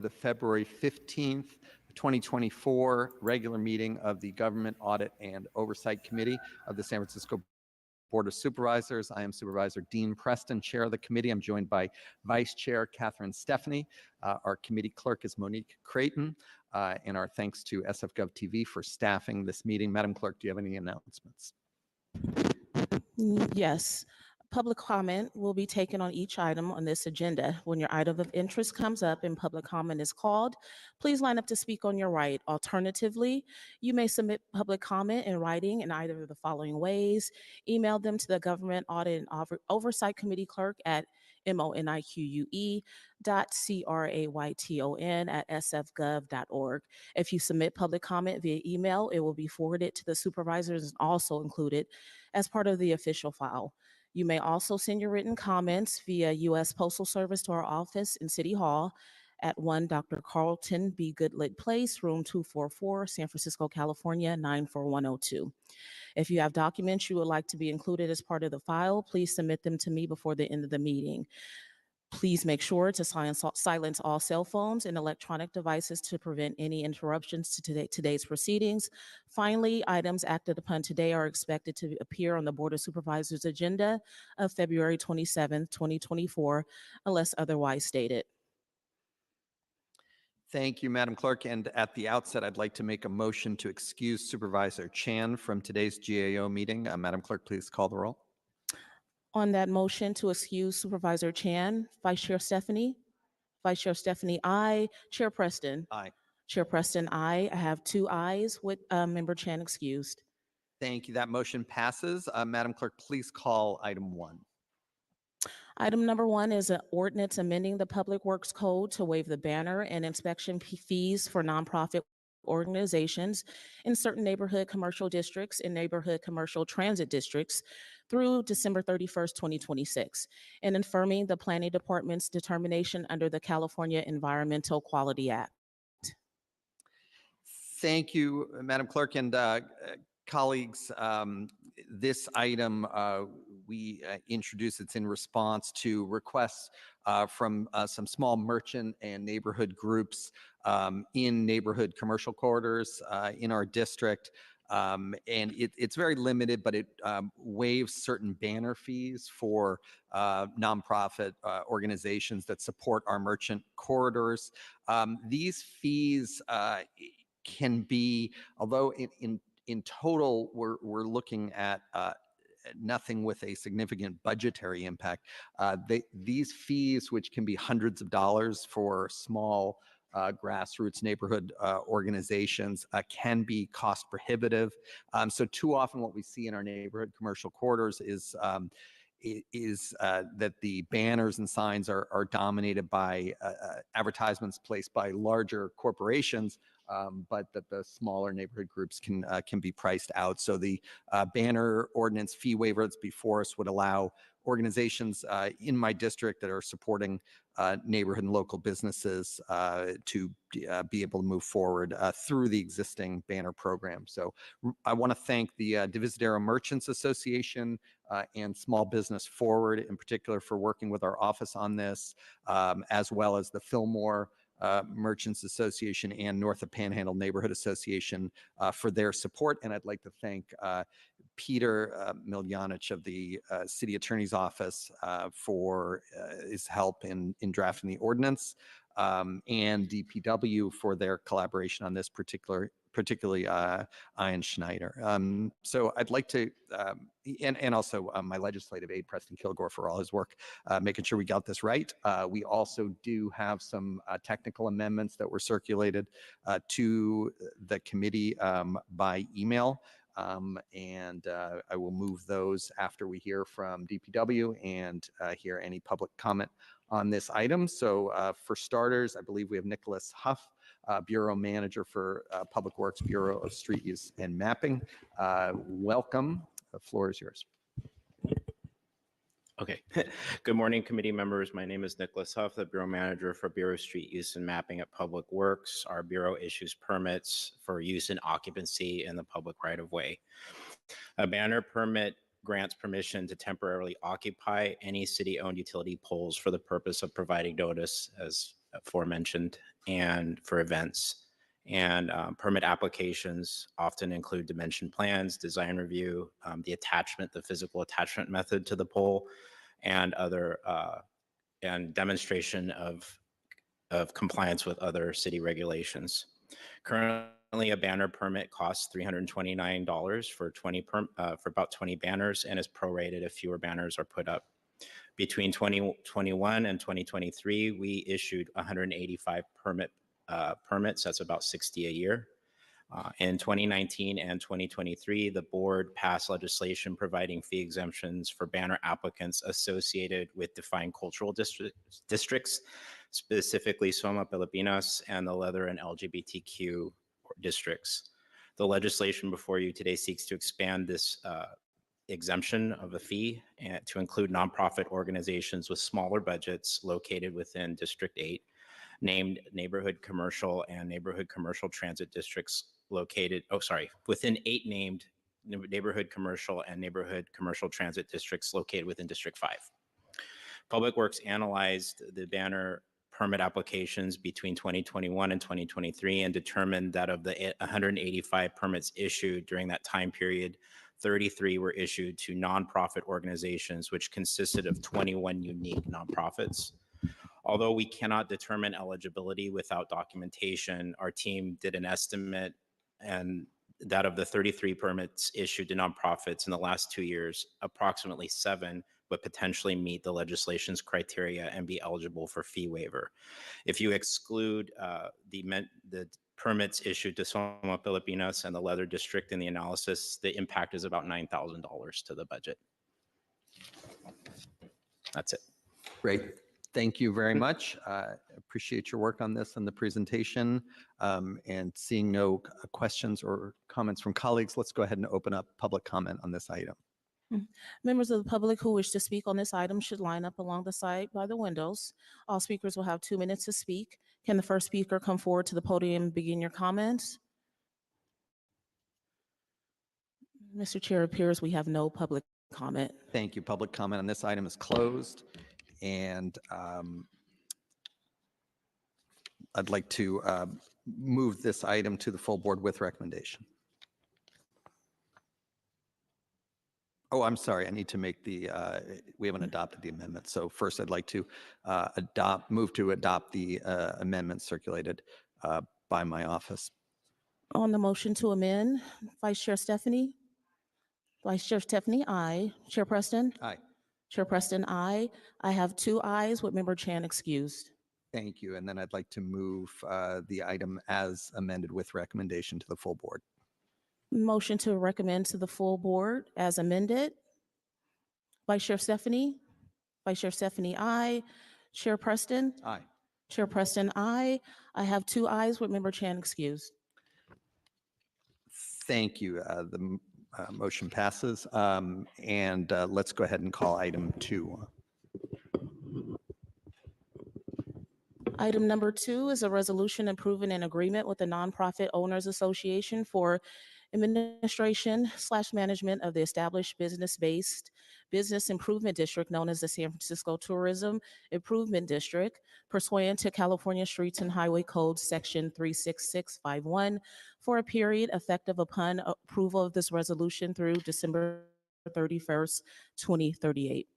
the February 15th, 2024 regular meeting of the Government Audit and Oversight Committee of the San Francisco Board of Supervisors. I am Supervisor Dean Preston, Chair of the committee. I'm joined by Vice Chair Catherine Stephanie. Our committee clerk is Monique Creighton, and our thanks to SFGov TV for staffing this meeting. Madam Clerk, do you have any announcements? Yes. Public comment will be taken on each item on this agenda. When your item of interest comes up and public comment is called, please line up to speak on your right. Alternatively, you may submit public comment in writing in either of the following ways. Email them to the Government Audit and Oversight Committee Clerk at monique.crayton@sfgov.org. If you submit public comment via email, it will be forwarded to the supervisors and also included as part of the official file. You may also send your written comments via U.S. Postal Service to our office in City Hall at 1 Dr. Carlton B. Goodlett Place, room 244, San Francisco, California, 94102. If you have documents you would like to be included as part of the file, please submit them to me before the end of the meeting. Please make sure to silence all cell phones and electronic devices to prevent any interruptions to today's proceedings. Finally, items acted upon today are expected to appear on the Board of Supervisors agenda of February 27th, 2024, unless otherwise stated. Thank you, Madam Clerk. And at the outset, I'd like to make a motion to excuse Supervisor Chan from today's GAO meeting. Madam Clerk, please call the roll. On that motion to excuse Supervisor Chan, Vice Chair Stephanie? Vice Chair Stephanie, aye. Chair Preston? Aye. Chair Preston, aye. I have 2 ayes with Member Chan excused. Thank you. That motion passes. Madam Clerk, please call item 1. Item number 1 is an ordinance amending the Public Works Code to waive the banner and inspection fees for nonprofit organizations in certain neighborhood commercial districts and neighborhood commercial transit districts through December 31st, 2026, and affirming the Planning Department's determination under the California Environmental Quality Act. Thank you, Madam Clerk, and colleagues. This item we introduced. It's in response to requests from some small merchant and neighborhood groups in neighborhood commercial corridors in our district. And it's very limited, but it waives certain banner fees for nonprofit organizations that support our merchant corridors. These fees can be, although in total we're looking at nothing with a significant budgetary impact. These fees, which can be hundreds of dollars for small grassroots neighborhood organizations, can be cost prohibitive. So too often what we see in our neighborhood commercial corridors is that the banners and signs are dominated by advertisements placed by larger corporations, but that the smaller neighborhood groups can be priced out. So the banner ordinance fee waiver that's before us would allow organizations in my district that are supporting neighborhood and local businesses to be able to move forward through the existing banner program. So I want to thank the Divisadero Merchants Association and Small Business Forward in particular for working with our office on this, as well as the Fillmore Merchants Association and North of Panhandle Neighborhood Association for their support. And I'd like to thank Peter Miljanich of the City Attorney's Office for his help in drafting the ordinance, and DPW for their collaboration on this particularly Ian Schneider. So I'd like to, and also my legislative aide, Preston Kilgore, for all his work, making sure we got this right. We also do have some technical amendments that were circulated to the committee by email. And I will move those after we hear from DPW and hear any public comment on this item. So for starters, I believe we have Nicholas Huff, Bureau Manager for Public Works, Bureau of Street Use and Mapping. Welcome. The floor is yours. Okay. Good morning, committee members. My name is Nicholas Huff, the Bureau Manager for Bureau of Street Use and Mapping at Public Works. Our Bureau issues permits for use and occupancy in the public right-of-way. A banner permit grants permission to temporarily occupy any city-owned utility poles for the purpose of providing notice, as aforementioned, and for events. And permit applications often include dimension plans, design review, the attachment, the physical attachment method to the pole, and other and demonstration of compliance with other city regulations. Currently, a banner permit costs $329 for for about 20 banners and is prorated if fewer banners are put up. Between 2021 and 2023, we issued 185 permits. That's about 60 a year. In 2019 and 2023, the board passed legislation providing fee exemptions for banner applicants associated with defined cultural districts, specifically Soma Pilipinas and the leather and LGBTQ districts. The legislation before you today seeks to expand this exemption of a fee and to include nonprofit organizations with smaller budgets located within District 8, named neighborhood commercial and neighborhood commercial transit districts located, within 8 named neighborhood commercial and neighborhood commercial transit districts located within District 5. Public Works analyzed the banner permit applications between 2021 and 2023 and determined that of the 185 permits issued during that time period, 33 were issued to nonprofit organizations, which consisted of 21 unique nonprofits. Although we cannot determine eligibility without documentation, our team did an estimate and that of the 33 permits issued to nonprofits in the last 2 years, approximately 7 would potentially meet the legislation's criteria and be eligible for fee waiver. If you exclude the permits issued to Soma Pilipinas and the Leather District in the analysis, the impact is about $9,000 to the budget. That's it. Great. Thank you very much. Appreciate your work on this and the presentation. And seeing no questions or comments from colleagues, let's go ahead and open up public comment on this item. Members of the public who wish to speak on this item should line up along the side by the windows. All speakers will have 2 minutes to speak. Can the first speaker come forward to the podium and begin your comments? Mr. Chair, it appears we have no public comment. Thank you. Public comment on this item is closed. And I'd like to move this item to the full board with recommendation. Oh, I'm sorry. I need to make the, we haven't adopted the amendment. So first I'd like to move to adopt the amendment circulated by my office. On the motion to amend, Vice Chair Stephanie? Vice Chair Stephanie, aye. Chair Preston? Aye. Chair Preston, aye. I have 2 ayes with Member Chan excused. Thank you. And then I'd like to move the item as amended with recommendation to the full board. Motion to recommend to the full board as amended. Vice Chair Stephanie? Vice Chair Stephanie, aye. Chair Preston? Aye. Chair Preston, aye. I have 2 ayes with Member Chan excused. Thank you. The motion passes. And let's go ahead and call item 2. Item number 2 is a resolution approving an agreement with the Nonprofit Owners Association for administration/management of the established business-based business improvement district known as the San Francisco Tourism Improvement District, pursuant to California Streets and Highway Code Section 36651, for a period effective upon approval of this resolution through December 31st, 2038.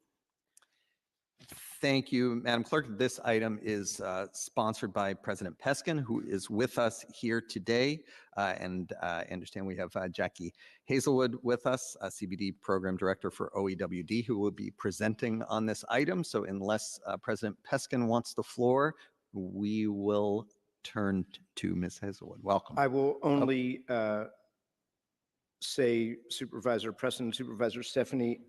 Thank you, Madam Clerk. This item is sponsored by President Peskin, who is with us here today. And I understand we have Jackie Hazelwood with us, CBD Program Director for OEWD, who will be presenting on this item. So unless President Peskin wants the floor, we will turn to Ms. Hazelwood. Welcome. I will only say, Supervisor Preston, Supervisor Stephanie,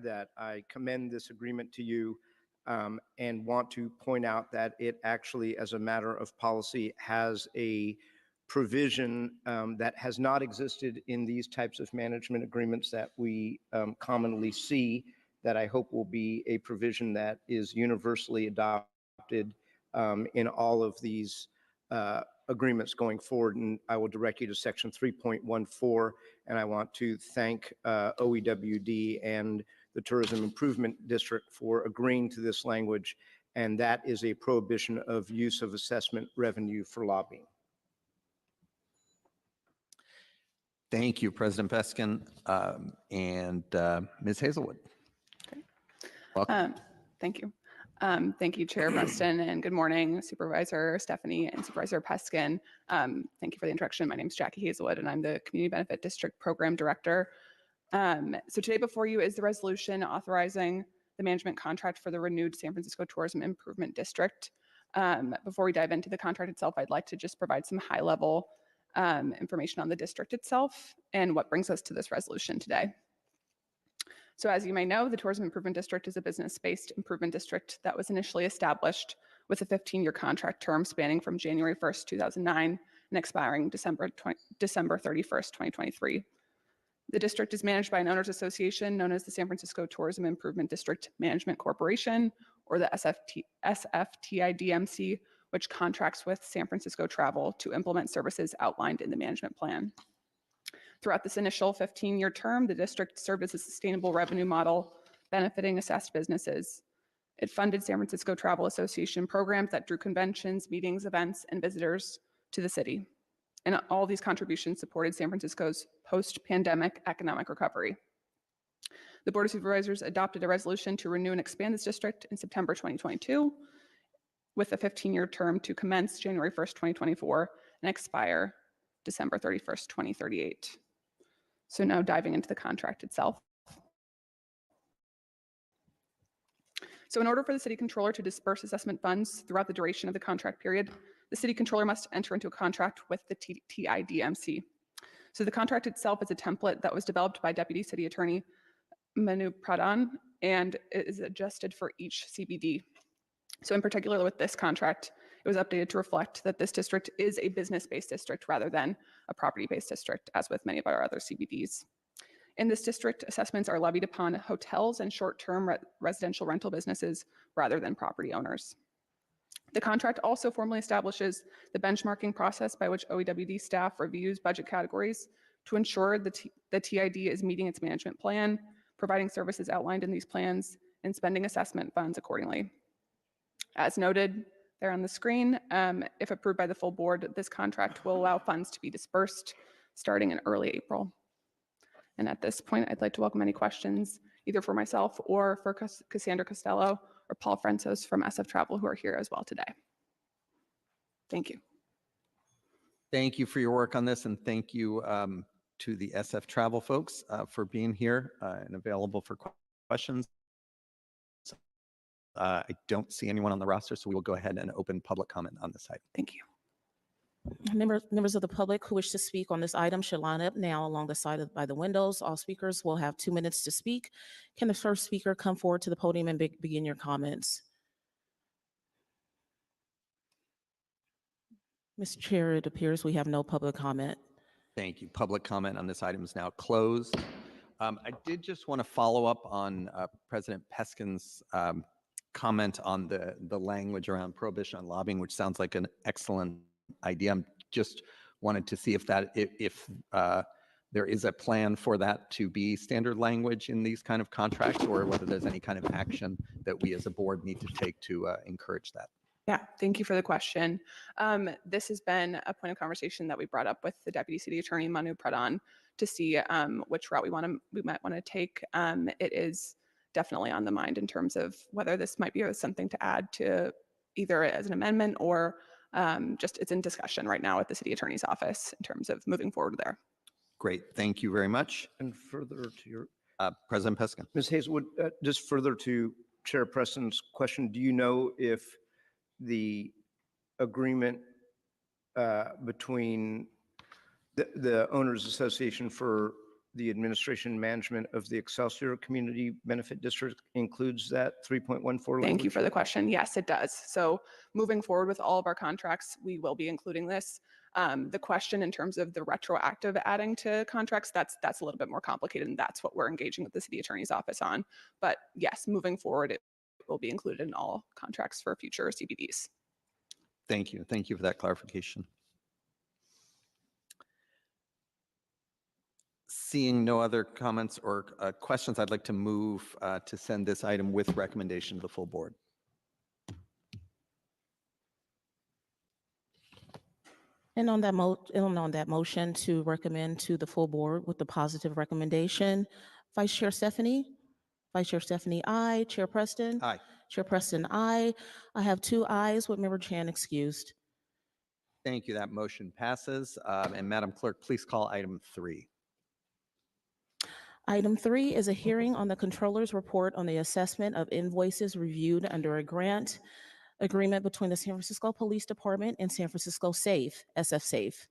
that I commend this agreement to you. And want to point out that it actually, as a matter of policy, has a provision that has not existed in these types of management agreements that we commonly see, that I hope will be a provision that is universally adopted in all of these agreements going forward. And I will direct you to section 3.14, and I want to thank OEWD and the Tourism Improvement District for agreeing to this language and that is a prohibition of use of assessment revenue for lobbying. Thank you, President Peskin, and Ms. Hazelwood. Welcome. Thank you. Thank you, Chair Preston, and good morning, Supervisor Stephanie and Supervisor Peskin. Thank you for the introduction. My name is Jackie Hazelwood, and I'm the Community Benefit District Program Director. So today before you is the resolution authorizing the management contract for the renewed San Francisco Tourism Improvement District. Before we dive into the contract itself, I'd like to just provide some high-level information on the district itself and what brings us to this resolution today. So as you may know, the Tourism Improvement District is a business-based improvement district that was initially established with a 15-year contract term spanning from January 1st, 2009 and expiring December 31st, 2023. The district is managed by an owners association known as the San Francisco Tourism Improvement District Management Corporation, or the SFTIDMC, which contracts with San Francisco Travel to implement services outlined in the management plan. Throughout this initial 15-year term, the district served as a sustainable revenue model benefiting assessed businesses. It funded San Francisco Travel Association programs that drew conventions, meetings, events, and visitors to the city. And all these contributions supported San Francisco's post-pandemic economic recovery. The Board of Supervisors adopted a resolution to renew and expand this district in September 2022 with a 15-year term to commence January 1st, 2024 and expire December 31st, 2038. So now diving into the contract itself. So in order for the city controller to disperse assessment funds throughout the duration of the contract period, the city controller must enter into a contract with the TIDMC. So the contract itself is a template that was developed by Deputy City Attorney Manu Pradhan and it is adjusted for each CBD. So in particular with this contract, it was updated to reflect that this district is a business-based district rather than a property-based district, as with many of our other CBDs. In this district, assessments are levied upon hotels and short-term residential rental businesses rather than property owners. The contract also formally establishes the benchmarking process by which OEWD staff reviews budget categories to ensure the TID is meeting its management plan, providing services outlined in these plans, and spending assessment funds accordingly. As noted there on the screen, if approved by the full board, this contract will allow funds to be dispersed starting in early April. And at this point, I'd like to welcome any questions, either for myself or for Cassandra Costello or Paul Francis from SF Travel, who are here as well today. Thank you. Thank you for your work on this, and thank you to the SF Travel folks for being here and available for questions. I don't see anyone on the roster, so we will go ahead and open public comment on this item. Thank you. Members of the public who wish to speak on this item should line up now along the side by the windows. All speakers will have 2 minutes to speak. Can the first speaker come forward to the podium and begin your comments? Mr. Chair, it appears we have no public comment. Thank you. Public comment on this item is now closed. I did just want to follow up on President Peskin's comment on the language around prohibition on lobbying, which sounds like an excellent idea. I'm just wanted to see if there is a plan for that to be standard language in these kind of contracts, or whether there's any kind of action that we as a board need to take to encourage that. Yeah, thank you for the question. This has been a point of conversation that we brought up with the Deputy City Attorney Manu Pradhan to see which route we might want to take. It is definitely on the mind in terms of whether this might be something to add to either as an amendment or just it's in discussion right now at the City Attorney's office in terms of moving forward there. Great, thank you very much. And further to your President Peskin. Ms. Hazelwood, just further to Chair Preston's question, do you know if the agreement between the Owners Association for the administration and management of the Excelsior Community Benefit District includes that 3.14 language? Thank you for the question. Yes, it does. So moving forward with all of our contracts, we will be including this. The question in terms of the retroactive adding to contracts, that's a little bit more complicated, and that's what we're engaging with the City Attorney's office on. But yes, moving forward, it will be included in all contracts for future CBDs. Thank you. Thank you for that clarification. Seeing no other comments or questions, I'd like to move to send this item with recommendation to the full board. And on that motion to recommend to the full board with the positive recommendation, Vice Chair Stephanie? Vice Chair Stephanie, aye. Chair Preston? Aye. Chair Preston, aye. I have 2 ayes with Member Chan excused. Thank you. That motion passes. And Madam Clerk, please call item 3. Item 3 is a hearing on the Controller's report on the assessment of invoices reviewed under a grant agreement between the San Francisco Police Department and San Francisco SAFE, SF SAFE.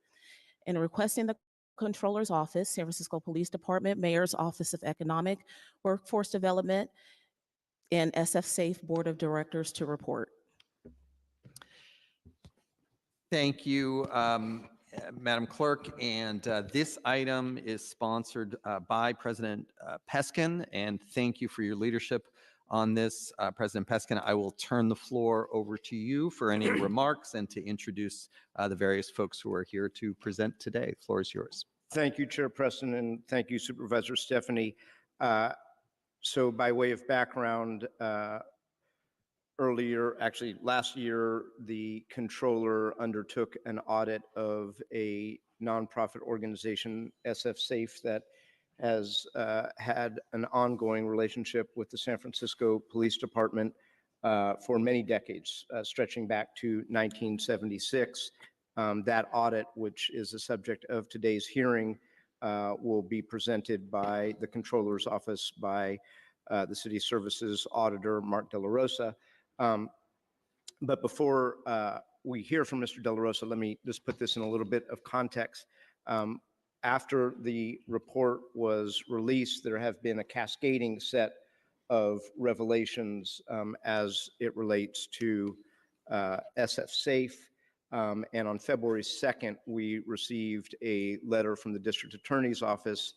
In requesting the Controller's Office, San Francisco Police Department, Mayor's Office of Economic Workforce Development, and SF SAFE Board of Directors to report. Thank you, Madam Clerk. And this item is sponsored by President Peskin. And thank you for your leadership on this, President Peskin. I will turn the floor over to you for any remarks and to introduce the various folks who are here to present today. The floor is yours. Thank you, Chair Preston, and thank you, Supervisor Stephanie. So by way of background, last year, the controller undertook an audit of a nonprofit organization, SF SAFE, that has had an ongoing relationship with the San Francisco Police Department for many decades, stretching back to 1976. That audit, which is the subject of today's hearing, will be presented by the Controller's Office by the City Services Auditor, Mark De La Rosa. But before we hear from Mr. De La Rosa, let me just put this in a little bit of context. After the report was released, there have been a cascading set of revelations as it relates to SF SAFE. And on February 2nd, we received a letter from the District Attorney's Office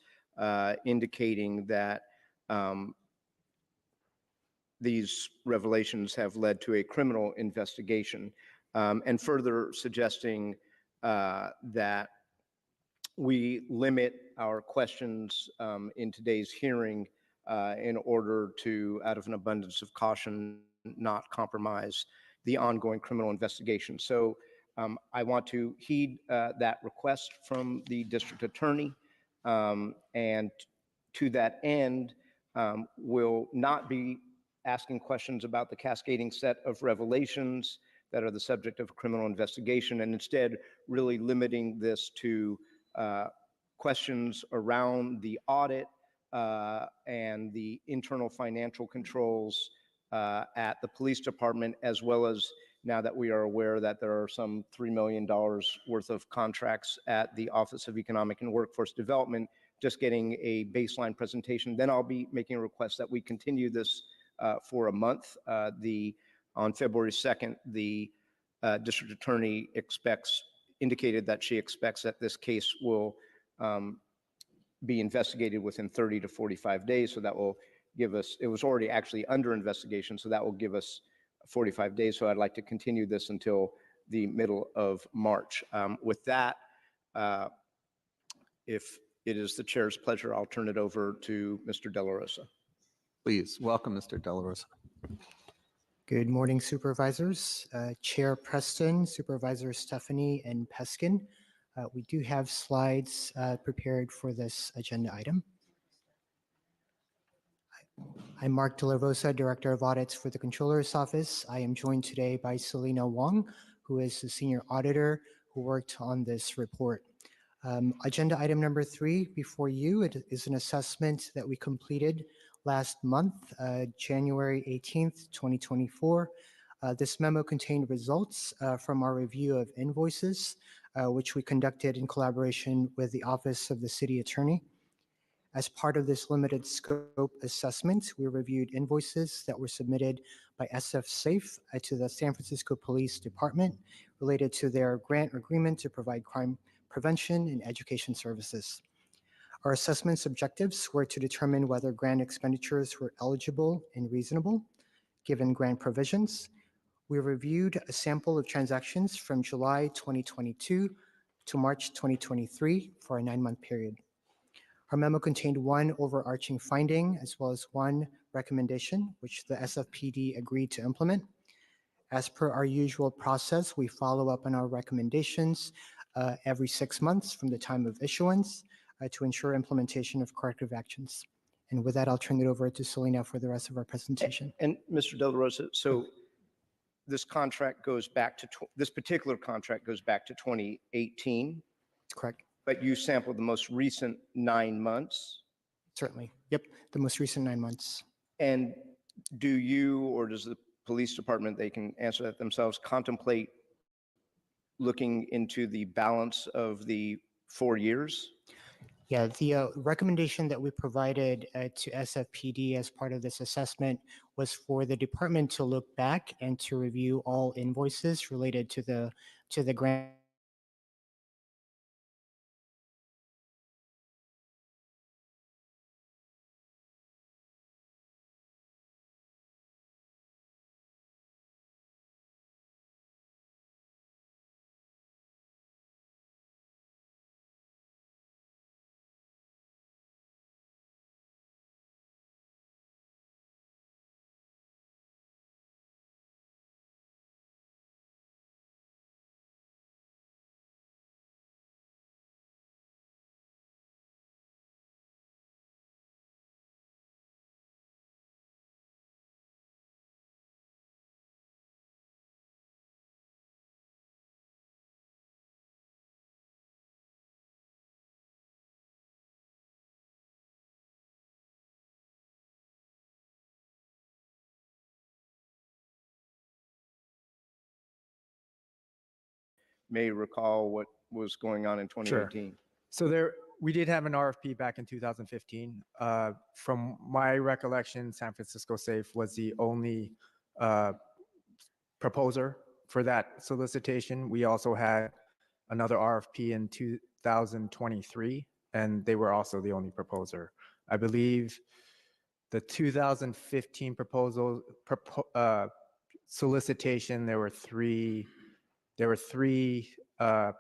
indicating that these revelations have led to a criminal investigation, and further suggesting that we limit our questions in today's hearing in order to, out of an abundance of caution, not compromise the ongoing criminal investigation. So I want to heed that request from the district attorney, and to that end, will not be asking questions about the cascading set of revelations that are the subject of a criminal investigation, and instead really limiting this to questions around the audit and the internal financial controls at the police department, as well as, now that we are aware that there are some $3 million worth of contracts at the Office of Economic and Workforce Development, just getting a baseline presentation. Then I'll be making a request that we continue this for a month. On February 2nd, the district attorney indicated that she expects that this case will be investigated within 30 to 45 days. So that will give us, it was already actually under investigation, so that will give us 45 days. So I'd like to continue this until the middle of March. With that, if it is the chair's pleasure, I'll turn it over to Mr. De La Rosa. Please welcome Mr. De La Rosa. Good morning, Supervisors. Chair Preston, Supervisor Stephanie, and Peskin. We do have slides prepared for this agenda item. I'm Mark De La Rosa, Director of Audits for the Controller's Office. I am joined today by Selena Wong, who is the Senior Auditor who worked on this report. Agenda item number 3 before you, it is an assessment that we completed last month, January 18th, 2024. This memo contained results from our review of invoices, which we conducted in collaboration with the Office of the City Attorney. As part of this limited scope assessment, we reviewed invoices that were submitted by SF SAFE to the San Francisco Police Department related to their grant agreement to provide crime prevention and education services. Our assessment's objectives were to determine whether grant expenditures were eligible and reasonable, given grant provisions. We reviewed a sample of transactions from July 2022 to March 2023 for a 9-month period. Our memo contained one overarching finding as well as one recommendation, which the SFPD agreed to implement. As per our usual process, we follow up on our recommendations every 6 months from the time of issuance to ensure implementation of corrective actions. And with that, I'll turn it over to Selena for the rest of our presentation. And Mr. De La Rosa, so this contract goes back to, this particular contract goes back to 2018, Correct. but you sampled the most recent 9 months. Certainly. Yep. The most recent 9 months. And do you, or does the police department, they can answer that themselves, contemplate looking into the balance of the 4 years? Yeah, the recommendation that we provided to SFPD as part of this assessment was for the department to look back and to review all invoices related to the grant. May recall what was going on in 2018. So we did have an RFP back in 2015. From my recollection, San Francisco Safe was the only proposer for that solicitation. We also had another RFP in 2023, and they were also the only proposer. I believe the 2015 solicitation, there were three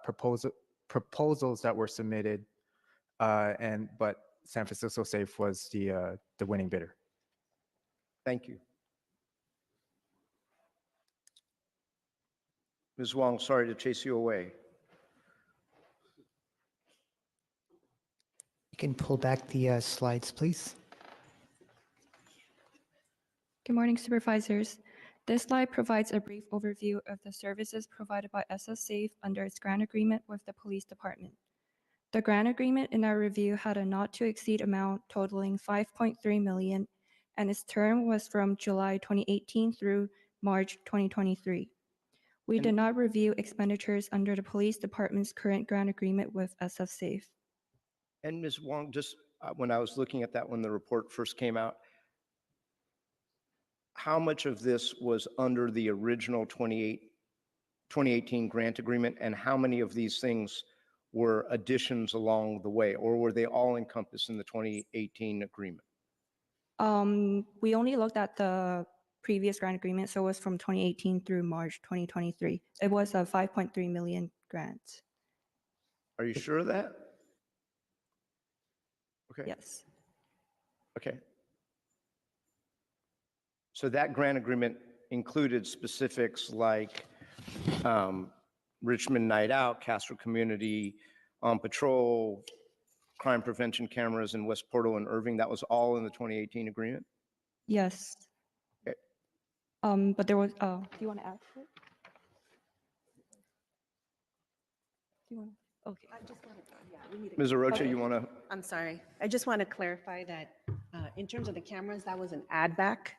proposals that were submitted, but San Francisco Safe was the winning bidder. Thank you. Ms. Wong, sorry to chase you away. You can pull back the slides, please. Good morning, Supervisors. This slide provides a brief overview of the services provided by SF Safe under its grant agreement with the Police Department. The grant agreement in our review had a not-to-exceed amount totaling $5.3 million, and its term was from July 2018 through March 2023. We did not review expenditures under the Police Department's current grant agreement with SF Safe. And Ms. Wong, just when I was looking at that when the report first came out, how much of this was under the original 2018 grant agreement, and how many of these things were additions along the way, or were they all encompassed in the 2018 agreement? We only looked at the previous grant agreement, so it was from 2018 through March 2023. It was a $5.3 million grant. Are you sure of that? Okay. Yes. Okay. So that grant agreement included specifics like Richmond Night Out, Castro Community on Patrol, crime prevention cameras in West Portal and Irving. That was all in the 2018 agreement? Yes. Okay. But there was, do you want to add to it? Do you want to? Okay. I just want to, yeah, we need to. Ms. Arocha, you want to? I'm sorry. I just want to clarify that in terms of the cameras, that was an add back.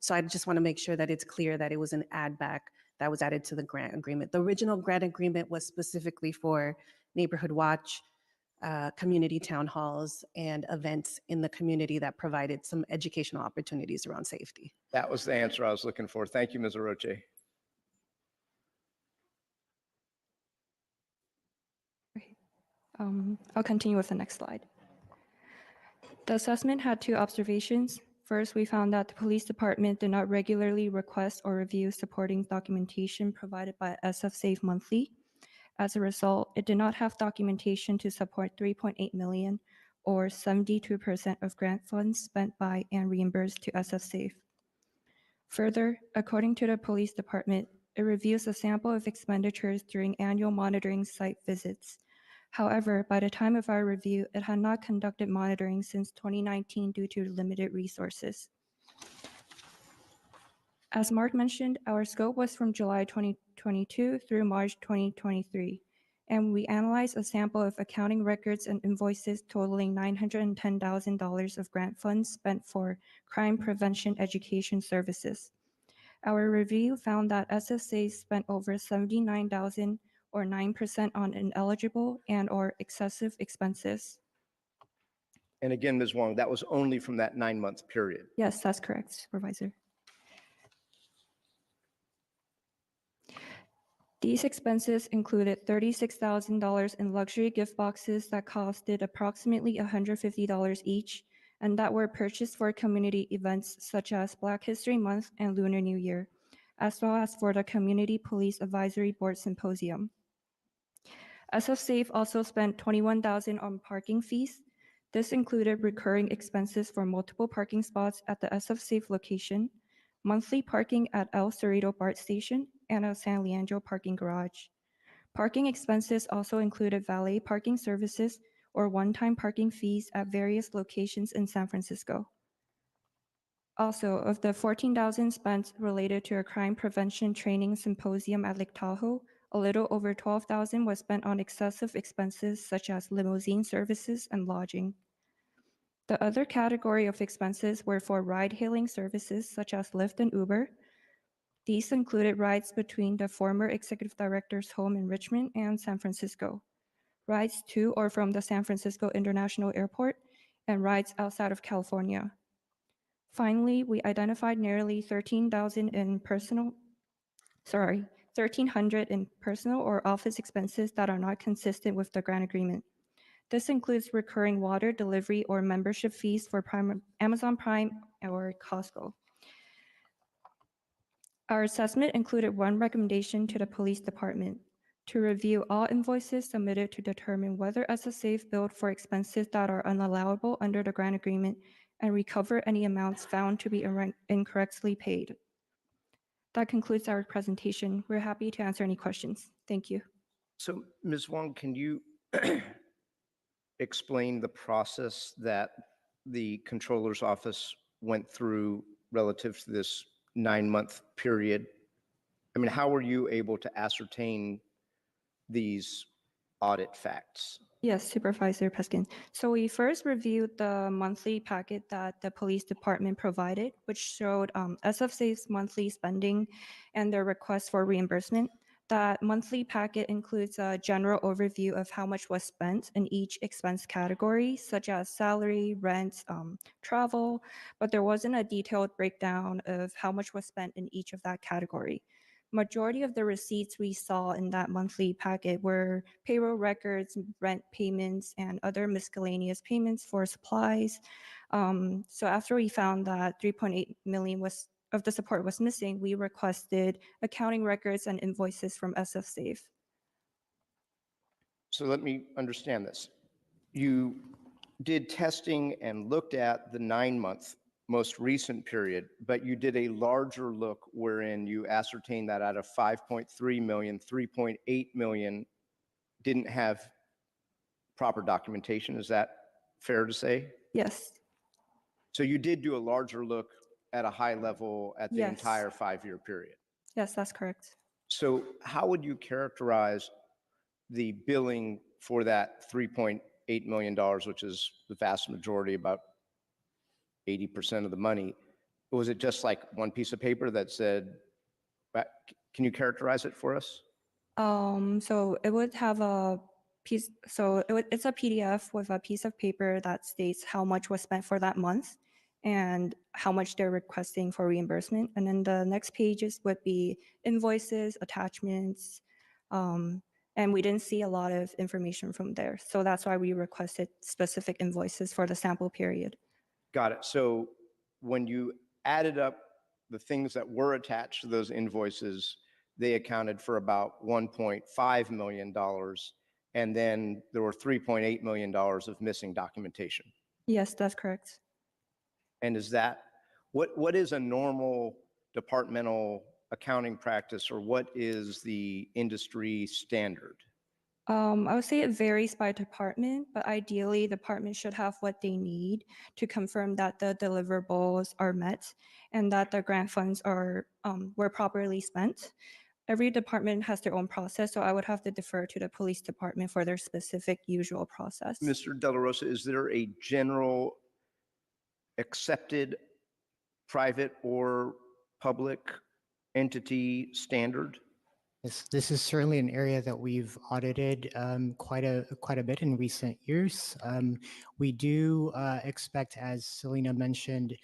So I just want to make sure that it's clear that it was an add back that was added to the grant agreement. The original grant agreement was specifically for neighborhood watch, community town halls, and events in the community that provided some educational opportunities around safety. That was the answer I was looking for. Thank you, Ms. Arocha. I'll continue with the next slide. The assessment had two observations. First, we found that the police department did not regularly request or review supporting documentation provided by SF Safe monthly. As a result, it did not have documentation to support $3.8 million or 72% of grant funds spent by and reimbursed to SF Safe. Further, according to the police department, it reviews a sample of expenditures during annual monitoring site visits. However, by the time of our review, it had not conducted monitoring since 2019 due to limited resources. As Mark mentioned, our scope was from July 2022 through March 2023, and we analyzed a sample of accounting records and invoices totaling $910,000 of grant funds spent for crime prevention education services. Our review found that SSA spent over $79,000 or 9% on ineligible and or excessive expenses. And again, Ms. Wong, that was only from that 9-month period. Yes, that's correct, Supervisor. These expenses included $36,000 in luxury gift boxes that costed approximately $150 each, and that were purchased for community events such as Black History Month and Lunar New Year, as well as for the Community Police Advisory Board Symposium. SF Safe also spent $21,000 on parking fees. This included recurring expenses for multiple parking spots at the SF Safe location, monthly parking at El Cerrito BART station, and a San Leandro parking garage. Parking expenses also included valet parking services or one-time parking fees at various locations in San Francisco. Also, of the $14,000 spent related to a crime prevention training symposium at Lake Tahoe, a little over $12,000 was spent on excessive expenses such as limousine services and lodging. The other category of expenses were for ride-hailing services such as Lyft and Uber. These included rides between the former executive director's home in Richmond and San Francisco, rides to or from the San Francisco International Airport, and rides outside of California. Finally, we identified nearly $13,000 in $1,300 in personal or office expenses that are not consistent with the grant agreement. This includes recurring water delivery or membership fees for Amazon Prime or Costco. Our assessment included one recommendation to the police department to review all invoices submitted to determine whether SSA billed for expenses that are unallowable under the grant agreement and recover any amounts found to be incorrectly paid. That concludes our presentation. We're happy to answer any questions. Thank you. So, Ms. Wong, can you explain the process that the controller's office went through relative to this 9-month period? I mean, how were you able to ascertain these audit facts? Yes, Supervisor Peskin. So we first reviewed the monthly packet that the police department provided, which showed SFC's monthly spending and their request for reimbursement. That monthly packet includes a general overview of how much was spent in each expense category, such as salary, rent, travel, but there wasn't a detailed breakdown of how much was spent in each of that category. Majority of the receipts we saw in that monthly packet were payroll records, rent payments, and other miscellaneous payments for supplies. So after we found that 3.8 million of the support was missing, we requested accounting records and invoices from SF Safe. So let me understand this. You did testing and looked at the 9-month most recent period, but you did a larger look wherein you ascertained that out of 5.3 million, 3.8 million didn't have proper documentation. Is that fair to say? Yes. So you did do a larger look at a high level at the Yes. entire 5-year period. Yes, that's correct. So how would you characterize the billing for that $3.8 million, which is the vast majority, about 80% of the money? Was it just like one piece of paper that said, can you characterize it for us? So it would have a piece, so it's a PDF with a piece of paper that states how much was spent for that month and how much they're requesting for reimbursement. And then the next pages would be invoices, attachments, and we didn't see a lot of information from there. So that's why we requested specific invoices for the sample period. Got it. So when you added up the things that were attached to those invoices, they accounted for about $1.5 million. And then there were $3.8 million of missing documentation. Yes, that's correct. And is that, what is a normal departmental accounting practice, or what is the industry standard? I would say it varies by department, but ideally, the department should have what they need to confirm that the deliverables are met and that the grant funds were properly spent. Every department has their own process, so I would have to defer to the police department for their specific usual process. Mr. De La Rosa, is there a general accepted private or public entity standard? This is certainly an area that we've audited quite a bit in recent years. We do expect, as Selena mentioned,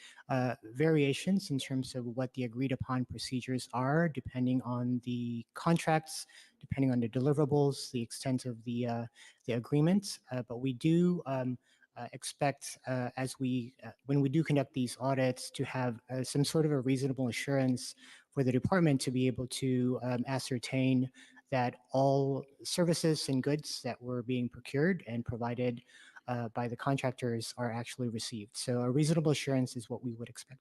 variations in terms of what the agreed upon procedures are, depending on the contracts, depending on the deliverables, the extent of the agreement. But we do expect, when we do conduct these audits, to have some sort of a reasonable assurance for the department to be able to ascertain that all services and goods that were being procured and provided by the contractors are actually received. So a reasonable assurance is what we would expect.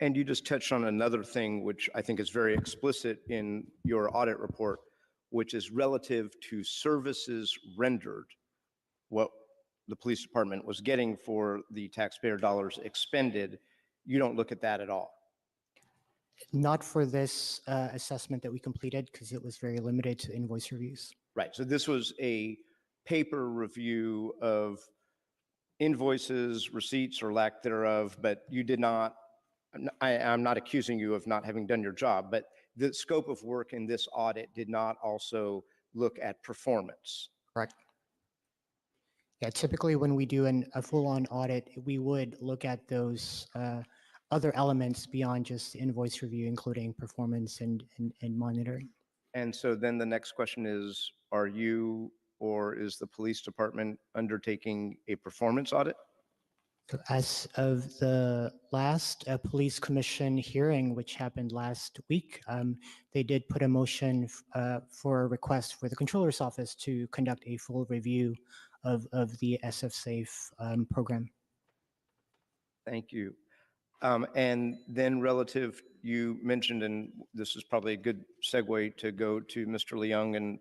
And you just touched on another thing, which I think is very explicit in your audit report, which is relative to services rendered, what the police department was getting for the taxpayer dollars expended. You don't look at that at all. Not for this assessment that we completed, because it was very limited to invoice reviews. Right. So this was a paper review of invoices, receipts, or lack thereof, but you did not, I'm not accusing you of not having done your job, but the scope of work in this audit did not also look at performance. Correct. Yeah, typically when we do a full-on audit, we would look at those other elements beyond just invoice review, including performance and monitoring. And so then the next question is, are you or is the police department undertaking a performance audit? So as of the last police commission hearing, which happened last week, they did put a motion for a request for the controller's office to conduct a full review of the SF Safe program. Thank you. And then relative, you mentioned, and this is probably a good segue to go to Mr. Leung and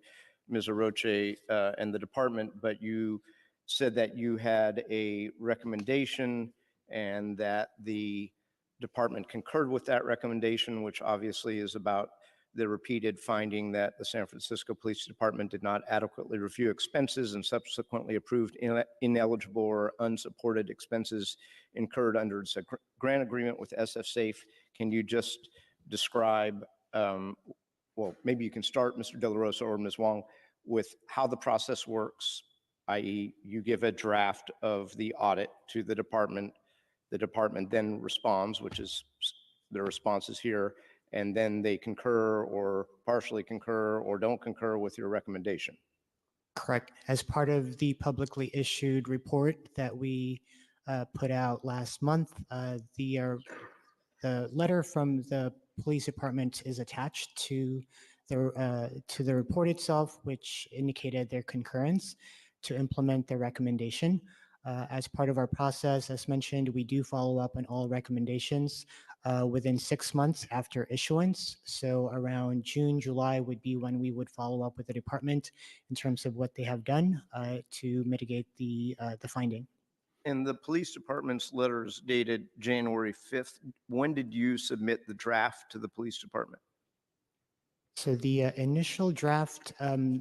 Ms. Aroche and the department, but you said that you had a recommendation and that the department concurred with that recommendation, which obviously is about the repeated finding that the San Francisco Police Department did not adequately review expenses and subsequently approved ineligible or unsupported expenses incurred under its grant agreement with SF Safe. Can you just describe, well, maybe you can start, Mr. De La Rosa or Ms. Wong, with how the process works, i.e. you give a draft of the audit to the department then responds, which is the responses here, and then they concur or partially concur or don't concur with your recommendation. Correct. As part of the publicly issued report that we put out last month, the letter from the police department is attached to the report itself, which indicated their concurrence to implement their recommendation. As part of our process, as mentioned, we do follow up on all recommendations within 6 months after issuance. So around June, July would be when we would follow up with the department in terms of what they have done to mitigate the finding. And the police department's letters dated January 5th. When did you submit the draft to the police department? So the initial draft,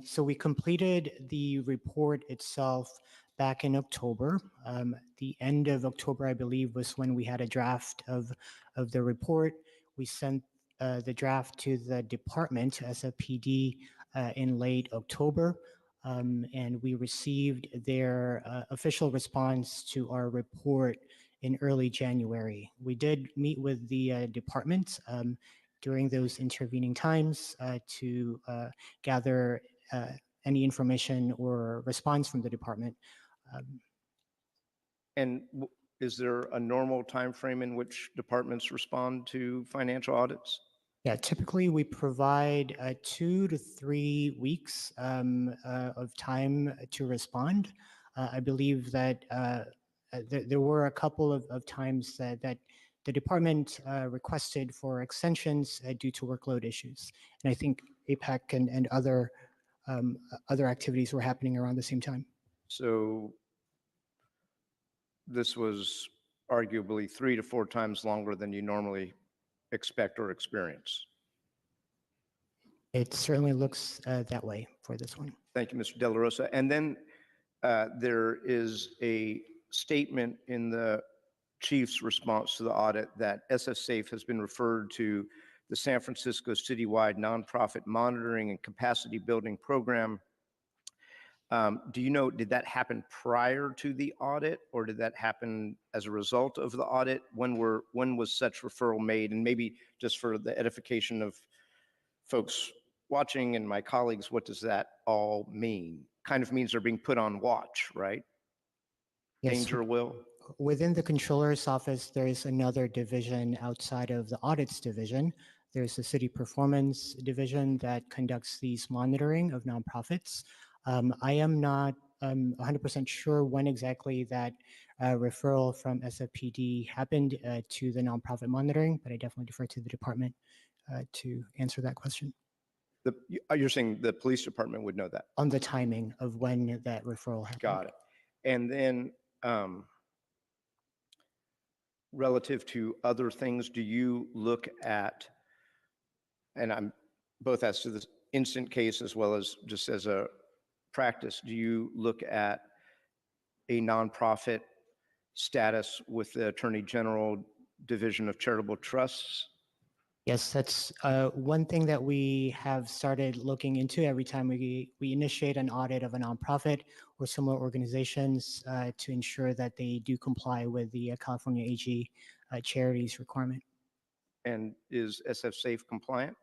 so we completed the report itself back in October. The end of October, I believe, was when we had a draft of the report. We sent the draft to the department, SFPD, in late October. And we received their official response to our report in early January. We did meet with the department during those intervening times to gather any information or response from the department. And is there a normal time frame in which departments respond to financial audits? Yeah, typically we provide 2 to 3 weeks of time to respond. I believe that there were a couple of times that the department requested for extensions due to workload issues. And I think APEC and other activities were happening around the same time. So this was arguably 3 to 4 times longer than you normally expect or experience. It certainly looks that way for this one. Thank you, Mr. De La Rosa. And then there is a statement in the chief's response to the audit that SF Safe has been referred to the San Francisco citywide nonprofit monitoring and capacity building program. Do you know, did that happen prior to the audit, or did that happen as a result of the audit? When was such referral made? And maybe just for the edification of folks watching and my colleagues, what does that all mean? Kind of means they're being put on watch, right? Yes. Danger will. Within the controller's office, there is another division outside of the audits division. There's the city performance division that conducts these monitoring of nonprofits. I am not 100% sure when exactly that referral from SFPD happened to the nonprofit monitoring, but I definitely defer to the department to answer that question. You're saying the police department would know that? On the timing of when that referral happened. Got it. And then relative to other things, do you look at, and I'm both as to the instant case as well as just as a practice, do you look at a nonprofit status with the Attorney General Division of Charitable Trusts? Yes, that's one thing that we have started looking into every time we initiate an audit of a nonprofit or similar organizations to ensure that they do comply with the California AG charities requirement. And is SF Safe compliant?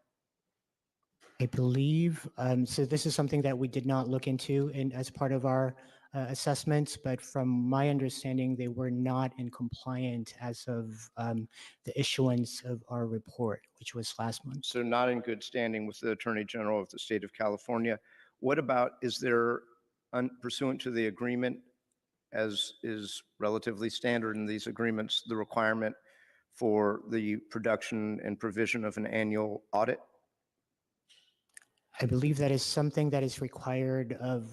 I believe, so this is something that we did not look into as part of our assessments, but from my understanding, they were not in compliant as of the issuance of our report, which was last month. So not in good standing with the Attorney General of the state of California. What about, is there, pursuant to the agreement, as is relatively standard in these agreements, the requirement for the production and provision of an annual audit? I believe that is something that is required of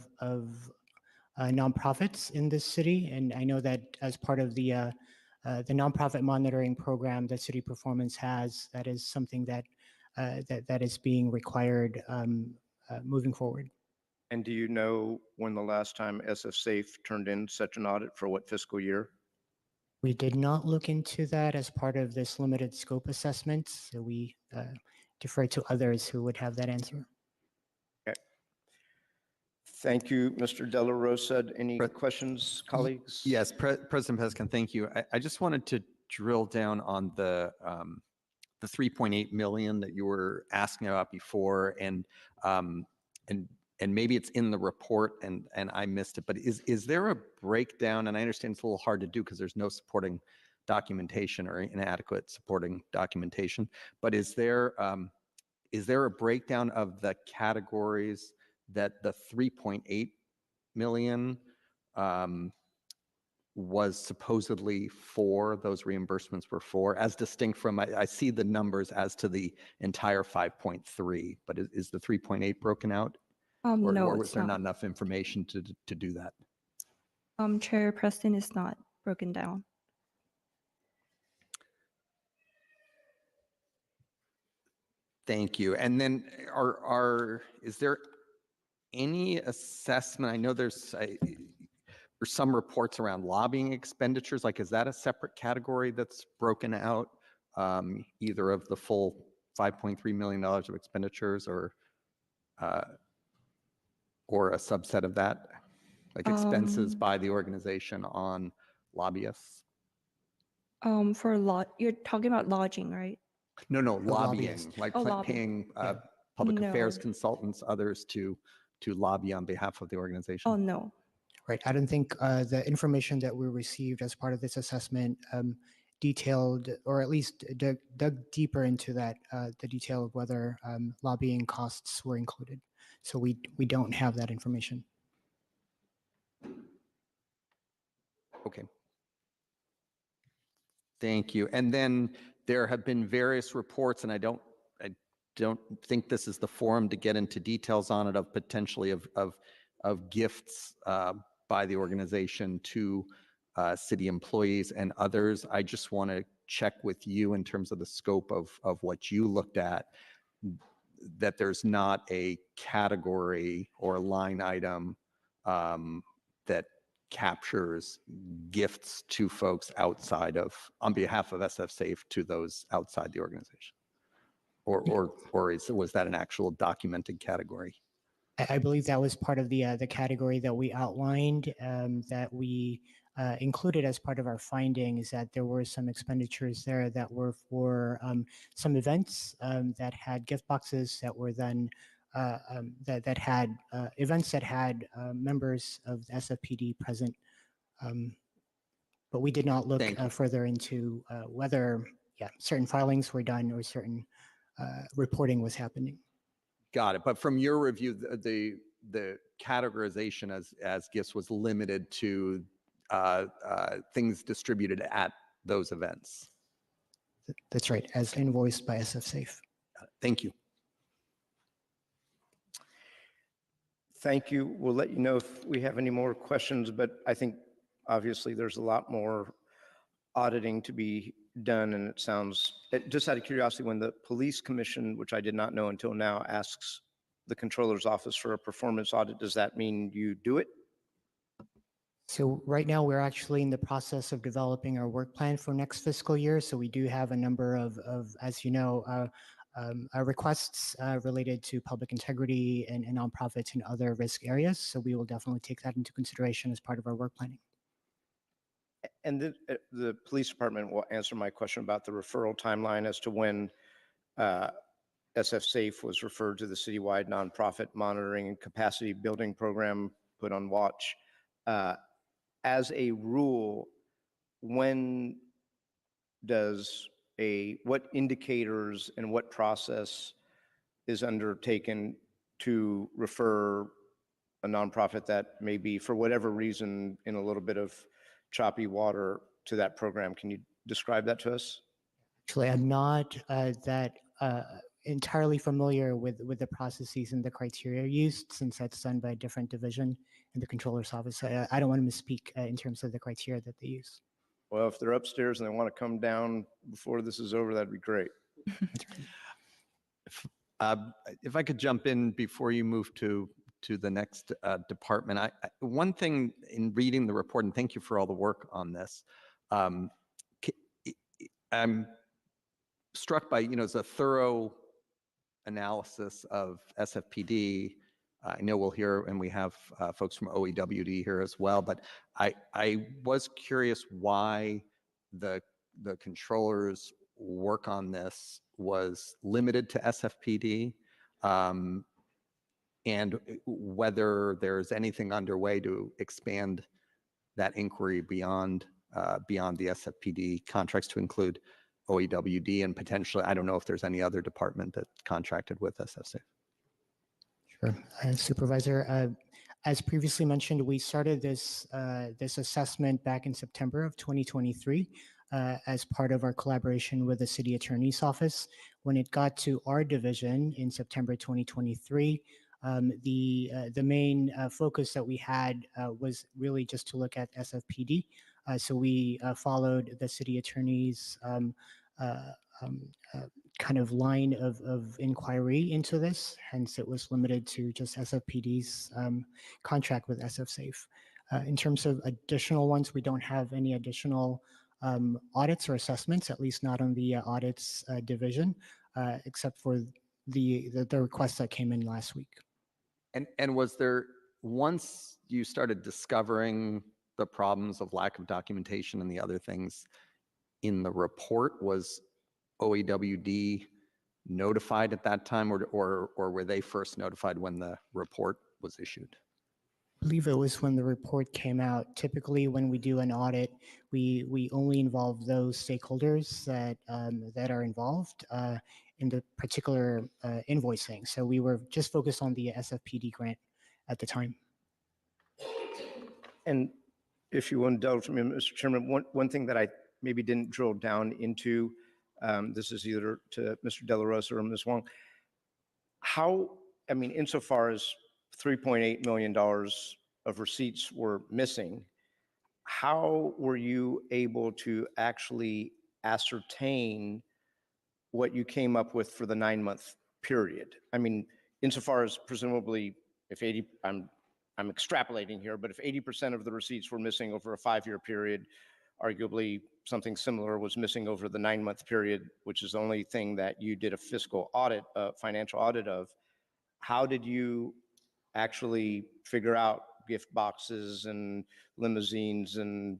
nonprofits in this city, and I know that as part of the nonprofit monitoring program that City Performance has, that is something that that is being required moving forward. And do you know when the last time SF Safe turned in such an audit, for what fiscal year? We did not look into that as part of this limited scope assessment, so we defer to others who would have that answer. Thank you, Mr. De La Rosa. Any questions, colleagues? Yes, President Peskin, thank you. I just wanted to drill down on the 3.8 million that you were asking about before, and maybe it's in the report and I missed it, but is there a breakdown? And I understand it's a little hard to do because there's no supporting documentation or inadequate supporting documentation, but is there a breakdown of the categories that the 3.8 million was supposedly for, those reimbursements were for, as distinct from, I see the numbers as to the entire 5.3, but is the 3.8 broken out? No, or was it's there not enough information to do that? Chair Preston is not broken down. Thank you. And then is there any assessment? I know there's some reports around lobbying expenditures. Like, is that a separate category that's broken out, either of the full $5.3 million of expenditures or a subset of that, like expenses by the organization on lobbyists? You're talking about lodging, right? No, lobbying, lobbyists. like Lobbying. paying Yeah. public affairs No. consultants, others to lobby on behalf of the organization. Oh, no. Right. I don't think the information that we received as part of this assessment detailed, or at least dug deeper into that, the detail of whether lobbying costs were included. So we don't have that information. Okay. Thank you. And then there have been various reports, and I don't think this is the forum to get into details on it, of potentially of gifts by the organization to city employees and others. I just want to check with you in terms of the scope of what you looked at, that there's not a category or line item that captures gifts to folks outside of, on behalf of SF Safe, to those outside the organization, or was that an actual documented category? I believe that was part of the category that we outlined, that we included as part of our findings, that there were some expenditures there that were for some events that had gift boxes that were then that had events that had members of the SFPD present. But we did not look further into whether certain filings were done or certain reporting was happening. Got it. But from your review, the categorization as gifts was limited to things distributed at those events. That's right, as invoiced by SF Safe. Thank you. Thank you. We'll let you know if we have any more questions, but I think obviously there's a lot more auditing to be done, and it sounds, just out of curiosity, when the police commission, which I did not know until now, asks the controller's office for a performance audit, does that mean you do it? So right now we're actually in the process of developing our work plan for next fiscal year. So we do have a number of as you know, requests related to public integrity and nonprofits and other risk areas. So we will definitely take that into consideration as part of our work planning. And the police department will answer my question about the referral timeline as to when SF Safe was referred to the citywide nonprofit monitoring and capacity building program, put on watch. As a rule, when does what indicators and what process is undertaken to refer a nonprofit that may be, for whatever reason, in a little bit of choppy water, to that program? Can you describe that to us? Actually, I'm not that entirely familiar with the processes and the criteria used, since that's done by a different division in the controller's office. I don't want to misspeak in terms of the criteria that they use. Well, if they're upstairs and they want to come down before this is over, that'd be great. If I could jump in before you move to the next department, one thing in reading the report, and thank you for all the work on this, I'm struck by, it's a thorough analysis of SFPD. I know we'll hear, and we have folks from OEWD here as well, but I was curious why the controller's work on this was limited to SFPD, and whether there's anything underway to expand that inquiry beyond the SFPD contracts to include OEWD and potentially, I don't know if there's any other department that contracted with SFC. Sure. Supervisor, as previously mentioned, we started this assessment back in September of 2023 as part of our collaboration with the City Attorney's Office. When it got to our division in September 2023, the main focus that we had was really just to look at SFPD. So we followed the City Attorney's kind of line of inquiry into this. Hence, it was limited to just SFPD's contract with SF Safe. In terms of additional ones, we don't have any additional audits or assessments, at least not on the audits division, except for the request that came in last week. And was there, once you started discovering the problems of lack of documentation and the other things in the report, was OEWD notified at that time, or were they first notified when the report was issued? I believe it was when the report came out. Typically, when we do an audit, we only involve those stakeholders that are involved in the particular invoicing. So we were just focused on the SFPD grant at the time. And if you indulge me, Mr. Chairman, one thing that I maybe didn't drill down into, this is either to Mr. De La Rosa or Ms. Wong, how, I mean, insofar as $3.8 million of receipts were missing, how were you able to actually ascertain what you came up with for the 9-month period? I mean, insofar as presumably if 80, I'm extrapolating here, but if 80% of the receipts were missing over a 5-year period, arguably something similar was missing over the 9-month period, which is the only thing that you did a fiscal audit, financial audit of. How did you actually figure out gift boxes and limousines and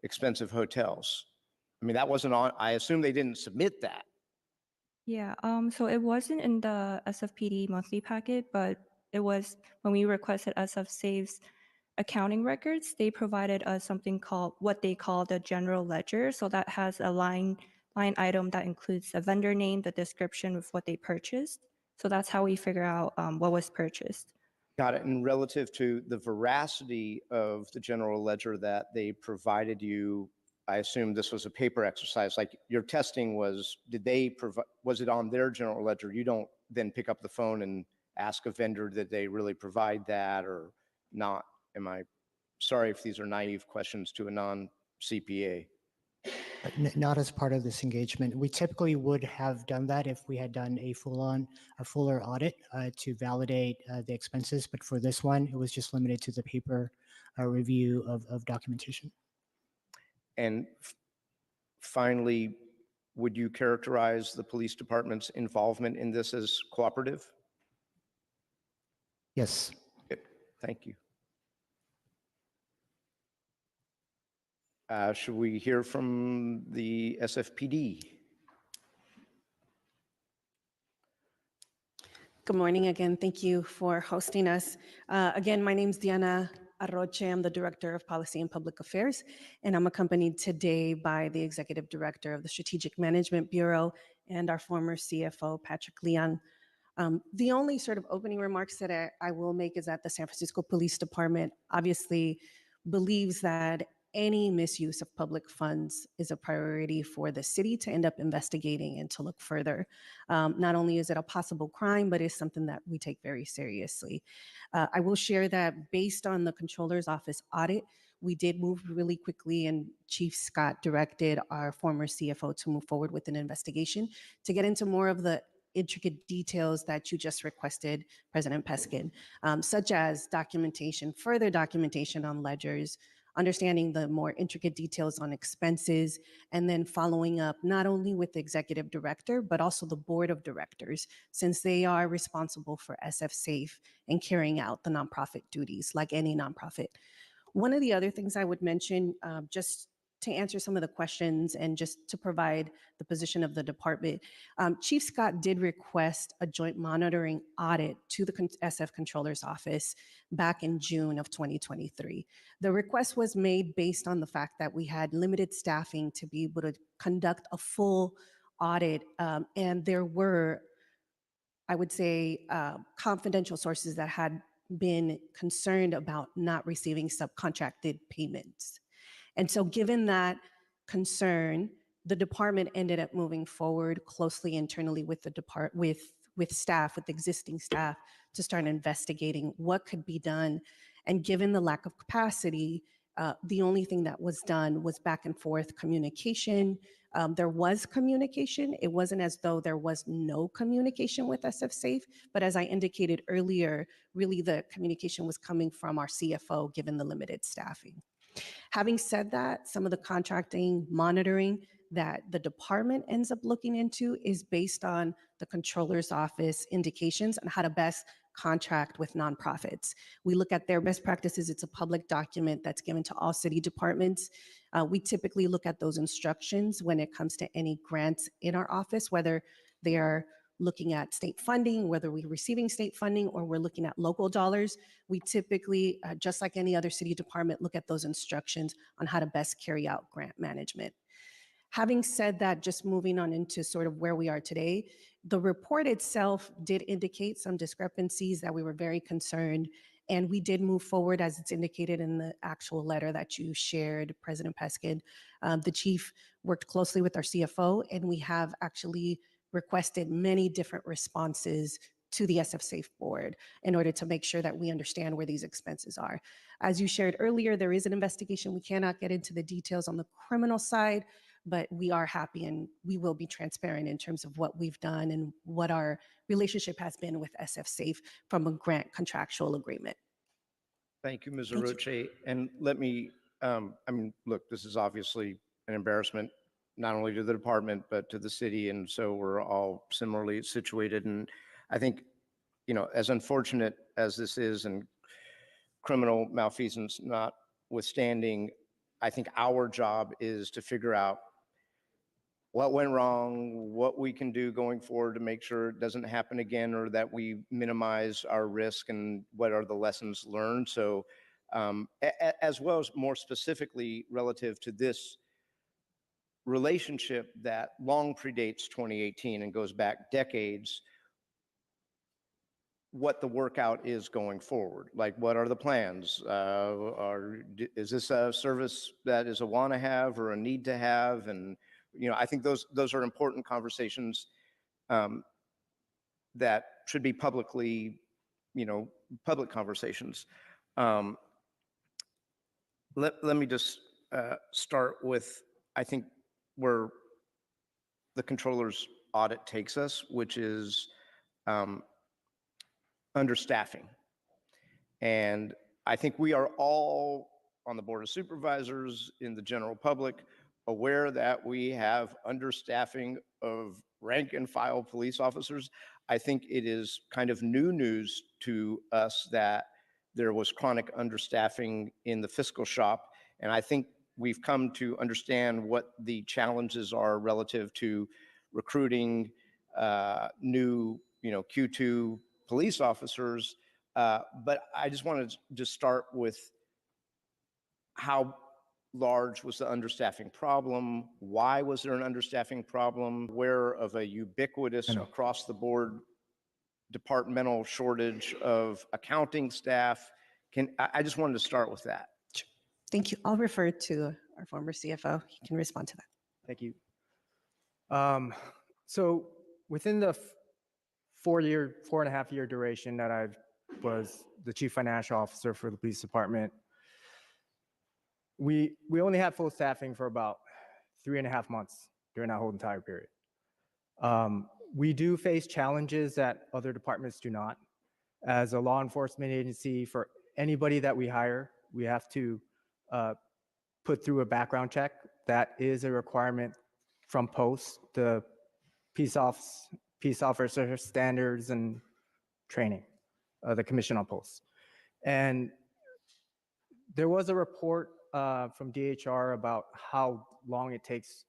expensive hotels? I mean, that wasn't on, I assume they didn't submit that. Yeah, so it wasn't in the SFPD monthly packet, but it was when we requested SF Safe's accounting records, they provided us something called what they call the general ledger. So that has a line item that includes the vendor name, the description of what they purchased. So that's how we figure out what was purchased. Got it. And relative to the veracity of the general ledger that they provided you, I assume this was a paper exercise. Like your testing was, did they provide, was it on their general ledger? You don't then pick up the phone and ask a vendor that they really provide that or not? Am I, sorry if these are naive questions to a non-CPA. Not as part of this engagement. We typically would have done that if we had done a fuller audit to validate the expenses. But for this one, it was just limited to the paper review of documentation. And finally, would you characterize the police department's involvement in this as cooperative? Yes. Good. Thank you. Should we hear from the SFPD? Good morning again. Thank you for hosting us. Again, my name is Diana Arroche. I'm the Director of Policy and Public Affairs, and I'm accompanied today by the Executive Director of the Strategic Management Bureau and our former CFO, Patrick Leon. The only sort of opening remarks that I will make is that the San Francisco Police Department obviously believes that any misuse of public funds is a priority for the city to end up investigating and to look further. Not only is it a possible crime, but it's something that we take very seriously. I will share that based on the Controller's Office audit, we did move really quickly, and Chief Scott directed our former CFO to move forward with an investigation to get into more of the intricate details that you just requested, President Peskin, such as documentation, further documentation on ledgers, understanding the more intricate details on expenses, and then following up not only with the executive director, but also the board of directors, since they are responsible for SF Safe and carrying out the nonprofit duties like any nonprofit. One of the other things I would mention, just to answer some of the questions and just to provide the position of the department, Chief Scott did request a joint monitoring audit to the SF Controller's Office back in June of 2023. The request was made based on the fact that we had limited staffing to be able to conduct a full audit, and there were, I would say, confidential sources that had been concerned about not receiving subcontracted payments. And so given that concern, the department ended up moving forward closely internally with the with staff, with existing staff, to start investigating what could be done. And given the lack of capacity, the only thing that was done was back and forth communication. There was communication. It wasn't as though there was no communication with SF Safe, but as I indicated earlier, really the communication was coming from our CFO, given the limited staffing. Having said that, some of the contracting monitoring that the department ends up looking into is based on the Controller's Office indications on how to best contract with nonprofits. We look at their best practices. It's a public document that's given to all city departments. We typically look at those instructions when it comes to any grants in our office, whether they are looking at state funding, whether we're receiving state funding or we're looking at local dollars. We typically, just like any other city department, look at those instructions on how to best carry out grant management. Having said that, just moving on into sort of where we are today, the report itself did indicate some discrepancies that we were very concerned And we did move forward as it's indicated in the actual letter that you shared, President Peskin. The chief worked closely with our CFO, and we have actually requested many different responses to the SF Safe board in order to make sure that we understand where these expenses are. As you shared earlier, there is an investigation. We cannot get into the details on the criminal side, but we are happy and we will be transparent in terms of what we've done and what our relationship has been with SF Safe from a grant contractual agreement. Thank you, Ms. Thank you. Aroche. And let me, look, this is obviously an embarrassment, not only to the department, but to the city. And so we're all similarly situated. And I think, as unfortunate as this is and criminal malfeasance notwithstanding, I think our job is to figure out what went wrong, what we can do going forward to make sure it doesn't happen again, or that we minimize our risk, and what are the lessons learned. So as well as more specifically relative to this relationship that long predates 2018 and goes back decades, what the workout is going forward. Like, what are the plans? Is this a service that is a want to have or a need to have? And I think those are important conversations that should be publicly, public conversations. Let me just start with, I think, where the controller's audit takes us, which is understaffing. And I think we are all on the Board of Supervisors, in the general public, aware that we have understaffing of rank and file police officers. I think it is kind of new news to us that there was chronic understaffing in the fiscal shop. And I think we've come to understand what the challenges are relative to recruiting new, Q2 police officers. But I just wanted to just start with how large was the understaffing problem? Why was there an understaffing problem? Aware of a ubiquitous across the board departmental shortage of accounting staff? I just wanted to start with that. Thank you. I'll refer to our former CFO. He can respond to that. Thank you. So within the 4.5 year duration that I was the chief financial officer for the police department, we only had full staffing for about 3.5 months during that whole entire period. We do face challenges that other departments do not. As a law enforcement agency, for anybody that we hire, we have to put through a background check. That is a requirement from post, the peace officer standards and training, the commission on posts. And there was a report from DHR about how long it takes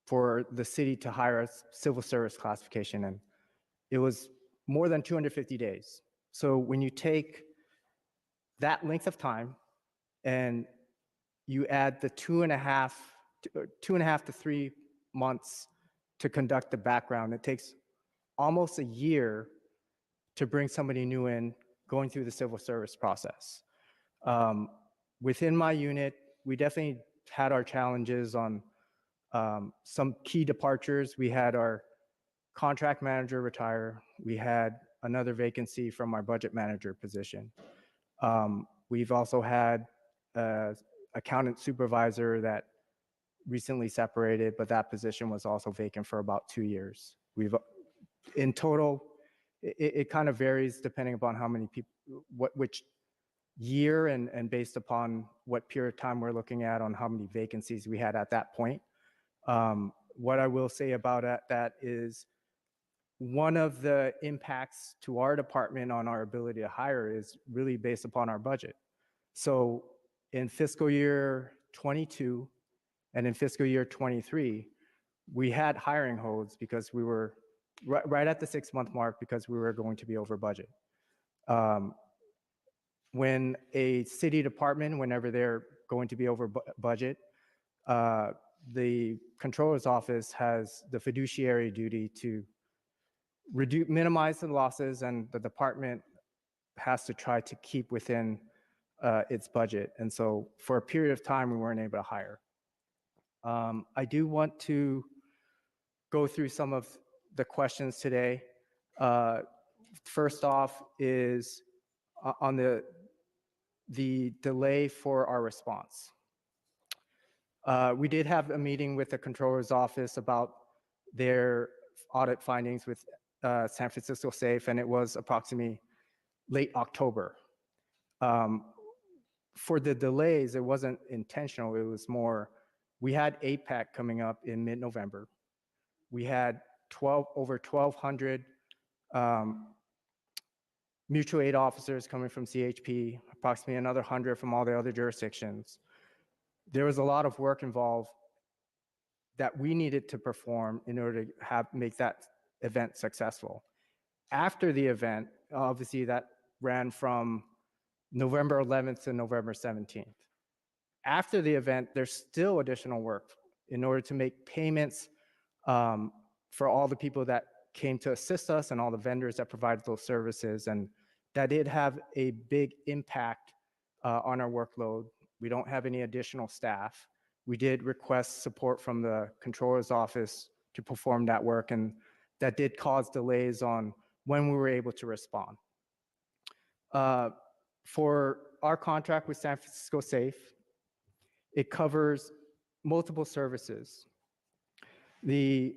for the city to hire a civil service classification, and it was more than 250 days. So when you take that length of time and you add the 2.5 to 3 months to conduct the background, it takes almost a year to bring somebody new in, going through the civil service process. Within my unit, we definitely had our challenges on some key departures. We had our contract manager retire. We had another vacancy from our budget manager position. We've also had accountant supervisor that recently separated, but that position was also vacant for about 2 years. In total, it kind of varies depending upon how many people, which year, and based upon what period of time we're looking at on how many vacancies we had at that point. What I will say about that is one of the impacts to our department on our ability to hire is really based upon our budget. So in fiscal year 22 and in fiscal year 23, we had hiring holds because we were right at the 6-month mark because we were going to be over budget. When a city department, whenever they're going to be over budget, the controller's office has the fiduciary duty to minimize the losses, and the department has to try to keep within its budget. And so for a period of time, we weren't able to hire. I do want to go through some of the questions today. First off is on the delay for our response. We did have a meeting with the controller's office about their audit findings with San Francisco Safe, and it was approximately late October. For the delays, it wasn't intentional. It was more, we had APEC coming up in mid-November. We had over 1,200 mutual aid officers coming from CHP, approximately another 100 from all the other jurisdictions. There was a lot of work involved that we needed to perform in order to make that event successful. After the event, obviously that ran from November 11th to November 17th. After the event, there's still additional work in order to make payments for all the people that came to assist us and all the vendors that provided those services. And that did have a big impact on our workload. We don't have any additional staff. We did request support from the controller's office to perform that work, and that did cause delays on when we were able to respond. For our contract with San Francisco Safe, it covers multiple services. We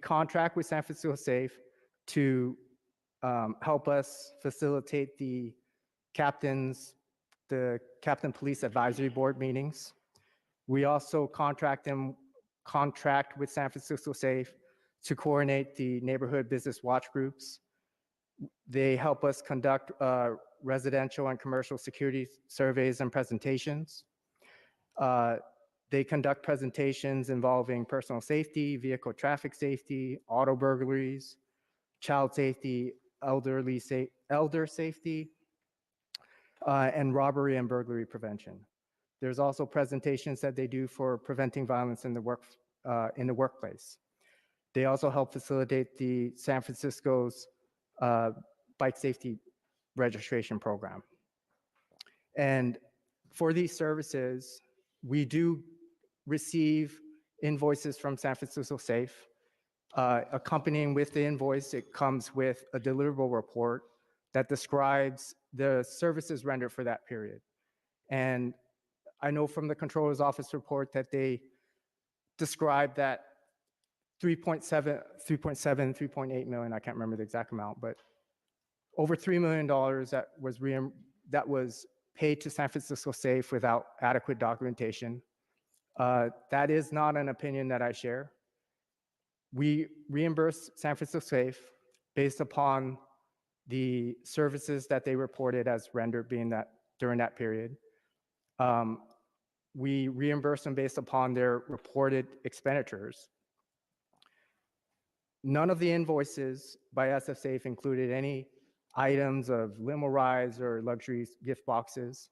contract with San Francisco Safe to help us facilitate the Captain Police Advisory Board meetings. We also contract with San Francisco Safe to coordinate the neighborhood business watch groups. They help us conduct residential and commercial security surveys and presentations. They conduct presentations involving personal safety, vehicle traffic safety, auto burglaries, child safety, elder safety, and robbery and burglary prevention. There's also presentations that they do for preventing violence in the workplace. They also help facilitate the San Francisco's bike safety registration program. And for these services, we do receive invoices from San Francisco Safe. Accompanying with the invoice, it comes with a deliverable report that describes the services rendered for that period. And I know from the controller's office report that they described that 3.8 million, I can't remember the exact amount, but over $3 million that was paid to San Francisco Safe without adequate documentation. That is not an opinion that I share. We reimburse San Francisco Safe based upon the services that they reported as rendered during that period. We reimburse them based upon their reported expenditures. None of the invoices by SF Safe included any items of limo rides or luxury gift boxes.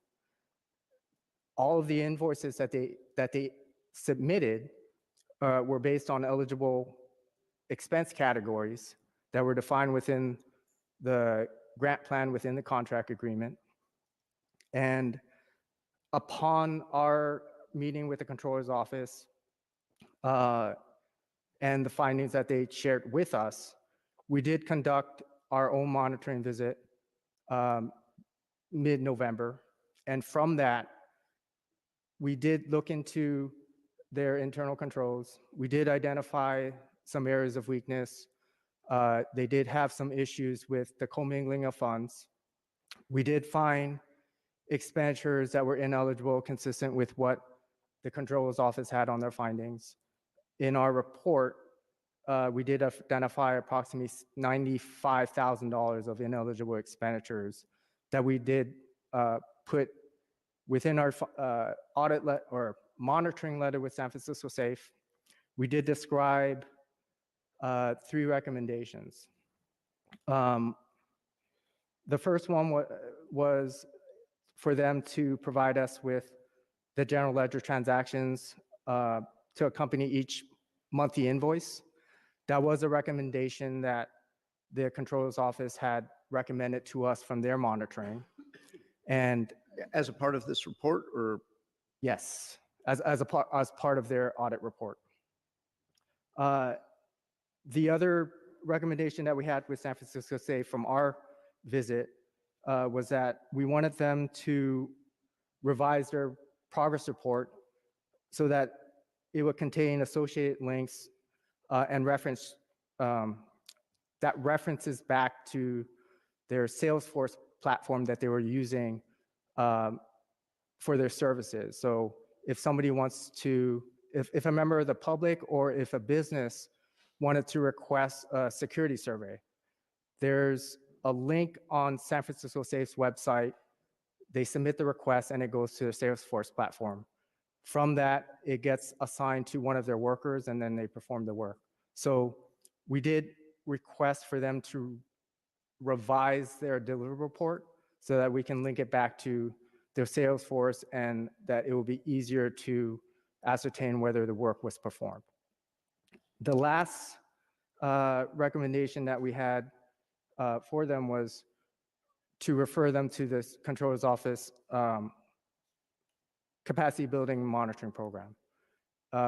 All of the invoices that they submitted were based on eligible expense categories that were defined within the grant plan within the contract agreement. And upon our meeting with the controller's office and the findings that they shared with us, we did conduct our own monitoring visit mid-November. And from that, we did look into their internal controls. We did identify some areas of weakness. They did have some issues with the commingling of funds. We did find expenditures that were ineligible, consistent with what the controller's office had on their findings. In our report, we did identify approximately $95,000 of ineligible expenditures that we did put within our audit or monitoring letter with San Francisco Safe. We did describe 3 recommendations. The first one was for them to provide us with the general ledger transactions to accompany each monthly invoice. That was a recommendation that the controller's office had recommended to us from their monitoring. And As a part of this report, or yes, as part of their audit report. The other recommendation that we had with San Francisco Safe from our visit was that we wanted them to revise their progress report so that it would contain associated links and reference that references back to their Salesforce platform that they were using for their services. So if somebody wants to, if a member of the public or if a business wanted to request a security survey, there's a link on San Francisco Safe's website. They submit the request and it goes to the Salesforce platform. From that, it gets assigned to one of their workers and then they perform the work. So we did request for them to revise their delivery report so that we can link it back to their Salesforce and that it will be easier to ascertain whether the work was performed. The last recommendation that we had for them was to refer them to the Controller's Office capacity building monitoring program.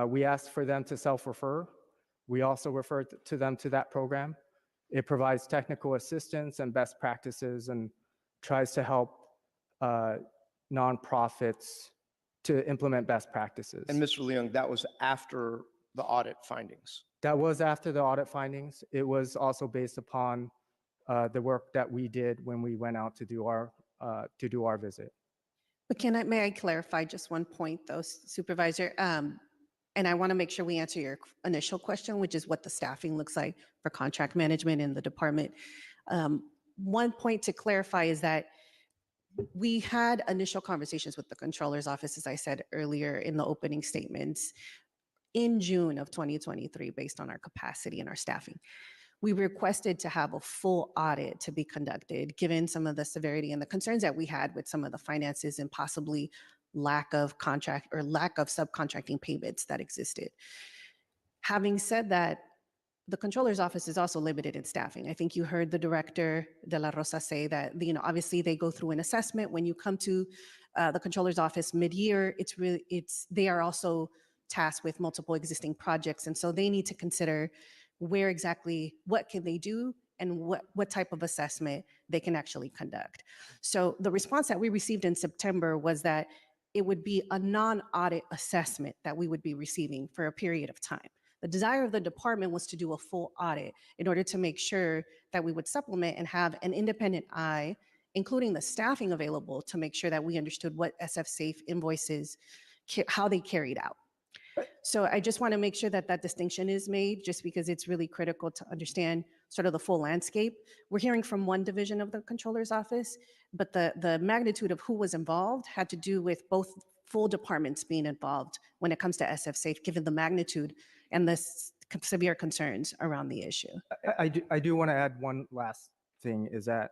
We asked for them to self-refer. We also referred to them to that program. It provides technical assistance and best practices and tries to help nonprofits to implement best practices. and Mr. Leung, that was after the audit findings. That was after the audit findings. It was also based upon the work that we did when we went out to do our visit. But may I clarify just one point though, Supervisor? And I want to make sure we answer your initial question, which is what the staffing looks like for contract management in the department. One point to clarify is that we had initial conversations with the Controller's Office, as I said earlier in the opening statements, in June of 2023, based on our capacity and our staffing. We requested to have a full audit to be conducted, given some of the severity and the concerns that we had with some of the finances and possibly lack of contract or lack of subcontracting payments that existed. Having said that, the Controller's Office is also limited in staffing. I think you heard the Director De La Rosa say that, obviously they go through an assessment. When you come to the Controller's Office mid-year, they are also tasked with multiple existing projects. And so they need to consider what can they do and what type of assessment they can actually conduct. So the response that we received in September was that it would be a non-audit assessment that we would be receiving for a period of time. The desire of the department was to do a full audit in order to make sure that we would supplement and have an independent eye, including the staffing available, to make sure that we understood what SF Safe invoices, how they carried out. So I just want to make sure that that distinction is made, just because it's really critical to understand sort of the full landscape. We're hearing from one division of the Controller's Office, but the magnitude of who was involved had to do with both full departments being involved when it comes to SF Safe, given the magnitude and the severe concerns around the issue. I do want to add one last thing, is that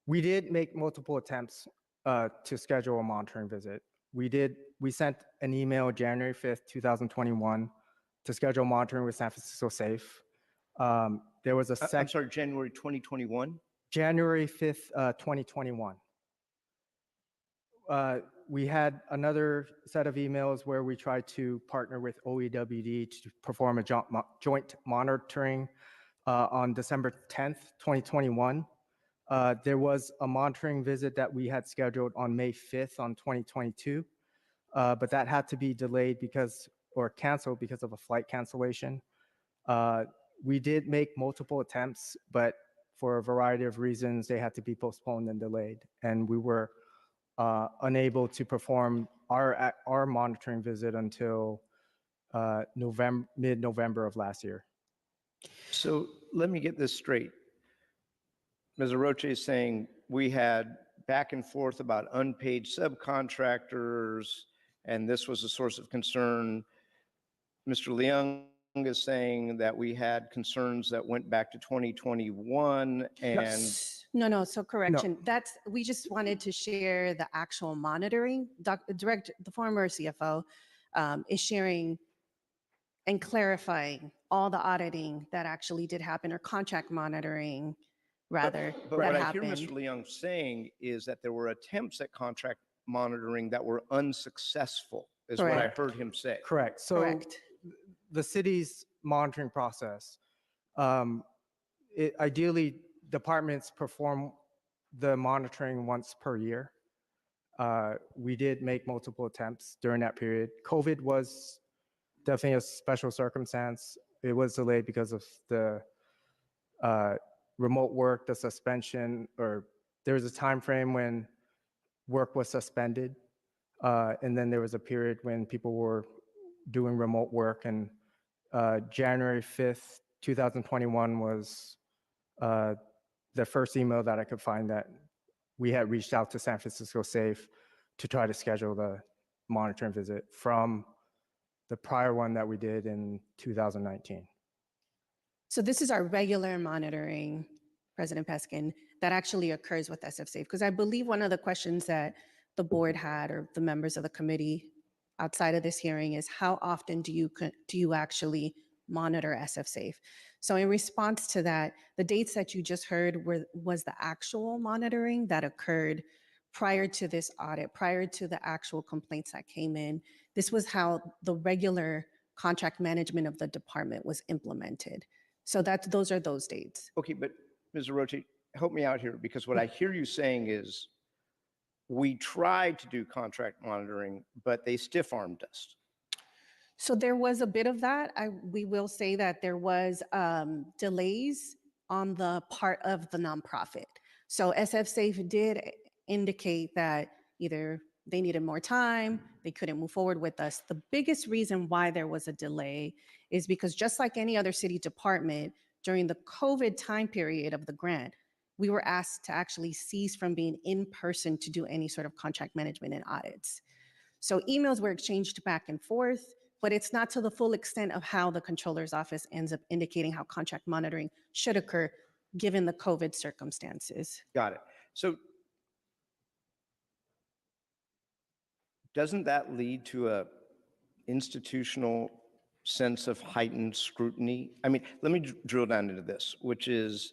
we did make multiple attempts to schedule a monitoring visit. We sent an email January 5th, 2021 to schedule monitoring with San Francisco Safe. There was a I'm sorry, January 2021? January 5th, 2021. We had another set of emails where we tried to partner with OEWD to perform a joint monitoring on December 10th, 2021. There was a monitoring visit that we had scheduled on May 5th on 2022, but that had to be delayed or canceled because of a flight cancellation. We did make multiple attempts, but for a variety of reasons, they had to be postponed and delayed. And we were unable to perform our monitoring visit until mid-November of last year. So let me get this straight. Ms. Aroche is saying we had back and forth about unpaid subcontractors, and this was a source of concern. Mr. Leung is saying that we had concerns that went back to 2021 and No, so correction. We just wanted to share the actual monitoring. The former CFO is sharing and clarifying all the auditing that actually did happen, or contract monitoring rather, But that what I hear happened. Mr. Leung saying is that there were attempts at contract monitoring that were unsuccessful, is what I Correct. heard him say. Correct. So Correct. the city's monitoring process, ideally, departments perform the monitoring once per year. We did make multiple attempts during that period. COVID was definitely a special circumstance. It was delayed because of the remote work, the suspension, or there was a time frame when work was suspended. And then there was a period when people were doing remote work. And January 5th, 2021 was the first email that I could find that we had reached out to San Francisco Safe to try to schedule the monitoring visit from the prior one that we did in 2019. So this is our regular monitoring, President Peskin, that actually occurs with SF Safe. Because I believe one of the questions that the board had, or the members of the committee outside of this hearing, is how often do you actually monitor SF Safe? So in response to that, the dates that you just heard was the actual monitoring that occurred prior to this audit, prior to the actual complaints that came in. This was how the regular contract management of the department was implemented. So those are those dates. Okay, but Ms. Orochi, help me out here, because what I hear you saying is we tried to do contract monitoring, but they stiff-armed us. So there was a bit of that. We will say that there was delays on the part of the nonprofit. So SF Safe did indicate that either they needed more time, they couldn't move forward with us. The biggest reason why there was a delay is because, just like any other city department, during the COVID time period of the grant, we were asked to actually cease from being in person to do any sort of contract management and audits. So emails were exchanged back and forth, but it's not to the full extent of how the controller's office ends up indicating how contract monitoring should occur given the COVID circumstances. Got it. So doesn't that lead to a institutional sense of heightened scrutiny? I mean, let me drill down into this, which is,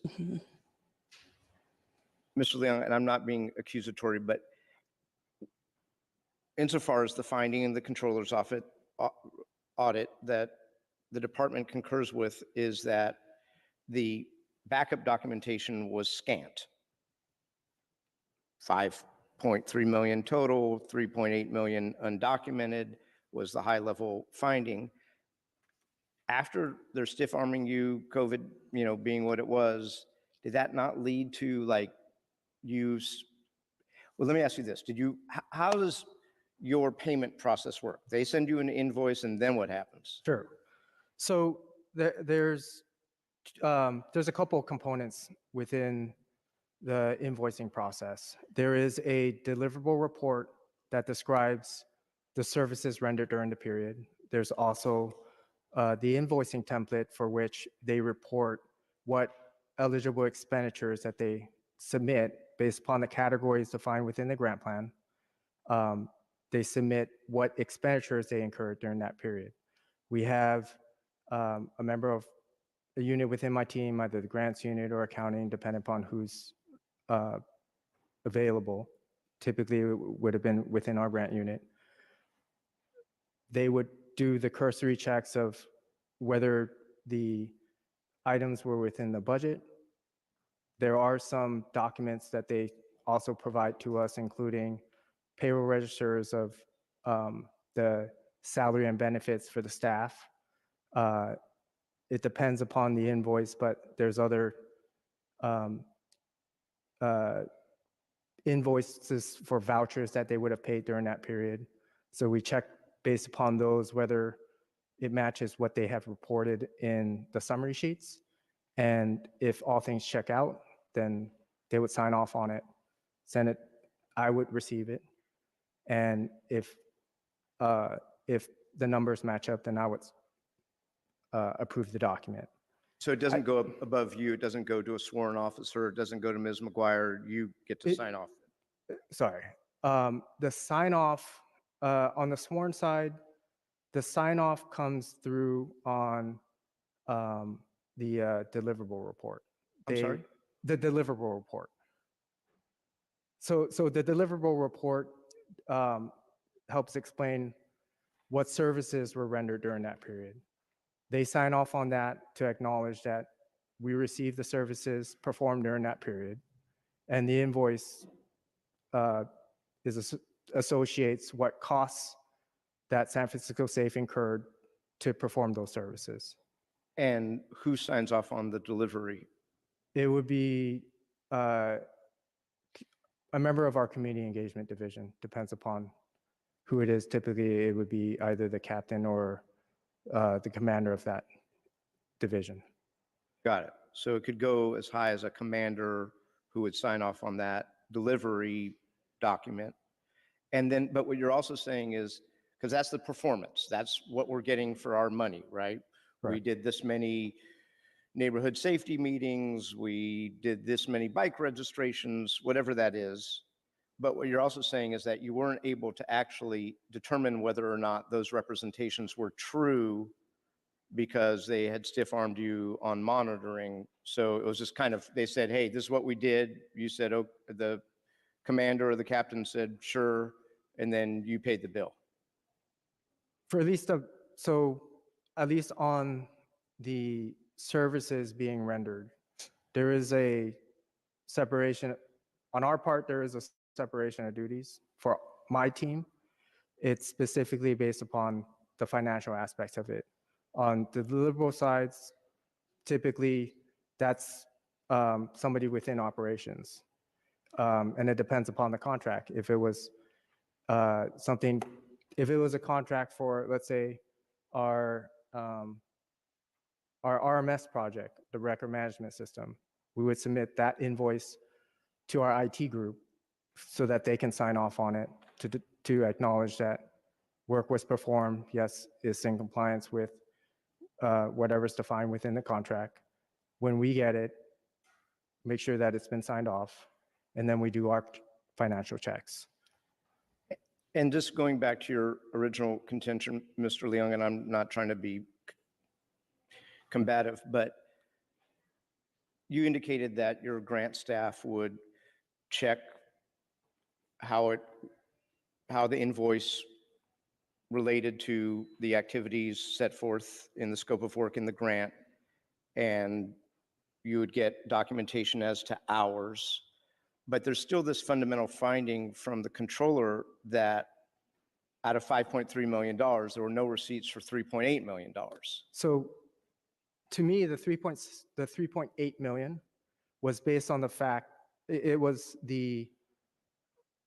Mr. Leung, and I'm not being accusatory, but insofar as the finding in the controller's office audit that the department concurs with is that the backup documentation was scant. 5.3 million total, 3.8 million undocumented was the high-level finding. After they're stiff-arming you, COVID, being what it was, did that not lead to well, let me ask you this. How does your payment process work? They send you an invoice and then what happens? Sure. So there's a couple of components within the invoicing process. There is a deliverable report that describes the services rendered during the period. There's also the invoicing template for which they report what eligible expenditures that they submit based upon the categories defined within the grant plan. They submit what expenditures they incurred during that period. We have a member of a unit within my team, either the grants unit or accounting, depending upon who's available. Typically, it would have been within our grant unit. They would do the cursory checks of whether the items were within the budget. There are some documents that they also provide to us, including payroll registers of the salary and benefits for the staff. It depends upon the invoice, but there's other invoices for vouchers that they would have paid during that period. So we check based upon those whether it matches what they have reported in the summary sheets. And if all things check out, then they would sign off on it, send it, I would receive it. And if the numbers match up, then I would approve the document. So it doesn't go above you, it doesn't go to a sworn officer, it doesn't go to Ms. McGuire, you get to sign off. Sorry. The sign off on the sworn side, the sign off comes through on the deliverable report. I'm sorry? the deliverable report. So the deliverable report helps explain what services were rendered during that period. They sign off on that to acknowledge that we received the services performed during that period, and the invoice associates what costs that San Francisco Safe incurred to perform those services. And who signs off on the delivery? It would be a member of our community engagement division, depends upon who it is. Typically, it would be either the captain or the commander of that division. Got it. So it could go as high as a commander who would sign off on that delivery document. And then, but what you're also saying is, because that's the performance, that's what we're getting for our money, right? We Right. did this many neighborhood safety meetings, we did this many bike registrations, whatever that is. But what you're also saying is that you weren't able to actually determine whether or not those representations were true because they had stiff-armed you on monitoring. So it was just kind of, they said, hey, this is what we did. You said, oh, the commander or the captain said, sure, and then you paid the bill. For at least, so at least on the services being rendered, there is a separation. On our part, there is a separation of duties. For my team, it's specifically based upon the financial aspects of it. On the deliverable sides, typically that's somebody within operations. And it depends upon the contract. If it was if it was a contract for, let's say, our RMS project, the record management system, we would submit that invoice to our IT group so that they can sign off on it to acknowledge that work was performed, yes, is in compliance with whatever's defined within the contract. When we get it, make sure that it's been signed off, and then we do our financial checks. And just going back to your original contention, Mr. Leung, and I'm not trying to be combative, but you indicated that your grant staff would check how the invoice related to the activities set forth in the scope of work in the grant, and you would get documentation as to hours. But there's still this fundamental finding from the controller that out of $5.3 million, there were no receipts for $3.8 million. So to me, the 3.8 million was based on the fact, it was the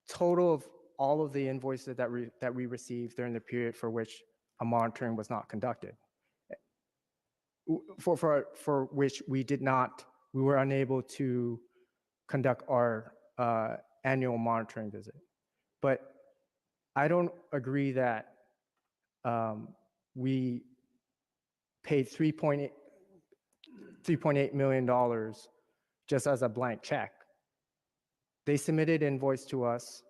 total of all of the invoices that we received during the period for which a monitoring was not conducted. For which we were unable to conduct our annual monitoring visit. But I don't agree that we paid $3.8 million just as a blank check. They submitted invoice to us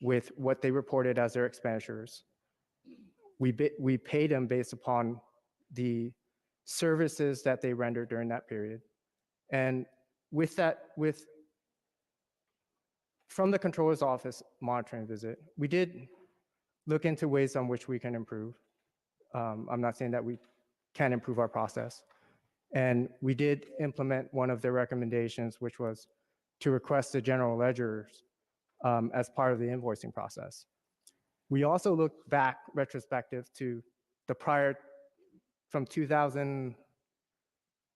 with what they reported as their expenditures. We paid them based upon the services that they rendered during that period. And from the controller's office monitoring visit, we did look into ways on which we can improve. I'm not saying that we can improve our process. And we did implement one of their recommendations, which was to request the general ledgers as part of the invoicing process. We also looked back retrospective to the prior, from 2000,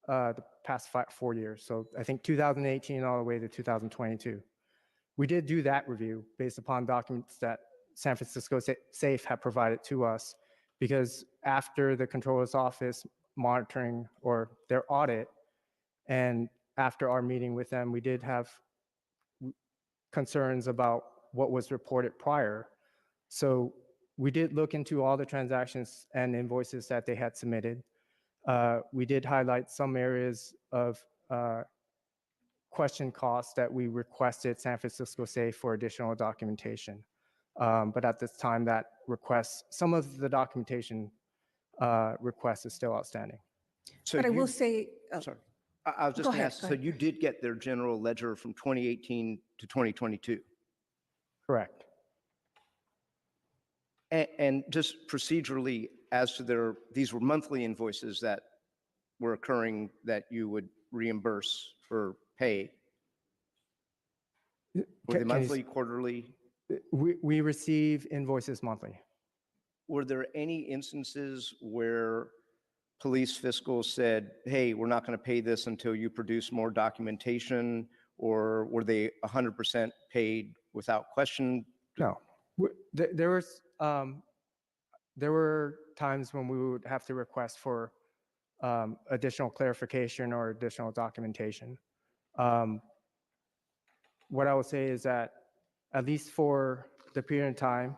the past 4 years. So I think 2018 all the way to 2022. We did do that review based upon documents that San Francisco Safe had provided to us, because after the controller's office monitoring or their audit, and after our meeting with them, we did have concerns about what was reported prior. So we did look into all the transactions and invoices that they had submitted. We did highlight some areas of question costs that we requested San Francisco Safe for additional documentation. But at this time, that request, some of the documentation request is still outstanding. So But I will say, sorry. I was just Go going to ahead, ask, go so ahead. you did get their general ledger from 2018 to 2022? Correct. And just procedurally, as to these were monthly invoices that were occurring that you would reimburse or pay? Were they Can you monthly, quarterly? We receive invoices monthly. Were there any instances where police fiscal said, hey, we're not going to pay this until you produce more documentation, or were they 100% paid without question? No. There were times when we would have to request for additional clarification or additional documentation. What I would say is that, at least for the period of time,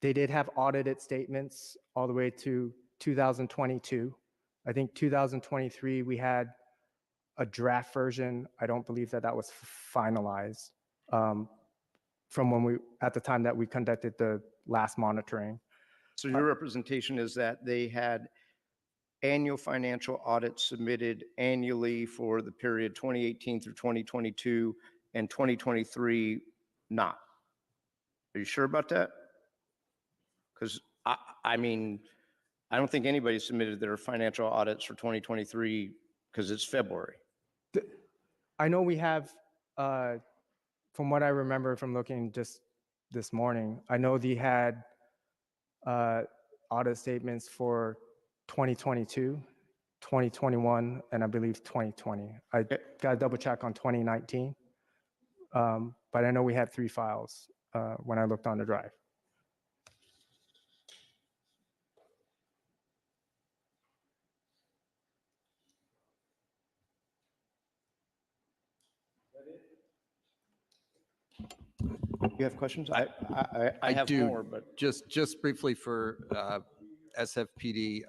they did have audited statements all the way to 2022. I think 2023, we had a draft version. I don't believe that that was finalized from when at the time that we conducted the last monitoring. So your representation is that they had annual financial audits submitted annually for the period 2018 through 2022 and 2023 not. Are you sure about that? Because I mean, I don't think anybody submitted their financial audits for 2023 because it's February. I know we have, from what I remember from looking just this morning, I know they had audit statements for 2022, 2021, and I believe 2020. I got to double check on 2019, but I know we had 3 files when I looked on the drive. You have questions? I have do. more, but Just briefly for SFPD.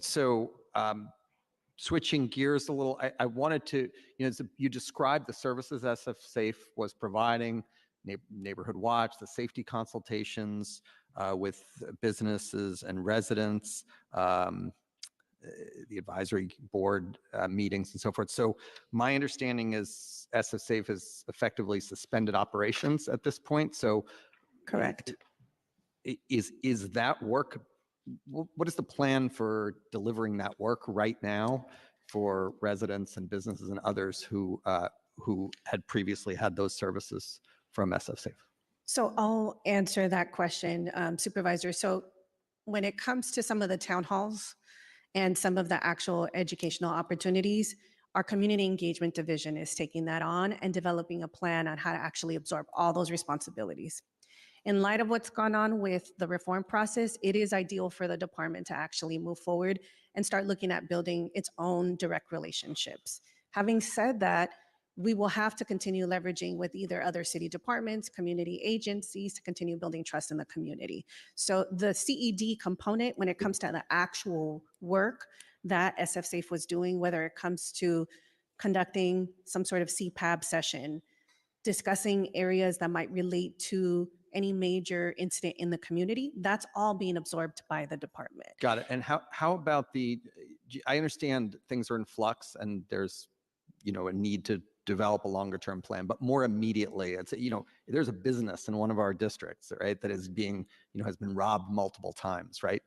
So switching gears a little, I wanted to, you described the services SF Safe was providing, neighborhood watch, the safety consultations with businesses and residents, the advisory board meetings and so forth. So my understanding is SF Safe has effectively suspended operations at this point. So Correct. is that work, what is the plan for delivering that work right now for residents and businesses and others who had previously had those services from SF Safe? So I'll answer that question, Supervisor. So when it comes to some of the town halls and some of the actual educational opportunities, our community engagement division is taking that on and developing a plan on how to actually absorb all those responsibilities. In light of what's gone on with the reform process, it is ideal for the department to actually move forward and start looking at building its own direct relationships. Having said that, we will have to continue leveraging with either other city departments, community agencies to continue building trust in the community. So the CED component, when it comes to the actual work that SF Safe was doing, whether it comes to conducting some sort of CPAB session, discussing areas that might relate to any major incident in the community, that's all being absorbed by the department. Got it. And how about I understand things are in flux and there's, a need to develop a longer term plan, but more immediately, it's, there's a business in one of our districts, right, that is being, has been robbed multiple times, right?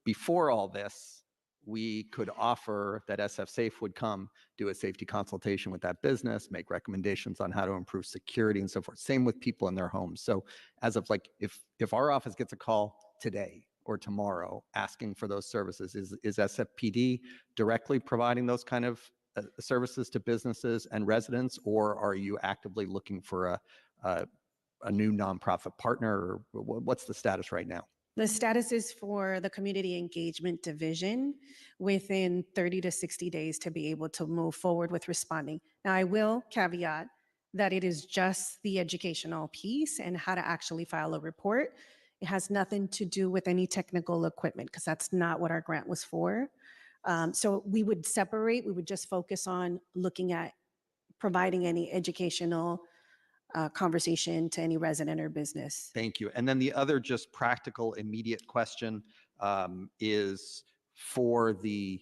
Before all this, we could offer that SF Safe would come, do a safety consultation with that business, make recommendations on how to improve security and so forth. Same with people in their homes. So as of if our office gets a call today or tomorrow asking for those services, is SFPD directly providing those kind of services to businesses and residents, or are you actively looking for a new nonprofit partner? Or what's the status right now? The status is for the community engagement division within 30 to 60 days to be able to move forward with responding. Now, I will caveat that it is just the educational piece and how to actually file a report. It has nothing to do with any technical equipment because that's not what our grant was for. So we would separate, we would just focus on looking at providing any educational conversation to any resident or business. Thank you. And then the other just practical immediate question is for the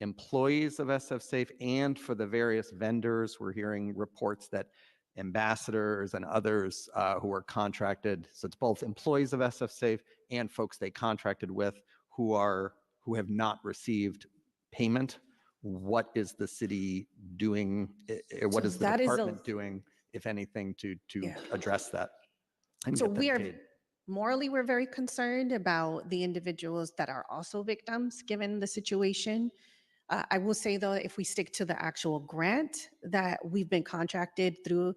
employees of SF Safe and for the various vendors. We're hearing reports that ambassadors and others who are contracted, so it's both employees of SF Safe and folks they contracted with who have not received payment. What is the city doing? What So is the that is a- department doing, if anything, to Yeah. address that? And So get them we are paid? morally, we're very concerned about the individuals that are also victims, given the situation. I will say though, if we stick to the actual grant that we've been contracted through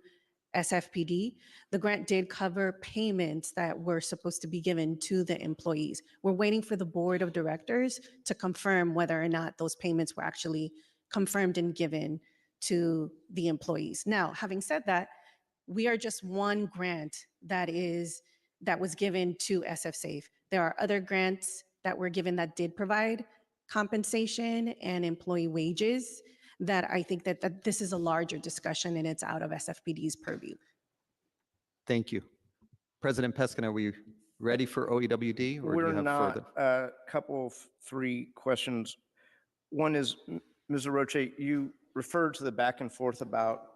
SFPD, the grant did cover payments that were supposed to be given to the employees. We're waiting for the board of directors to confirm whether or not those payments were actually confirmed and given to the employees. Now, having said that, we are just one grant that was given to SF Safe. There are other grants that were given that did provide compensation and employee wages that I think that this is a larger discussion and it's out of SFPD's purview. Thank you. President Peskin, are we ready for OEWD, or do We're you have not. further? A couple of 3 questions. One is, Ms. Aroche, you referred to the back and forth about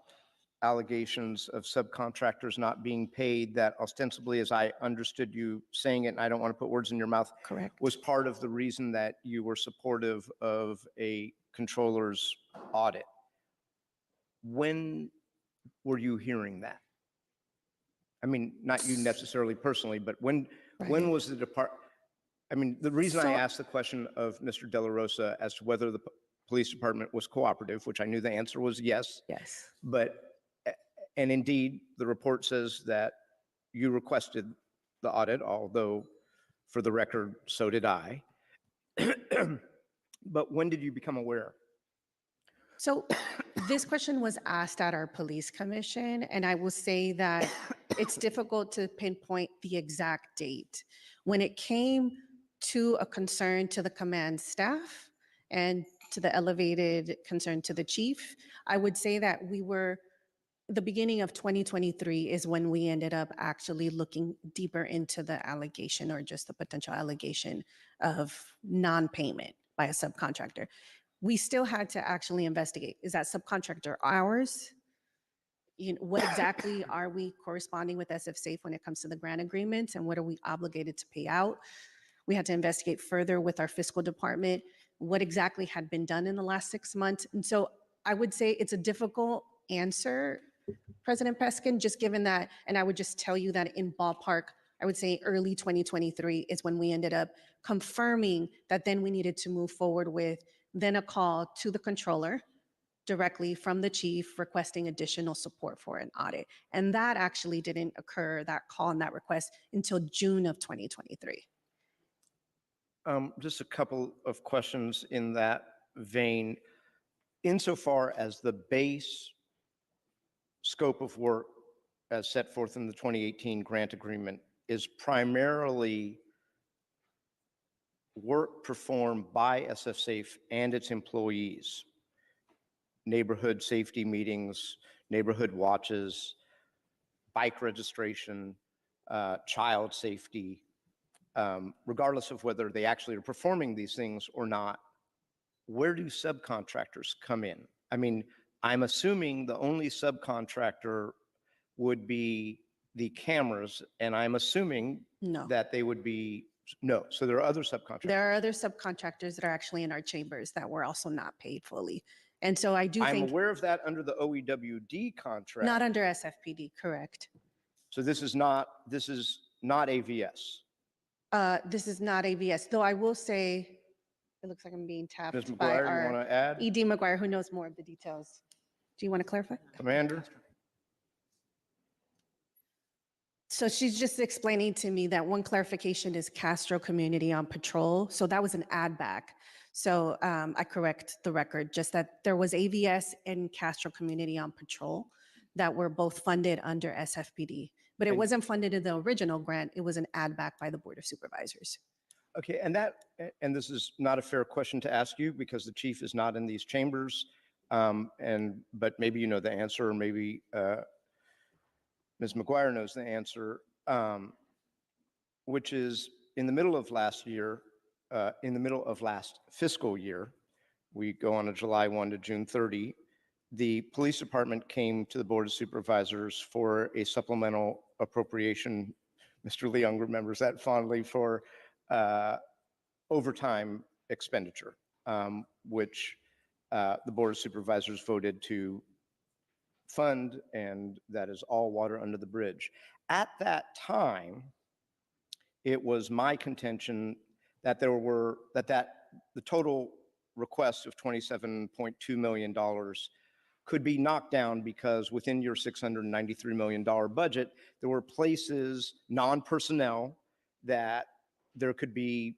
allegations of subcontractors not being paid that ostensibly, as I understood you saying it, and I don't want to put words in your mouth, Correct. was part of the reason that you were supportive of a controller's audit. When were you hearing that? I mean, not you necessarily personally, but when was the department? I mean, the reason I asked the question of Mr. De La Rosa as to whether the police department was cooperative, which I knew the answer was yes. Yes. And indeed, the report says that you requested the audit, although for the record, so did I. But when did you become aware? So this question was asked at our police commission, and I will say that it's difficult to pinpoint the exact date. When it came to a concern to the command staff and to the elevated concern to the chief, I would say that the beginning of 2023 is when we ended up actually looking deeper into the allegation, or just the potential allegation of non-payment by a subcontractor. We still had to actually investigate. Is that subcontractor ours? What exactly are we corresponding with SF Safe when it comes to the grant agreements, and what are we obligated to pay out? We had to investigate further with our fiscal department what exactly had been done in the last 6 months. And so I would say it's a difficult answer, President Peskin, just given that, and I would just tell you that in ballpark, I would say early 2023 is when we ended up confirming that then we needed to move forward with then a call to the controller directly from the chief requesting additional support for an audit. And that actually didn't occur, that call and that request, until June of 2023. Just a couple of questions in that vein. Insofar as the base scope of work as set forth in the 2018 grant agreement is primarily work performed by SF Safe and its employees, neighborhood safety meetings, neighborhood watches, bike registration, child safety, regardless of whether they actually are performing these things or not, where do subcontractors come in? I mean, I'm assuming the only subcontractor would be the cameras, and I'm assuming No. that they would be, no, so there are other subcontractors. There are other subcontractors that are actually in our chambers that were also not paid fully. And so I do I'm think. aware of that under the OEWD contract. Not under SFPD, correct. So this is not AVS. This is not AVS, though I will say, it looks like I'm being tapped Ms. by McGuire, you our want to add? ED McGuire, who knows more of the details. Do you want to clarify? Commander? So she's just explaining to me that one clarification is Castro Community on Patrol. So that was an add back. So I correct the record, just that there was AVS and Castro Community on Patrol that were both funded under SFPD. But it wasn't funded in the original grant. It was an add back by the Board of Supervisors. Okay, and this is not a fair question to ask you because the chief is not in these chambers, but maybe you know the answer, or maybe Ms. McGuire knows the answer, which is in the middle of last year, in the middle of last fiscal year, we go on a July 1 to June 30. The police department came to the Board of Supervisors for a supplemental appropriation. Mr. Leung remembers that fondly, for overtime expenditure, which the Board of Supervisors voted to fund, and that is all water under the bridge. At that time, it was my contention that the total request of $27.2 million could be knocked down, because within your $693 million budget, there were places, non-personnel, that there could be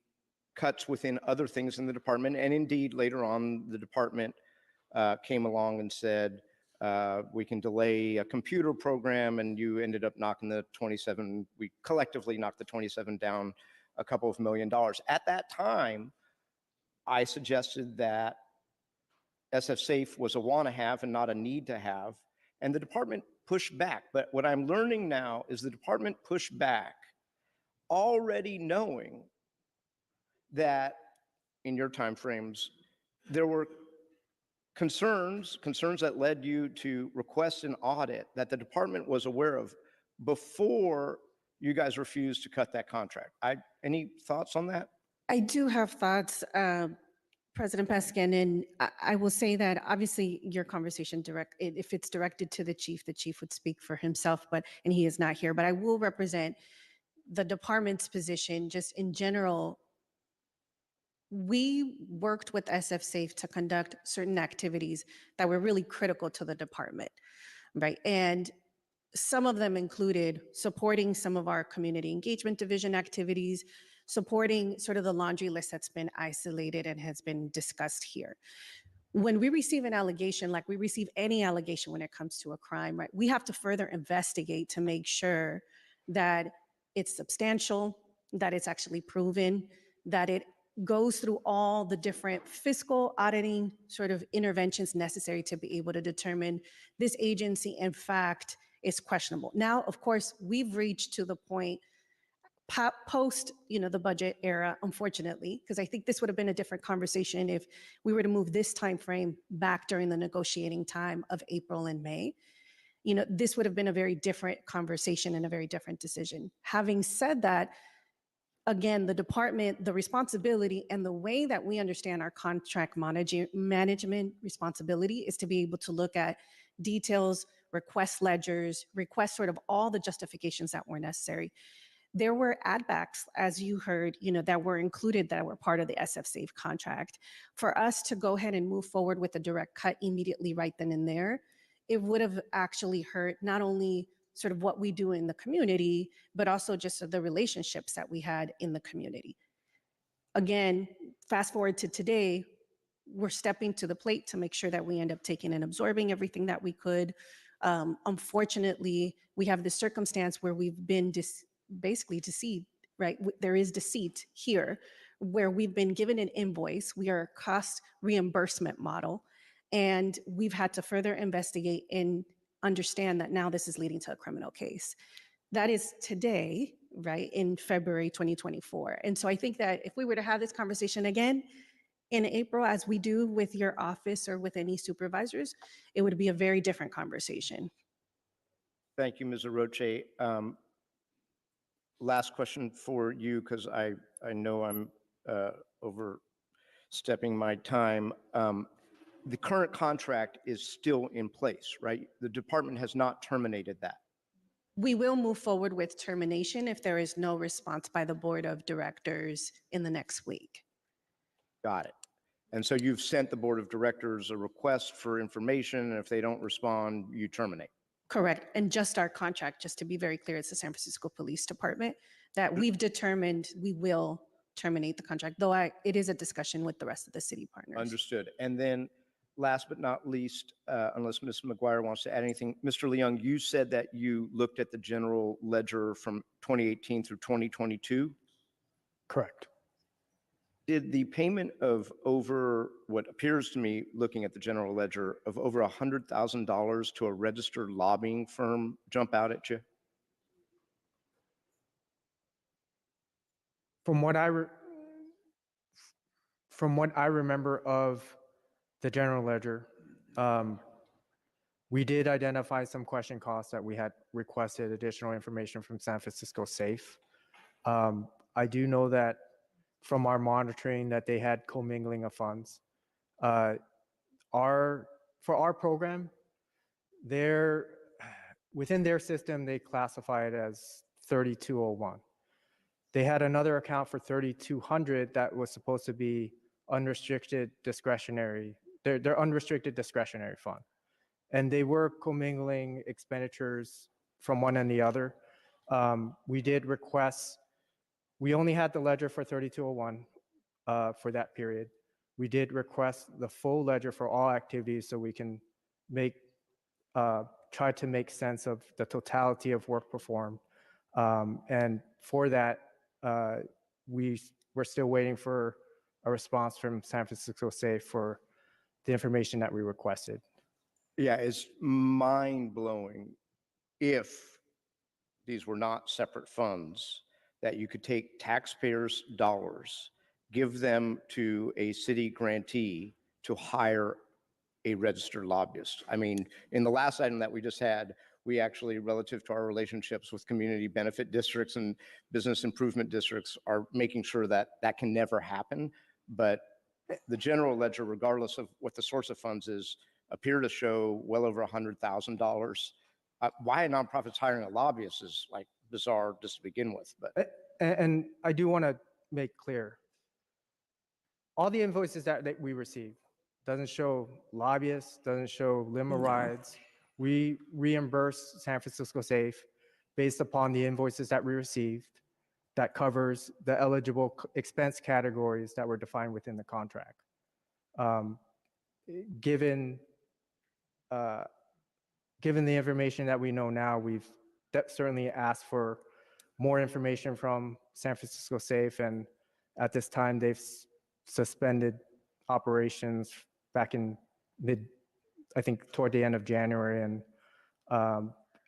cuts within other things in the department. And indeed, later on, the department came along and said, we can delay a computer program, and you ended up knocking the 27, we collectively knocked the 27 down a couple of $1 million. At that time, I suggested that SF Safe was a want to have and not a need to have, and the department pushed back. But what I'm learning now is the department pushed back already knowing that in your timeframes, there were concerns that led you to request an audit that the department was aware of before you guys refused to cut that contract. Any thoughts on that? I do have thoughts, President Peskin, and I will say that obviously your conversation if it's directed to the chief would speak for himself, and he is not here, but I will represent the department's position just in general. We worked with SF Safe to conduct certain activities that were really critical to the department, right? And some of them included supporting some of our community engagement division activities, supporting sort of the laundry list that's been isolated and has been discussed here. When we receive an allegation, like we receive any allegation when it comes to a crime, right, we have to further investigate to make sure that it's substantial, that it's actually proven, that it goes through all the different fiscal auditing sort of interventions necessary to be able to determine this agency, in fact, is questionable. Now, of course, we've reached to the point post, the budget era, unfortunately, because I think this would have been a different conversation if we were to move this time frame back during the negotiating time of April and May. This would have been a very different conversation and a very different decision. Having said that, again, the department, the responsibility and the way that we understand our contract management responsibility is to be able to look at details, request ledgers, request sort of all the justifications that were necessary. There were add backs, as you heard, that were included, that were part of the SF Safe contract. For us to go ahead and move forward with a direct cut immediately right then and there, it would have actually hurt not only sort of what we do in the community, but also just the relationships that we had in the community. Again, fast forward to today, we're stepping to the plate to make sure that we end up taking and absorbing everything that we could. Unfortunately, we have this circumstance where we've been basically deceived, right? There is deceit here, where we've been given an invoice. We are a cost reimbursement model, and we've had to further investigate and understand that now this is leading to a criminal case. That is today, right, in February 2024. And so I think that if we were to have this conversation again in April, as we do with your office or with any supervisors, it would be a very different conversation. Thank you, Ms. Aroche. Last question for you, because I know I'm overstepping my time. The current contract is still in place, right? The department has not terminated that. We will move forward with termination if there is no response by the board of directors in the next week. Got it. And so you've sent the board of directors a request for information, and if they don't respond, you terminate. Correct. And just our contract, just to be very clear, it's the San Francisco Police Department that we've determined we will terminate the contract, though it is a discussion with the rest of the city partners. Understood. And then last but not least, unless Ms. McGuire wants to add anything, Mr. Leung, you said that you looked at the general ledger from 2018 through 2022? Correct. Did the payment of over, what appears to me, looking at the general ledger, of over $100,000 to a registered lobbying firm jump out at you? From what I remember of The general ledger. We did identify some question costs that we had requested additional information from San Francisco Safe. I do know that from our monitoring that they had commingling of funds. For our program, within their system, they classify it as 3201. They had another account for 3200 that was supposed to be unrestricted discretionary, their unrestricted discretionary fund. And they were commingling expenditures from one and the other. We did request, we only had the ledger for 3201 for that period. We did request the full ledger for all activities so we can try to make sense of the totality of work performed. And for that, we're still waiting for a response from San Francisco Safe for the information that we requested. Yeah, it's mind-blowing if these were not separate funds, that you could take taxpayers' dollars, give them to a city grantee to hire a registered lobbyist. I mean, in the last item that we just had, we actually, relative to our relationships with community benefit districts and business improvement districts, are making sure that that can never happen. But the general ledger, regardless of what the source of funds is, appear to show well over $100,000. Why a nonprofit's hiring a lobbyist is like bizarre just to begin with. But And I do want to make clear, all the invoices that we receive doesn't show lobbyists, doesn't show limo rides. We reimburse San Francisco Safe based upon the invoices that we received that covers the eligible expense categories that were defined within the contract. Given the information that we know now, we've certainly asked for more information from San Francisco Safe, and at this time they've suspended operations back in I think toward the end of January, and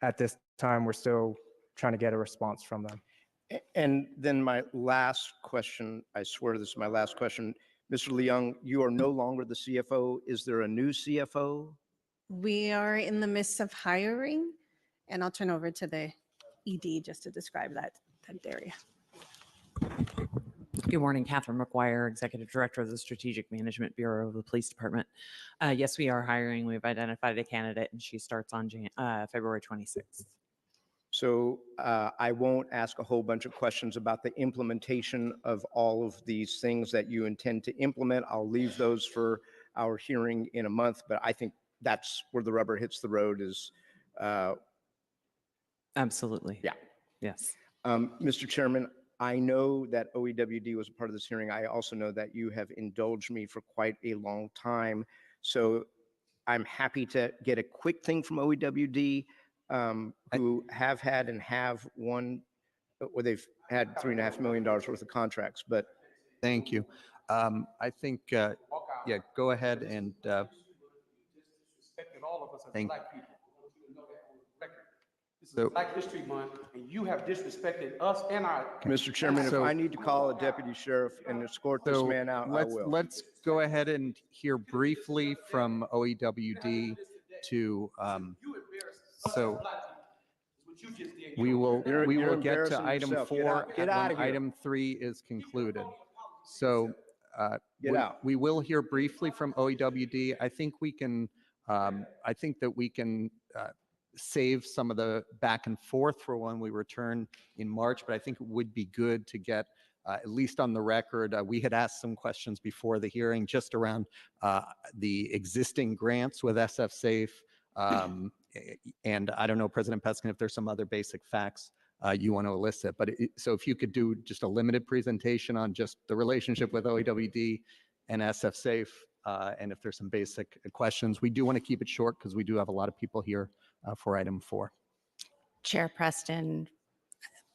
at this time we're still trying to get a response from them. And then my last question, I swear this is my last question. Mr. Leung, you are no longer the CFO. Is there a new CFO? We are in the midst of hiring, and I'll turn over to the ED just to describe that area. Good morning, Catherine McGuire, Executive Director of the Strategic Management Bureau of the Police Department. Yes, we are hiring. We've identified a candidate, and she starts on February 26th. So I won't ask a whole bunch of questions about the implementation of all of these things that you intend to implement. I'll leave those for our hearing in a month, but I think that's where the rubber hits the road is. Absolutely. Yeah. Yes. Mr. Chairman, I know that OEWD was a part of this hearing. I also know that you have indulged me for quite a long time. So I'm happy to get a quick thing from OEWD, who have had and have won, or they've had $3.5 million worth of contracts, but. Thank you. I think, yeah, go ahead and thank you. This is Black History Month, and you have disrespected us and our. Mr. Chairman, if I need to call a deputy sheriff and escort this man out, I will. Let's go ahead and hear briefly from OEWD to, so we will get to item 4 Get out of here. Item 3 is concluded. So Get out. we will hear briefly from OEWD. I think we can, save some of the back and forth for when we return in March, but I think it would be good to get at least on the record. We had asked some questions before the hearing just around the existing grants with SF Safe. And I don't know, President Peskin, if there's some other basic facts you want to elicit, but so if you could do just a limited presentation on just the relationship with OEWD and SF Safe, and if there's some basic questions. We do want to keep it short because we do have a lot of people here for item 4. Chair Preston,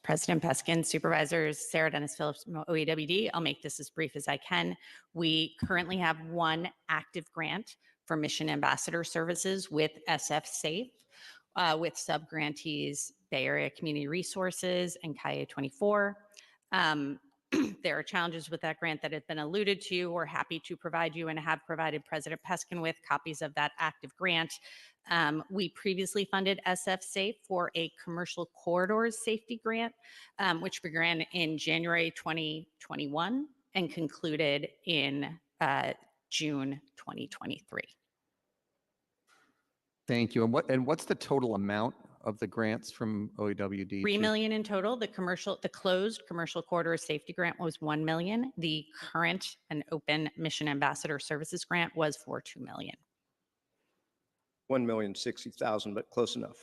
President Peskin, Supervisors, Sarah Dennis Phillips from OEWD. I'll make this as brief as I can. We currently have one active grant for Mission Ambassador Services with SF Safe, with sub-grantees Bay Area Community Resources and Kaya 24. there are challenges with that grant that have been alluded to. We're happy to provide you and have provided President Peskin with copies of that active grant. We previously funded SF Safe for a commercial corridors safety grant, which began in January 2021 and concluded in June 2023. Thank you. And what's the total amount of the grants from OEWD? $3 million in total. The closed commercial corridor safety grant was $1 million. The current and open mission ambassador services grant was for $2 million. 1,060,000, but close enough.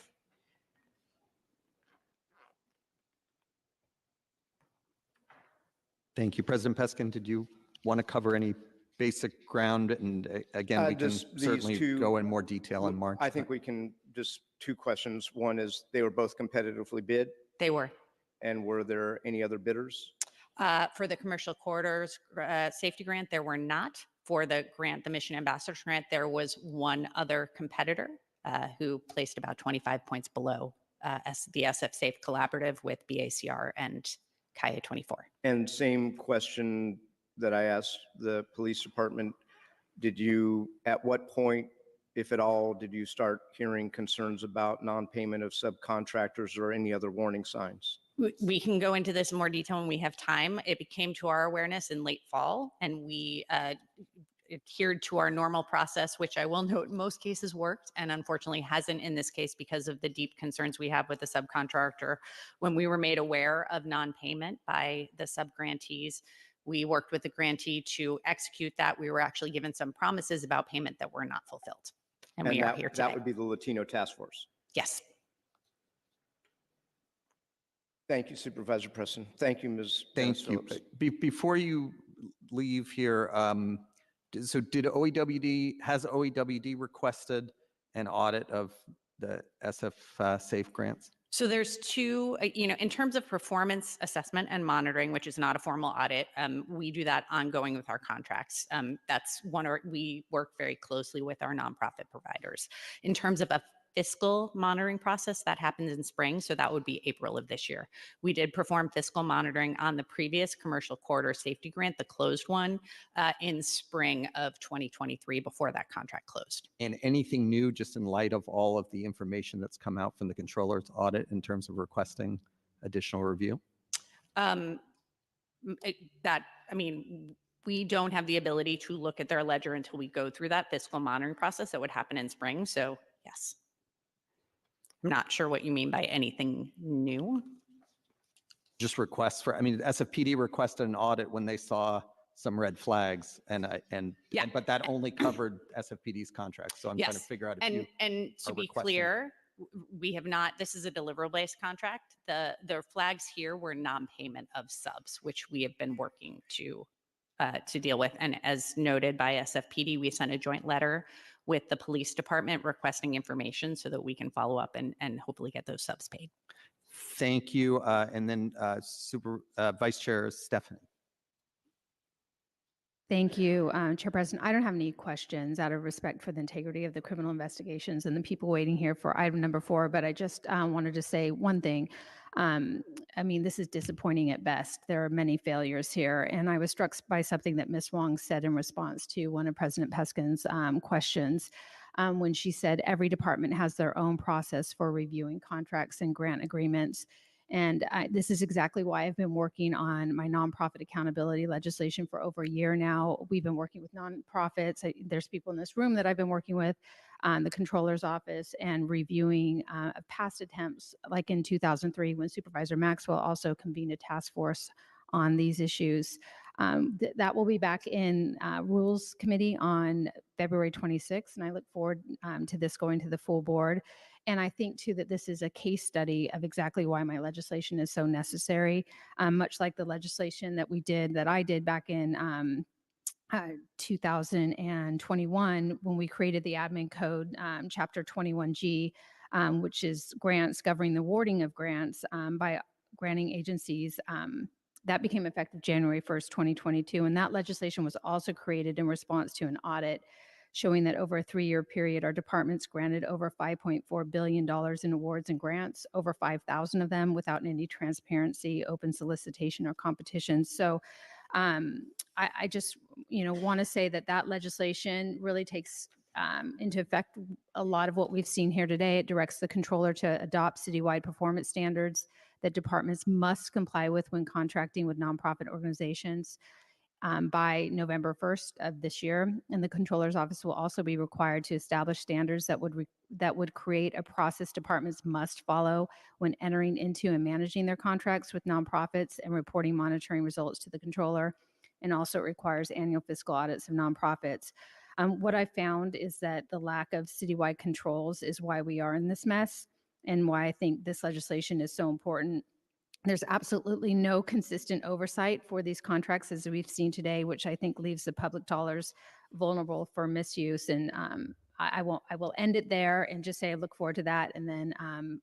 Thank you. President Peskin, did you want to cover any basic ground? And again, we can Just these certainly two- go in more detail in March. I think we can just two questions. One is they were both competitively bid, They were. and were there any other bidders? For the commercial corridors safety grant, there were not. For the grant, the mission ambassadors grant, there was one other competitor who placed about 25 points below the SF Safe Collaborative with BACR and KIA 24. And same question that I asked the police department, at what point, if at all, did you start hearing concerns about non-payment of subcontractors or any other warning signs? We can go into this in more detail when we have time. It became to our awareness in late fall, and we adhered to our normal process, which I will note in most cases worked, and unfortunately hasn't in this case because of the deep concerns we have with the subcontractor. When we were made aware of non-payment by the subgrantees, we worked with the grantee to execute that. We were actually given some promises about payment that were not fulfilled. And we are here today. That would be the Latino Task Force. Yes. Thank you, Supervisor Preston. Thank you, Ms. Thank you. Phillips. Before you leave here, so has OEWD requested an audit of the SF Safe grants? So there's two, in terms of performance assessment and monitoring, which is not a formal audit, we do that ongoing with our contracts. We work very closely with our nonprofit providers. In terms of a fiscal monitoring process, that happens in spring, so that would be April of this year. We did perform fiscal monitoring on the previous commercial corridor safety grant, the closed one, in spring of 2023 before that contract closed. And anything new just in light of all of the information that's come out from the controller's audit in terms of requesting additional review? We don't have the ability to look at their ledger until we go through that fiscal monitoring process that would happen in spring, so yes. I'm not sure what you mean by anything new. Just requests for, SFPD requested an audit when they saw some red flags but that only covered SFPD's contract. So I'm trying to figure out if you and to be requesting. clear, we have not, this is a deliverable-based contract. The flags here were non-payment of subs, which we have been working to deal with. And as noted by SFPD, we sent a joint letter with the police department requesting information so that we can follow up and hopefully get those subs paid. Thank you. And then Vice Chair Stephanie. Thank you, Chair President. I don't have any questions out of respect for the integrity of the criminal investigations and the people waiting here for item number 4, but I just wanted to say one thing. This is disappointing at best. There are many failures here, and I was struck by something that Ms. Wong said in response to one of President Peskin's questions when she said every department has their own process for reviewing contracts and grant agreements. And this is exactly why I've been working on my nonprofit accountability legislation for over a year now. We've been working with nonprofits. There's people in this room that I've been working with, the controller's office, and reviewing past attempts, like in 2003 when Supervisor Maxwell also convened a task force on these issues. That will be back in Rules Committee on February 26th, and I look forward to this going to the full board. And I think, too, that this is a case study of exactly why my legislation is so necessary, much like the legislation that I did back in 2021 when we created the admin code, chapter 21G, which is grants governing the awarding of grants by granting agencies. That became effective January 1st, 2022. And that legislation was also created in response to an audit showing that over a 3-year period, our departments granted over $5.4 billion in awards and grants, over 5,000 of them without any transparency, open solicitation, or competition. So I just, want to say that that legislation really takes into effect a lot of what we've seen here today. It directs the controller to adopt citywide performance standards that departments must comply with when contracting with nonprofit organizations by November 1st of this year. And the controller's office will also be required to establish standards that would create a process departments must follow when entering into and managing their contracts with nonprofits and reporting monitoring results to the controller. And also it requires annual fiscal audits of nonprofits. What I found is that the lack of citywide controls is why we are in this mess and why I think this legislation is so important. There's absolutely no consistent oversight for these contracts, as we've seen today, which I think leaves the public dollars vulnerable for misuse. And I will end it there and just say I look forward to that, and then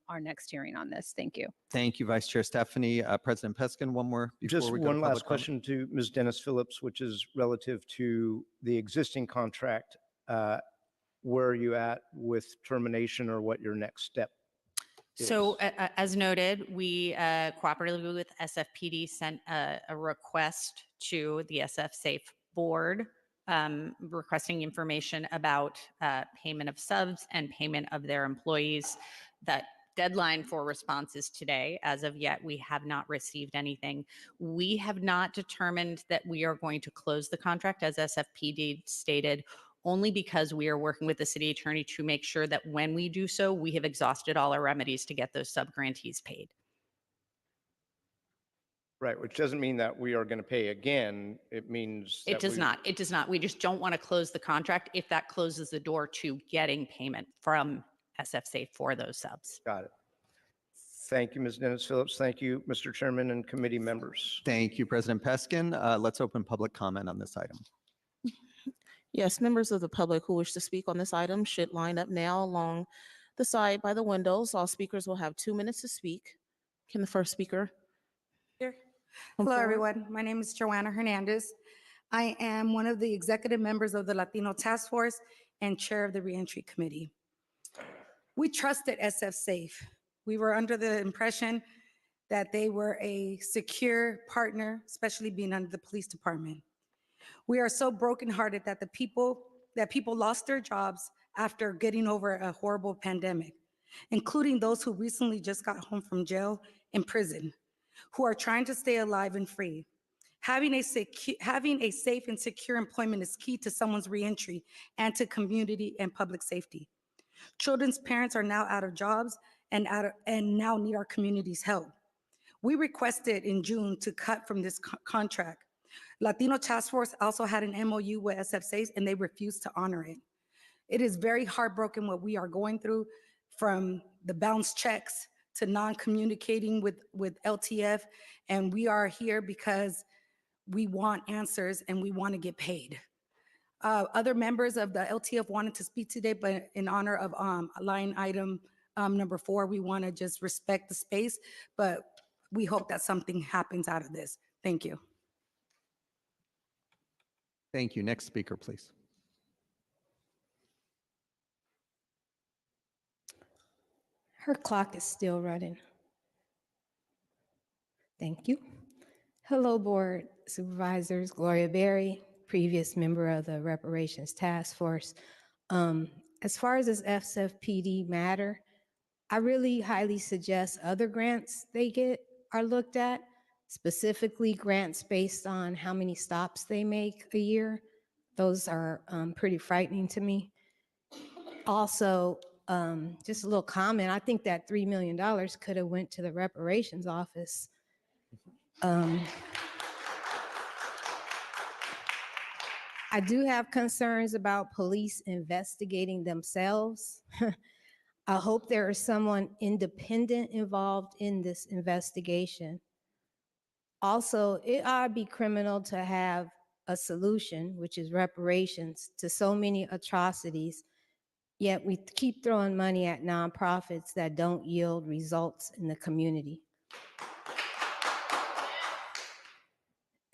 our next hearing on this. Thank you. Thank you, Vice Chair Stephanie. President Peskin, one more before Just we go to one public last comment. question to Ms. Dennis Phillips, which is relative to the existing contract. Where are you at with termination, or what your next step is? So as noted, we cooperatively with SFPD sent a request to the SF Safe board requesting information about payment of subs and payment of their employees. That deadline for response is today. As of yet, we have not received anything. We have not determined that we are going to close the contract, as SFPD stated, only because we are working with the city attorney to make sure that when we do so, we have exhausted all our remedies to get those sub-grantees paid. Right, which doesn't mean that we are going to pay again. It means It that does not. It does not. We just don't want to close the contract if that closes the door to getting payment from SF Safe for those subs. Got it. Thank you, Ms. Dennis Phillips. Thank you, Mr. Chairman and committee members. Thank you, President Peskin. Let's open public comment on this item. Yes, members of the public who wish to speak on this item should line up now along the side by the windows. All speakers will have 2 minutes to speak. Can the first speaker? Here. come Hello, forward? everyone. My name is Joanna Hernandez. I am one of the executive members of the Latino Task Force and chair of the Reentry Committee. We trusted SF Safe. We were under the impression that they were a secure partner, especially being under the police department. We are so brokenhearted that people lost their jobs after getting over a horrible pandemic, including those who recently just got home from jail and prison, who are trying to stay alive and free. Having a safe and secure employment is key to someone's reentry and to community and public safety. Children's parents are now out of jobs and now need our community's help. We requested in June to cut from this contract. Latino Task Force also had an MOU with SF Safe and they refused to honor it. It is very heartbroken what we are going through, from the bounced checks to non-communicating with LTF. And we are here because we want answers and we want to get paid. Other members of the LTF wanted to speak today, but in honor of line item number 4, we want to just respect the space, but we hope that something happens out of this. Thank you. Thank you. Next speaker, please. Her clock is still running. Thank you. Hello, board supervisors. Gloria Berry, previous member of the Reparations Task Force. As far as this SFPD matter, I really highly suggest other grants they get are looked at, specifically grants based on how many stops they make a year. Those are pretty frightening to me. Also, just a little comment, I think that $3 million could have went to the reparations office. I do have concerns about police investigating themselves. I hope there is someone independent involved in this investigation. Also, it ought to be criminal to have a solution, which is reparations, to so many atrocities, yet we keep throwing money at nonprofits that don't yield results in the community.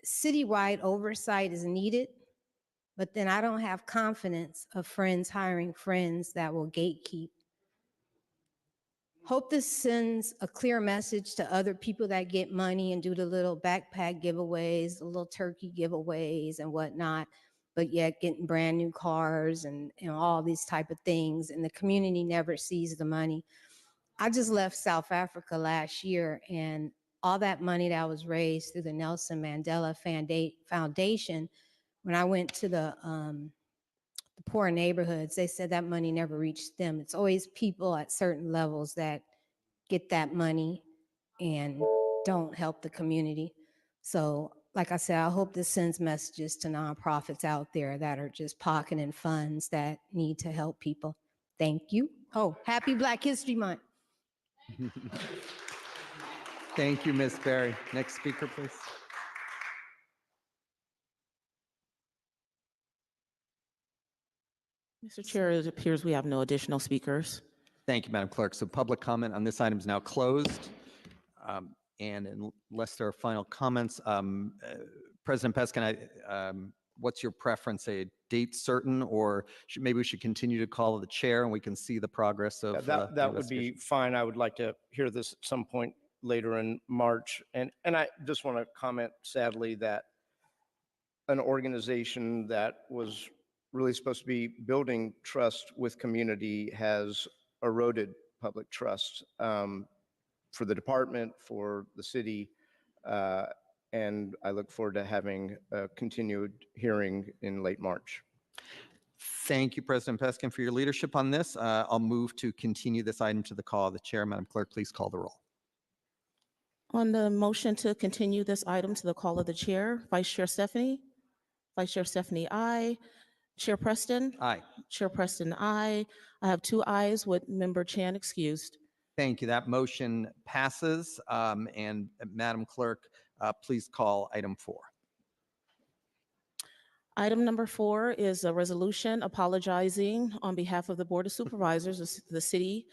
Citywide oversight is needed. but then I don't have confidence of friends hiring friends that will gatekeep. Hope this sends a clear message to other people that get money and do the little backpack giveaways, the little turkey giveaways and whatnot, but yet getting brand new cars and all these type of things, and the community never sees the money. I just left South Africa last year, and all that money that was raised through the Nelson Mandela Foundation, when I went to the poor neighborhoods, they said that money never reached them. It's always people at certain levels that get that money and don't help the community. So like I said, I hope this sends messages to nonprofits out there that are just pocketing funds that need to help people. Thank you. Oh, happy Black History Month. Thank you, Ms. Berry. Next speaker, please. Mr. Chair, it appears we have no additional speakers. Thank you, Madam Clerk. So public comment on this item is now closed. And unless there are final comments, President Peskin, what's your preference? A date certain, or maybe we should continue to call the chair and we can see the progress of that would be fine. I would like to hear this at some point later in March. And I just want to comment sadly that an organization that was really supposed to be building trust with community has eroded public trust for the department, for the city, and I look forward to having a continued hearing in late March. Thank you, President Peskin, for your leadership on this. I'll move to continue this item to the call of the chair. Madam Clerk, please call the roll. On the motion to continue this item to the call of the chair, Vice Chair Stephanie? Vice Chair Stephanie, aye. Chair Preston? Aye. Chair Preston, aye. I have 2 ayes with Member Chan excused. Thank you. That motion passes. And Madam Clerk, please call item 4. Item number 4 is a resolution apologizing on behalf of the Board of Supervisors of the City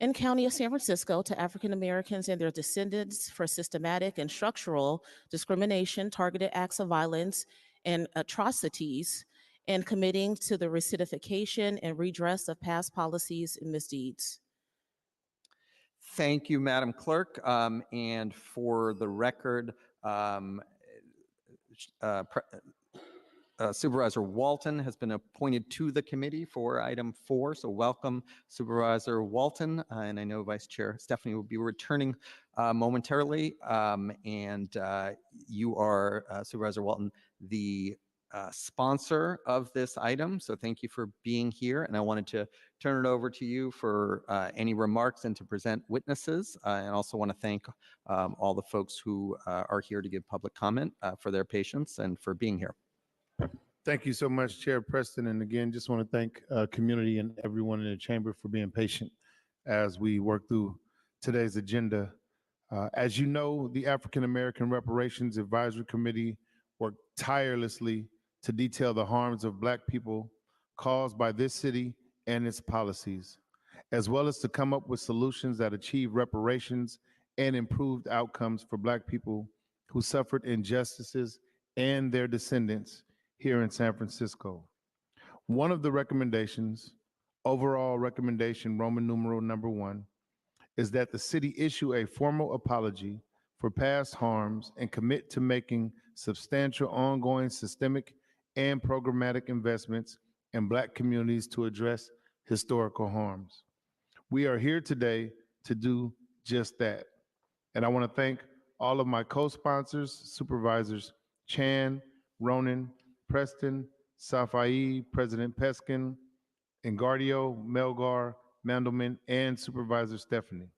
and County of San Francisco to African Americans and their descendants for systematic and structural discrimination, targeted acts of violence, and atrocities, and committing to the recidification and redress of past policies and misdeeds. Thank you, Madam Clerk. And for the record, Supervisor Walton has been appointed to the committee for item 4. So welcome, Supervisor Walton. And I know Vice Chair Stephanie will be returning momentarily. And you are, Supervisor Walton, the sponsor of this item. So thank you for being here. And I wanted to turn it over to you for any remarks and to present witnesses. And also want to thank all the folks who are here to give public comment for their patience and for being here. Thank you so much, Chair Preston. And again, just want to thank community and everyone in the chamber for being patient as we work through today's agenda. As you know, the African American Reparations Advisory Committee worked tirelessly to detail the harms of Black people caused by this city and its policies, as well as to come up with solutions that achieve reparations and improved outcomes for Black people who suffered injustices and their descendants here in San Francisco. One of the recommendations, overall recommendation Roman numeral number 1, is that the city issue a formal apology for past harms and commit to making substantial ongoing systemic and programmatic investments in Black communities to address historical harms. We are here today to do just that. And I want to thank all of my co-sponsors, Supervisors Chan, Ronan, Preston, Safai, President Peskin, Engardio, Melgar, Mandelman, and Supervisor Stephanie.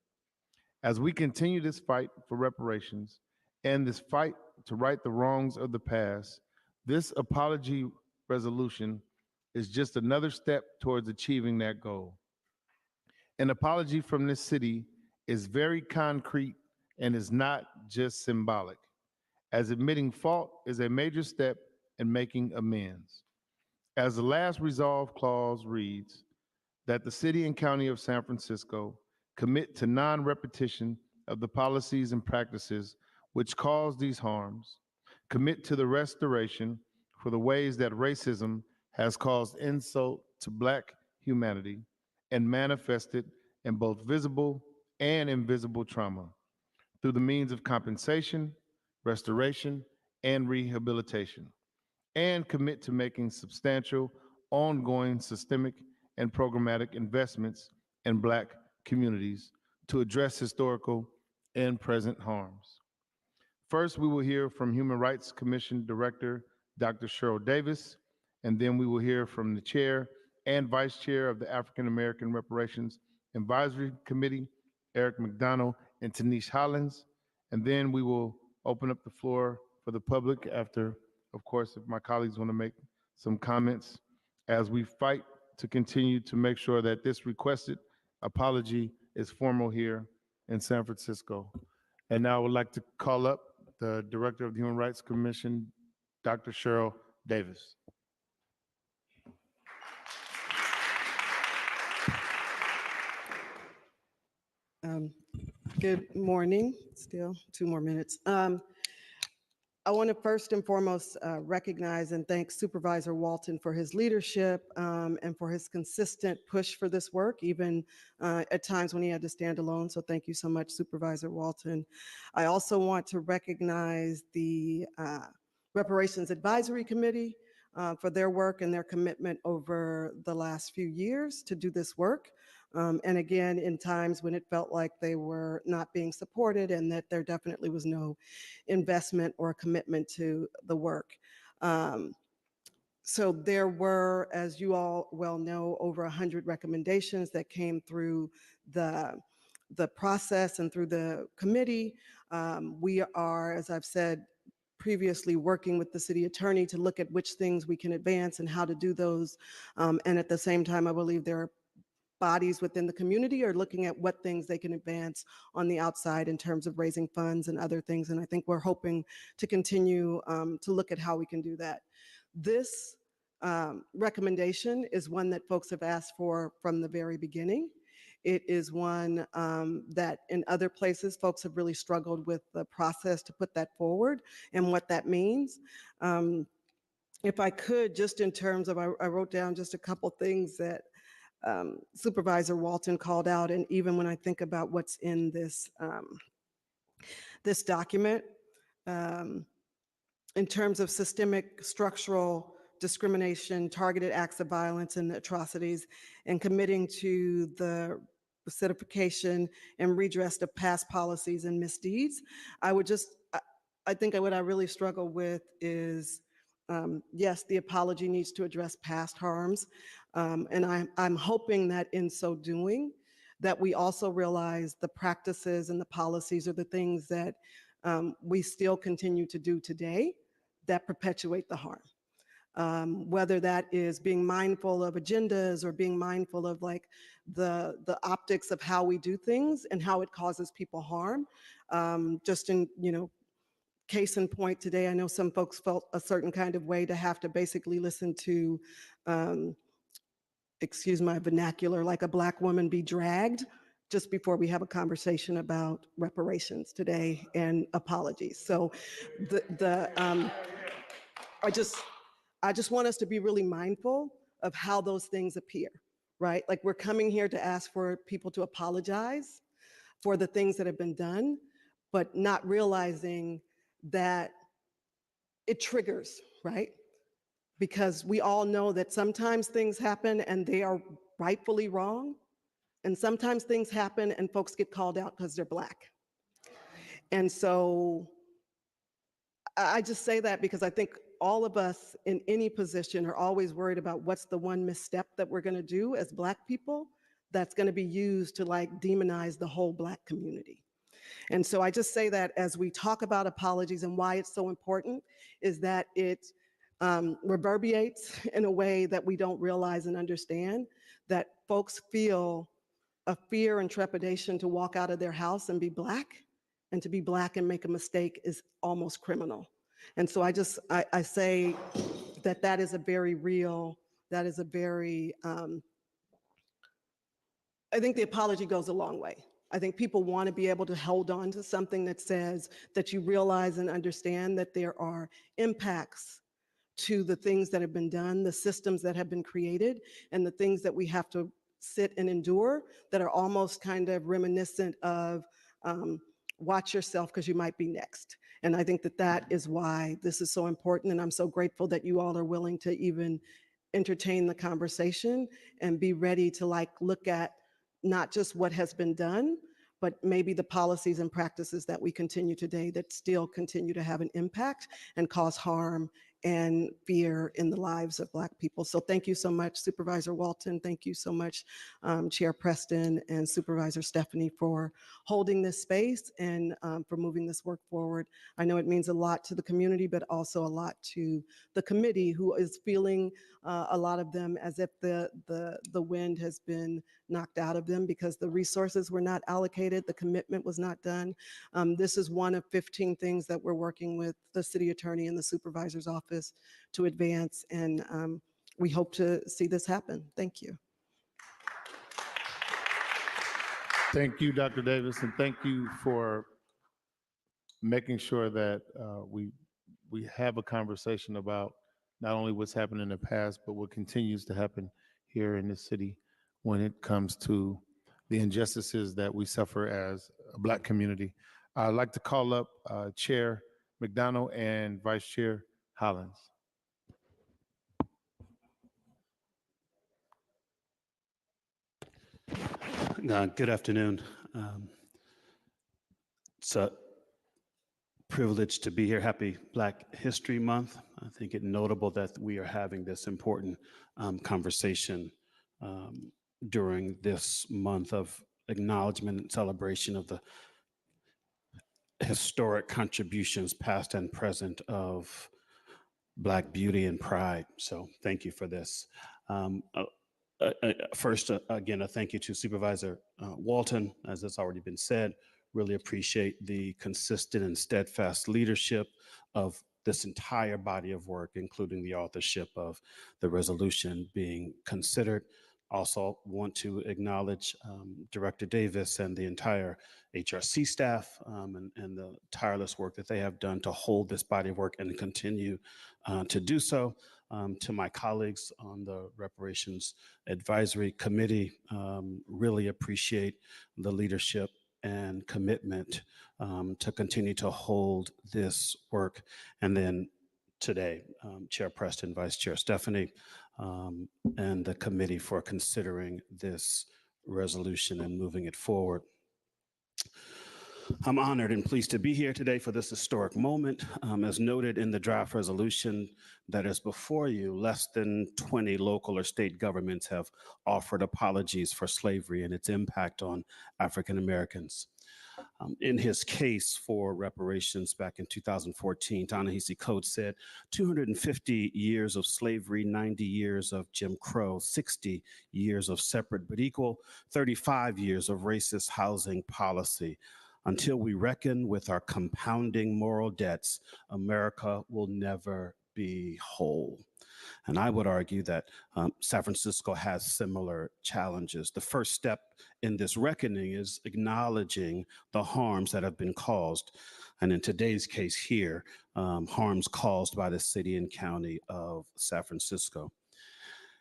As we continue this fight for reparations and this fight to right the wrongs of the past, this apology resolution is just another step towards achieving that goal. An apology from this city is very concrete and is not just symbolic, as admitting fault is a major step in making amends. As the last resolve clause reads, that the city and county of San Francisco commit to non-repetition of the policies and practices which cause these harms, commit to the restoration, for the ways that racism has caused insult to Black humanity and manifested in both visible and invisible trauma through the means of compensation, restoration, and rehabilitation, and commit to making substantial, ongoing systemic and programmatic investments in Black communities to address historical and present harms. First, we will hear from Human Rights Commission Director, Dr. Cheryl Davis, and then we will hear from the Chair and Vice Chair of the African American Reparations Advisory Committee, Eric McDonald and Tanish Hollins, and then we will open up the floor for the public after, of course, if my colleagues want to make some comments as we fight to continue to make sure that this requested apology is formal here in San Francisco. And now I would like to call up the Director of the Human Rights Commission, Dr. Cheryl Davis. Good morning. Still 2 more minutes. I want to first and foremost recognize and thank Supervisor Walton for his leadership and for his consistent push for this work, even at times when he had to stand alone. So thank you so much, Supervisor Walton. I also want to recognize the Reparations Advisory Committee for their work and their commitment over the last few years to do this work. And again, in times when it felt like they were not being supported and that there definitely was no investment or commitment to the work. So there were, as you all well know, over 100 recommendations that came through the process and through the committee. We are, as I've said previously, working with the city attorney to look at which things we can advance and how to do those. And at the same time, I believe there are bodies within the community are looking at what things they can advance on the outside in terms of raising funds and other things. And I think we're hoping to continue to look at how we can do that. This recommendation is one that folks have asked for from the very beginning. It is one that in other places, folks have really struggled with the process to put that forward and what that means. If I could, just in terms of, I wrote down just a couple things that Supervisor Walton called out, and even when I think about what's in this this document, in terms of systemic structural discrimination, targeted acts of violence and atrocities, and committing to the recidification and redress of past policies and misdeeds, I think what I really struggle with is, yes, the apology needs to address past harms. And I'm hoping that in so doing, that we also realize the practices and the policies are the things that we still continue to do today that perpetuate the harm. Whether that is being mindful of agendas or being mindful of like the optics of how we do things and how it causes people harm. Just in, case in point today, I know some folks felt a certain kind of way to have to basically listen to, excuse my vernacular, like a Black woman be dragged just before we have a conversation about reparations today and apologies. So I just want us to be really mindful of how those things appear, right? Like we're coming here to ask for people to apologize for the things that have been done, but not realizing that it triggers, right? Because we all know that sometimes things happen and they are rightfully wrong. And sometimes things happen and folks get called out because they're Black. And so I just say that because I think all of us in any position are always worried about what's the one misstep that we're going to do as Black people that's going to be used to like demonize the whole Black community. And so I just say that as we talk about apologies and why it's so important is that it reverberates in a way that we don't realize and understand, that folks feel a fear and trepidation to walk out of their house and be Black, and to be Black and make a mistake is almost criminal. And so I say that is a very real, that is a very, I think the apology goes a long way. I think people want to be able to hold on to something that says that you realize and understand that there are impacts to the things that have been done, the systems that have been created, and the things that we have to sit and endure that are almost kind of reminiscent of watch yourself because you might be next. And I think that that is why this is so important. And I'm so grateful that you all are willing to even entertain the conversation and be ready to like look at not just what has been done, but maybe the policies and practices that we continue today that still continue to have an impact and cause harm and fear in the lives of Black people. So thank you so much, Supervisor Walton. Thank you so much, Chair Preston and Supervisor Stephanie, for holding this space and for moving this work forward. I know it means a lot to the community, but also a lot to the committee, who is feeling a lot of them as if the wind has been knocked out of them because the resources were not allocated, the commitment was not done. This is one of 15 things that we're working with the city attorney and the supervisor's office to advance, and we hope to see this happen. Thank you. Thank you, Dr. Davis, and thank you for making sure that we have a conversation about not only what's happened in the past, but what continues to happen here in this city when it comes to the injustices that we suffer as a Black community. I'd like to call up Chair McDonald and Vice Chair Hollins. Good afternoon. It's a privilege to be here. Happy Black History Month. I think it notable that we are having this important conversation during this month of acknowledgement and celebration of the historic contributions, past and present, of Black beauty and pride. So thank you for this. First, again, a thank you to Supervisor Walton. As it's already been said, really appreciate the consistent and steadfast leadership of this entire body of work, including the authorship of the resolution being considered. Also want to acknowledge Director Davis and the entire HRC staff and the tireless work that they have done to hold this body of work and continue to do so. To my colleagues on the Reparations Advisory Committee, really appreciate the leadership and commitment to continue to hold this work. And then today, Chair Preston, Vice Chair Stephanie, and the committee for considering this resolution and moving it forward. I'm honored and pleased to be here today for this historic moment. As noted in the draft resolution that is before you, less than 20 local or state governments have offered apologies for slavery and its impact on African Americans. In his case for reparations back in 2014, Ta-Nehisi Coates said 250 years of slavery, 90 years of Jim Crow, 60 years of separate but equal, 35 years of racist housing policy. Until we reckon with our compounding moral debts, America will never be whole. And I would argue that San Francisco has similar challenges. The first step in this reckoning is acknowledging the harms that have been caused. And in today's case here, harms caused by the city and county of San Francisco.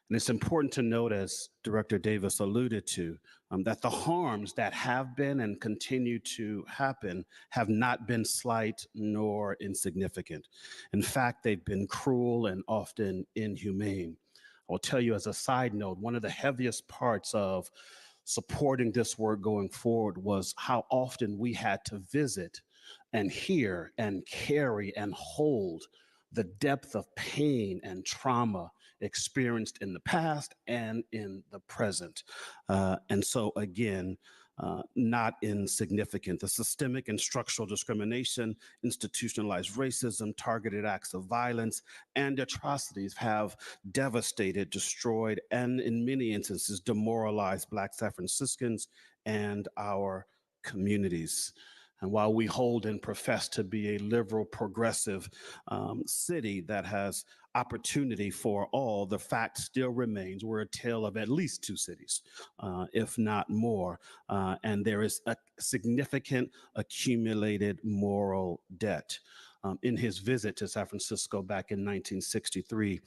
And it's important to note, as Director Davis alluded to, that the harms that have been and continue to happen have not been slight nor insignificant. In fact, they've been cruel and often inhumane. I'll tell you as a side note, one of the heaviest parts of supporting this work going forward was how often we had to visit and hear and carry and hold the depth of pain and trauma experienced in the past and in the present. And so again, not insignificant. The systemic and structural discrimination, institutionalized racism, targeted acts of violence, and atrocities have devastated, destroyed, and in many instances demoralized Black San Franciscans and our communities. And while we hold and profess to be a liberal, progressive city that has opportunity for all, the fact still remains we're a tale of at least two cities, if not more. And there is a significant accumulated moral debt. in his visit to San Francisco back in 1963.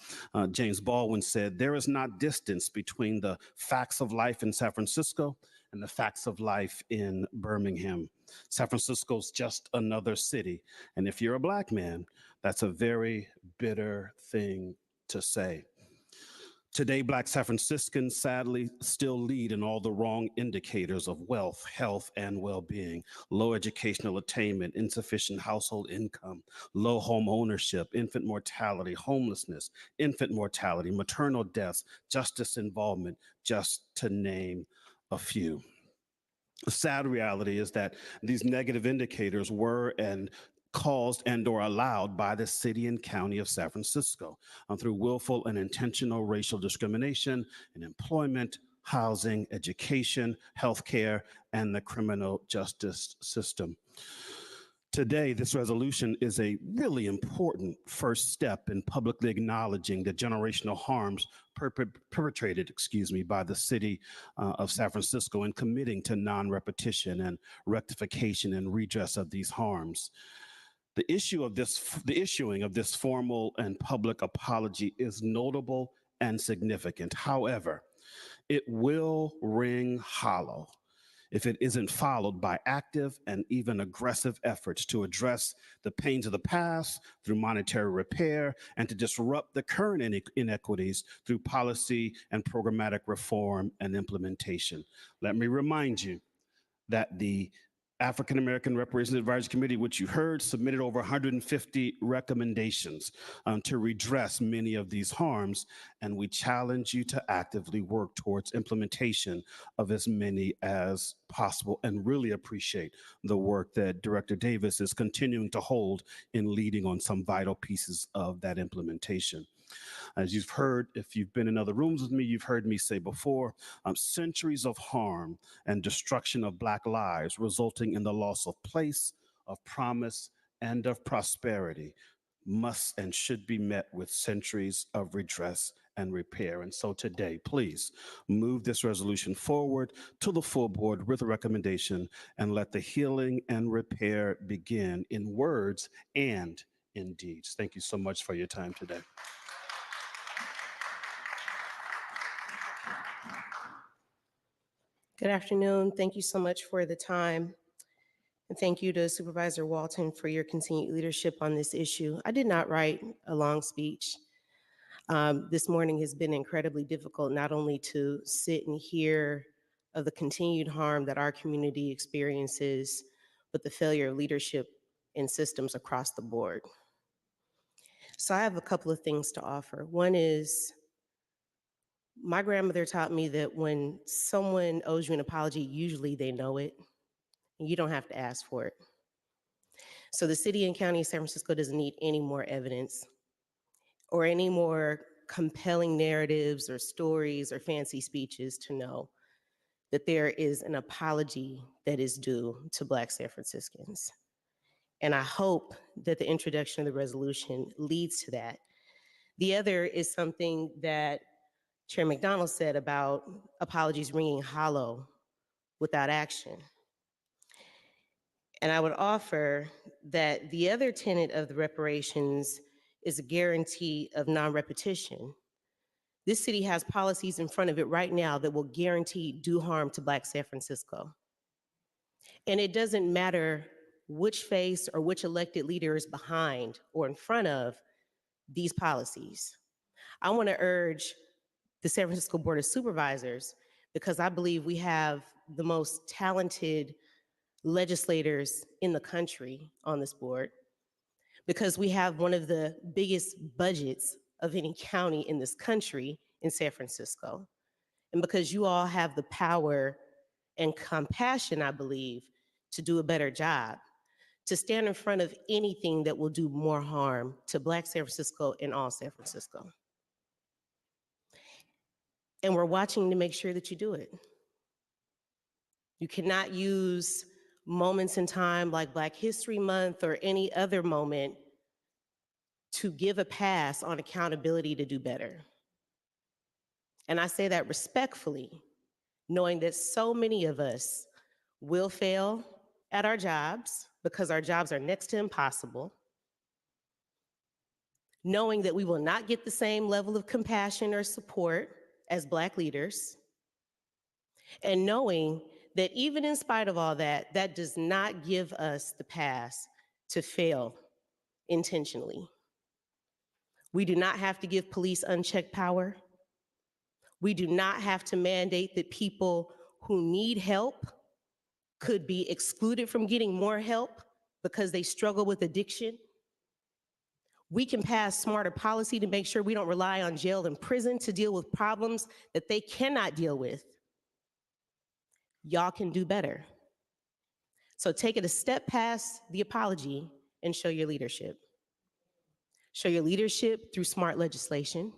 James Baldwin said, "There is not distance between the facts of life in San Francisco and the facts of life in Birmingham. San Francisco's just another city. And if you're a Black man, that's a very bitter thing to say." Today, Black San Franciscans sadly still lead in all the wrong indicators of wealth, health, and well-being: low educational attainment, insufficient household income, low home ownership, infant mortality, homelessness, infant mortality, maternal deaths, justice involvement, just to name a few. The sad reality is that these negative indicators were and caused and or allowed by the city and county of San Francisco through willful and intentional racial discrimination in employment, housing, education, healthcare, and the criminal justice system. Today, this resolution is a really important first step in publicly acknowledging the generational harms perpetrated, by the city of San Francisco, and committing to non-repetition and rectification and redress of these harms. The issuing of this formal and public apology is notable and significant. However, it will ring hollow if it isn't followed by active and even aggressive efforts to address the pains of the past through monetary repair and to disrupt the current inequities through policy and programmatic reform and implementation. Let me remind you that the African American Reparations Advisory Committee, which you heard, submitted over 150 recommendations to redress many of these harms, and we challenge you to actively work towards implementation of as many as possible, and really appreciate the work that Director Davis is continuing to hold in leading on some vital pieces of that implementation. As you've heard, if you've been in other rooms with me, you've heard me say before, centuries of harm and destruction of Black lives resulting in the loss of place, of promise, and of prosperity must and should be met with centuries of redress and repair. And so today, please move this resolution forward to the full board with a recommendation, and let the healing and repair begin in words and in deeds. Thank you so much for your time today. Good afternoon. Thank you so much for the time. And thank you to Supervisor Walton for your continued leadership on this issue. I did not write a long speech. This morning has been incredibly difficult, not only to sit and hear of the continued harm that our community experiences, but the failure of leadership in systems across the board. So I have a couple of things to offer. One is, my grandmother taught me that when someone owes you an apology, usually they know it, and you don't have to ask for it. So the city and county of San Francisco doesn't need any more evidence or any more compelling narratives or stories or fancy speeches to know that there is an apology that is due to Black San Franciscans. And I hope that the introduction of the resolution leads to that. The other is something that Chair McDonald said about apologies ringing hollow without action. And I would offer that the other tenet of the reparations is a guarantee of non-repetition. This city has policies in front of it right now that will guarantee do harm to Black San Francisco. And it doesn't matter which face or which elected leader is behind or in front of these policies. I want to urge the San Francisco Board of Supervisors, because I believe we have the most talented legislators in the country on this board, because we have one of the biggest budgets of any county in this country in San Francisco, and because you all have the power and compassion, I believe, to do a better job, to stand in front of anything that will do more harm to Black San Francisco and all San Francisco. And we're watching to make sure that you do it. You cannot use moments in time like Black History Month or any other moment to give a pass on accountability to do better. And I say that respectfully, knowing that so many of us will fail at our jobs because our jobs are next to impossible. knowing that we will not get the same level of compassion or support as Black leaders, and knowing that even in spite of all that, that does not give us the pass to fail intentionally. We do not have to give police unchecked power. We do not have to mandate that people who need help could be excluded from getting more help because they struggle with addiction. We can pass smarter policy to make sure we don't rely on jail and prison to deal with problems that they cannot deal with. Y'all can do better. So take it a step past the apology and show your leadership. Show your leadership through smart legislation.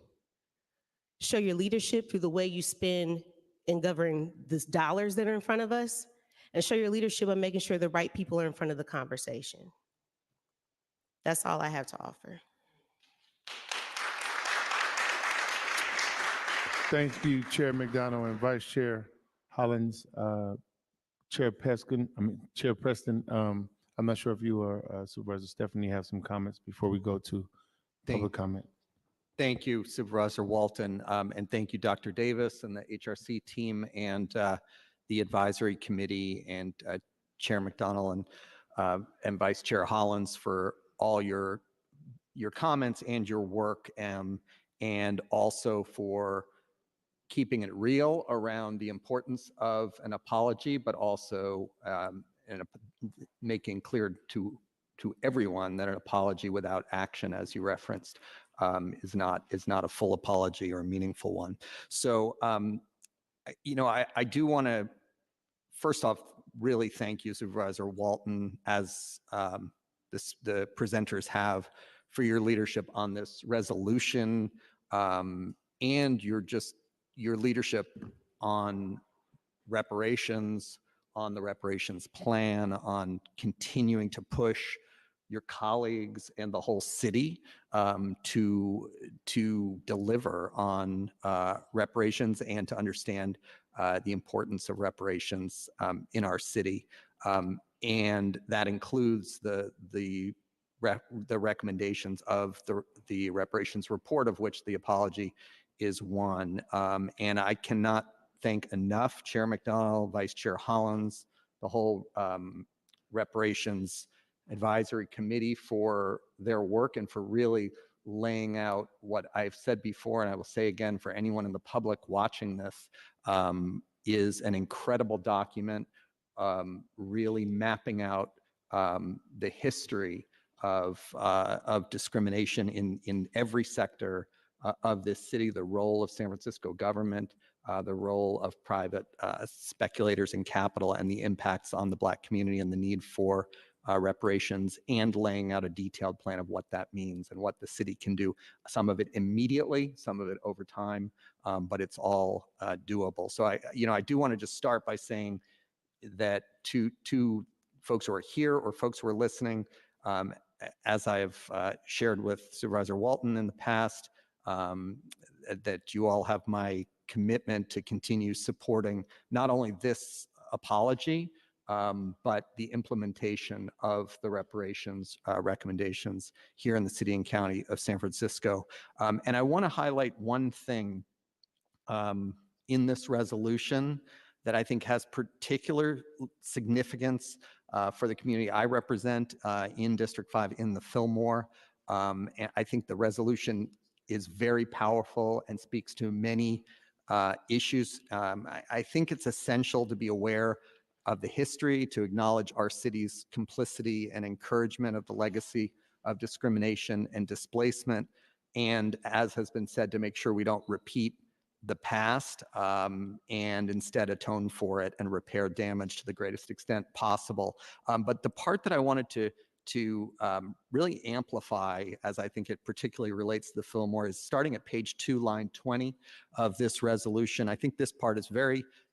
Show your leadership through the way you spend and govern the dollars that are in front of us, and show your leadership on making sure the right people are in front of the conversation. That's all I have to offer. Thank you, Chair McDonald and Vice Chair Hollins. Chair Preston, I'm not sure if you or Supervisor Stephanie have some comments before we go to public comment. Thank you, Supervisor Walton, and thank you, Dr. Davis and the HRC team and the advisory committee and Chair McDonald and Vice Chair Hollins for all your comments and your work, and also for keeping it real around the importance of an apology, but also making clear to everyone that an apology without action, as you referenced, is not a full apology or a meaningful one. So, I do want to first off really thank you, Supervisor Walton, as the presenters have, for your leadership on this resolution, and your leadership on reparations, on the reparations plan, on continuing to push your colleagues and the whole city to deliver on reparations and to understand the importance of reparations in our city. And that includes the recommendations of the reparations report, of which the apology is one. And I cannot thank enough Chair McDonald, Vice Chair Hollins, the whole reparations advisory committee for their work and for really laying out what I've said before, and I will say again for anyone in the public watching this, is an incredible document, really mapping out the history of discrimination in every sector of this city, the role of San Francisco government, the role of private speculators in capital, and the impacts on the Black community and the need for reparations, and laying out a detailed plan of what that means and what the city can do. Some of it immediately, some of it over time, but it's all doable. So I do want to just start by saying that to folks who are here or folks who are listening, as I have shared with Supervisor Walton in the past, that you all have my commitment to continue supporting not only this apology, but the implementation of the reparations recommendations here in the city and county of San Francisco. And I want to highlight one thing in this resolution that I think has particular significance for the community I represent in District 5 in the Fillmore. And I think the resolution is very powerful and speaks to many issues. I think it's essential to be aware of the history, to acknowledge our city's complicity and encouragement of the legacy of discrimination and displacement, and, as has been said, to make sure we don't repeat the past and instead atone for it and repair damage to the greatest extent possible. But the part that I wanted to really amplify, as I think it particularly relates to the Fillmore, is starting at page 2, line 20 of this resolution. I think this part is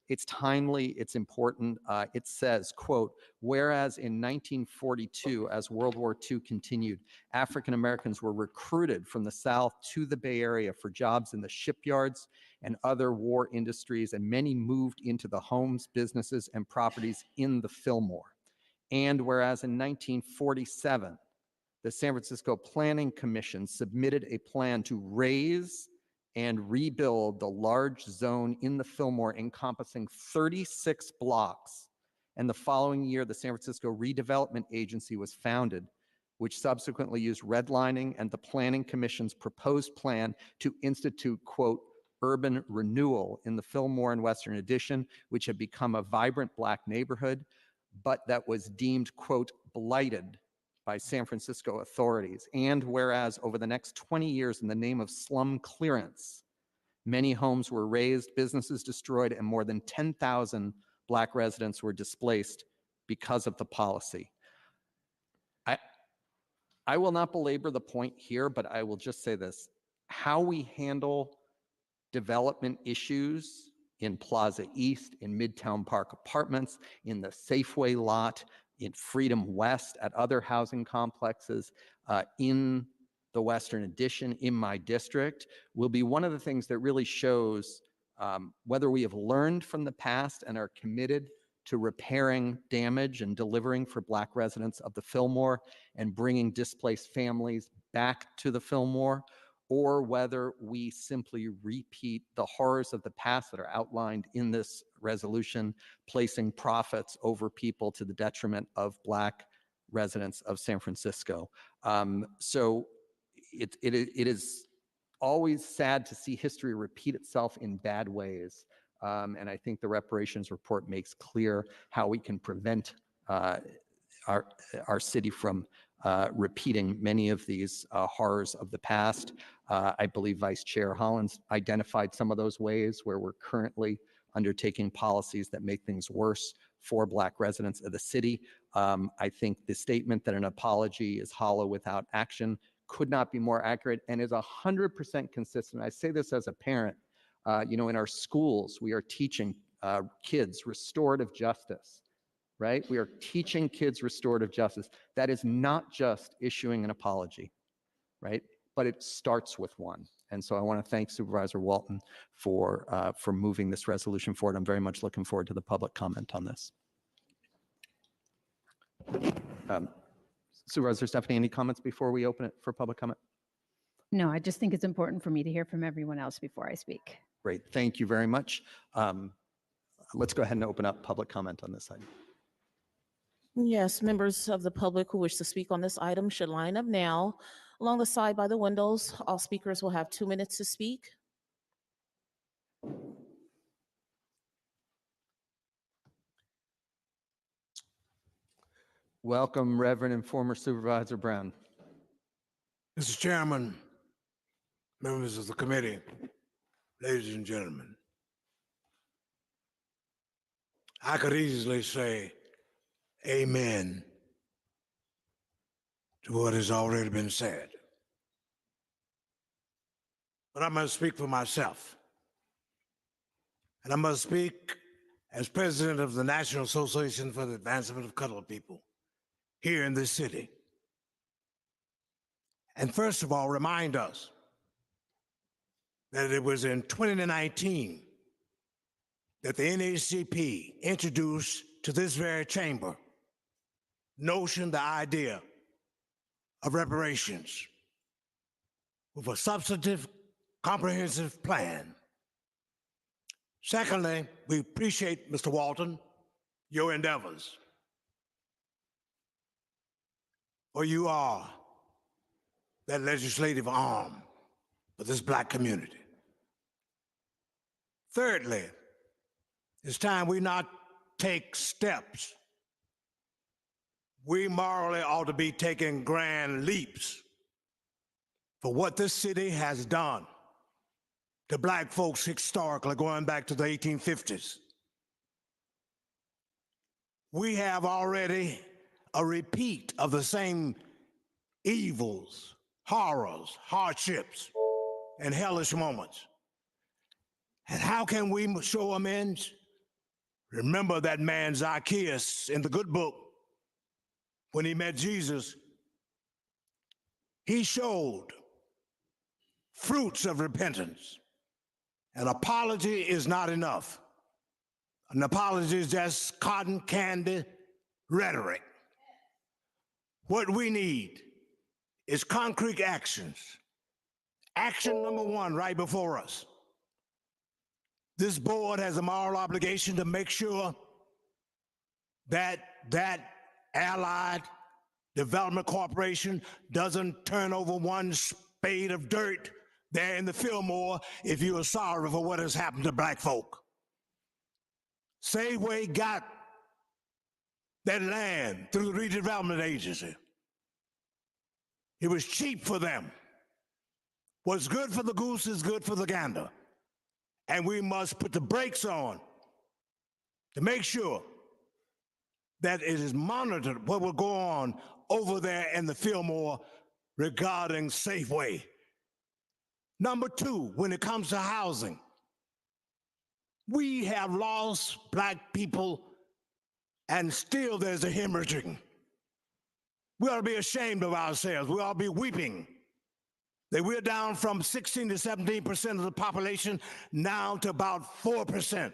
it's timely, it's important. It says, quote, whereas in 1942, as World War II continued, African Americans were recruited from the South to the Bay Area for jobs in the shipyards and other war industries, and many moved into the homes, businesses, and properties in the Fillmore. And whereas in 1947, the San Francisco Planning Commission submitted a plan to raise and rebuild the large zone in the Fillmore encompassing 36 blocks. And the following year, the San Francisco Redevelopment Agency was founded, which subsequently used redlining and the Planning Commission's proposed plan to institute, quote, urban renewal in the Fillmore and Western Addition, which had become a vibrant Black neighborhood, but that was deemed, quote, blighted by San Francisco authorities. And whereas over the next 20 years, in the name of slum clearance, many homes were razed, businesses destroyed, and more than 10,000 Black residents were displaced because of the policy. I will not belabor the point here, but I will just say this. How we handle development issues in Plaza East, in Midtown Park Apartments, in the Safeway lot, in Freedom West, at other housing complexes, in the Western Addition, in my district, will be one of the things that really shows whether we have learned from the past and are committed to repairing damage and delivering for Black residents of the Fillmore and bringing displaced families back to the Fillmore, or whether we simply repeat the horrors of the past that are outlined in this resolution, placing profits over people to the detriment of Black residents of San Francisco. So it is always sad to see history repeat itself in bad ways. And I think the reparations report makes clear how we can prevent our city from repeating many of these horrors of the past. I believe Vice Chair Hollins identified some of those ways where we're currently undertaking policies that make things worse for Black residents of the city. I think the statement that an apology is hollow without action could not be more accurate and is 100% consistent. I say this as a parent. In our schools, we are teaching kids restorative justice, right? We are teaching kids restorative justice. That is not just issuing an apology, right? But it starts with one. And so I want to thank Supervisor Walton for moving this resolution forward. I'm very much looking forward to the public comment on this. Supervisor Stephanie, any comments before we open it for public comment? No, I just think it's important for me to hear from everyone else before I speak. Great, thank you very much. Let's go ahead and open up public comment on this item. Yes, members of the public who wish to speak on this item should line up now. Along the side by the windows, all speakers will have 2 minutes to speak. Welcome, Reverend and former Supervisor Brown. Mr. Chairman, members of the committee, ladies and gentlemen, I could easily say amen to what has already been said. But I must speak for myself. And I must speak as president of the National Association for the Advancement of Colored People here in this city. And first of all, remind us that it was in 2019 that the NAACP introduced to this very chamber the idea of reparations with a substantive, comprehensive plan. Secondly, we appreciate, Mr. Walton, your endeavors. For you are that legislative arm for this Black community. Thirdly, it's time we not take steps. We morally ought to be taking grand leaps for what this city has done to Black folks historically going back to the 1850s. We have already a repeat of the same evils, horrors, hardships, and hellish moments. And how can we show amends? Remember that man Zacchaeus in the good book, when he met Jesus, he showed fruits of repentance. An apology is not enough. An apology is just cotton candy rhetoric. What we need is concrete actions. Action number one right before us. This board has a moral obligation to make sure that Allied Development Corporation doesn't turn over one spade of dirt there in the Fillmore if you are sorry for what has happened to black folk. Safeway got that land through the redevelopment agency. It was cheap for them. What's good for the goose is good for the gander. And we must put the brakes on to make sure that it is monitored what will go on over there in the Fillmore regarding Safeway. Number two, when it comes to housing, we have lost black people and still there's a hemorrhaging. We ought to be ashamed of ourselves. We ought to be weeping that we're down from 16 to 17% of the population now to about 4%.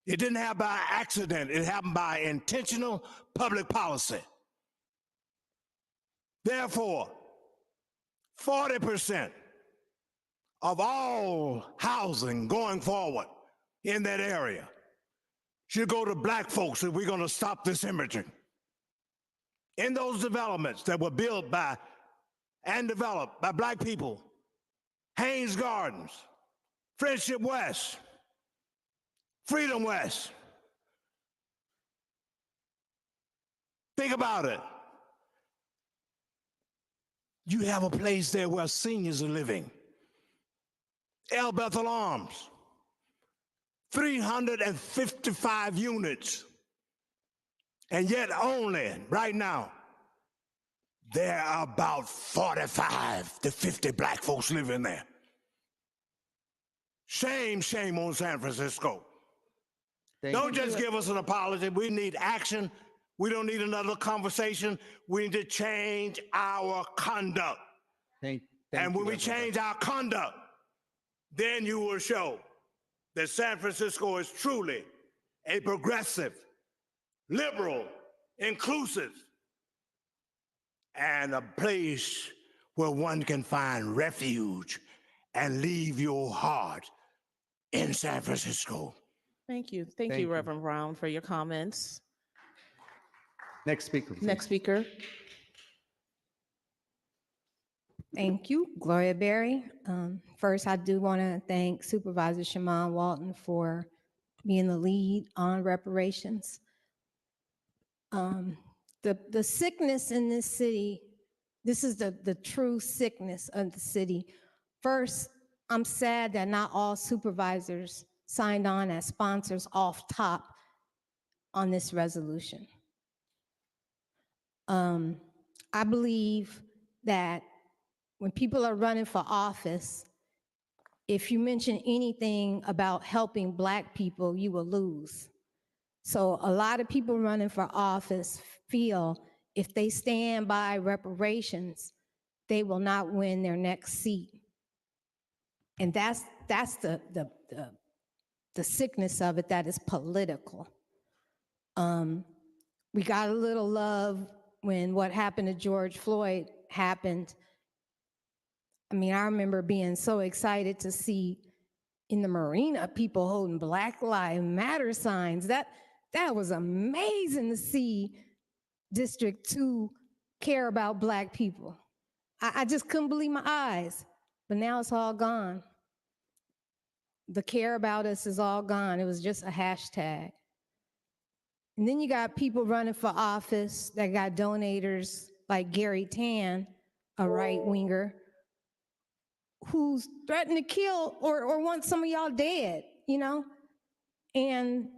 It didn't happen by accident. It happened by intentional public policy. Therefore, 40% of all housing going forward in that area should go to black folks if we're going to stop this hemorrhaging. In those developments that were built by and developed by black people, Haynes Gardens, Friendship West, Freedom West. Think about it. You have a place there where seniors are living. El Bethel Arms, 355 units. And yet only, right now, there are about 45 to 50 black folks living there. Shame, shame on San Francisco. Don't just give us an apology. We need action. We don't need another conversation. We need to change our conduct. And when we change our conduct, then you will show that San Francisco is truly a progressive, liberal, inclusive, and a place where one can find refuge and leave your heart in San Francisco. Thank you. Thank you, Reverend Brown, for your comments. Next speaker, please. Next speaker. Thank you, Gloria Berry. First, I do want to thank Supervisor Shaman Walton for being the lead on reparations. The sickness in this city, this is the true sickness of the city. First, I'm sad that not all supervisors signed on as sponsors off top on this resolution. I believe that when people are running for office, if you mention anything about helping Black people, you will lose. So a lot of people running for office feel if they stand by reparations, they will not win their next seat. And that's the sickness of it, that is political. We got a little love when what happened to George Floyd happened. I mean, I remember being so excited to see in the marina people holding Black Lives Matter signs. That was amazing to see District 2 care about Black people. I just couldn't believe my eyes, but now it's all gone. The care about us is all gone. It was just a hashtag. And then you got people running for office that got donators like Gary Tan, a right-winger, who's threatened to kill or want some of y'all dead, you know? And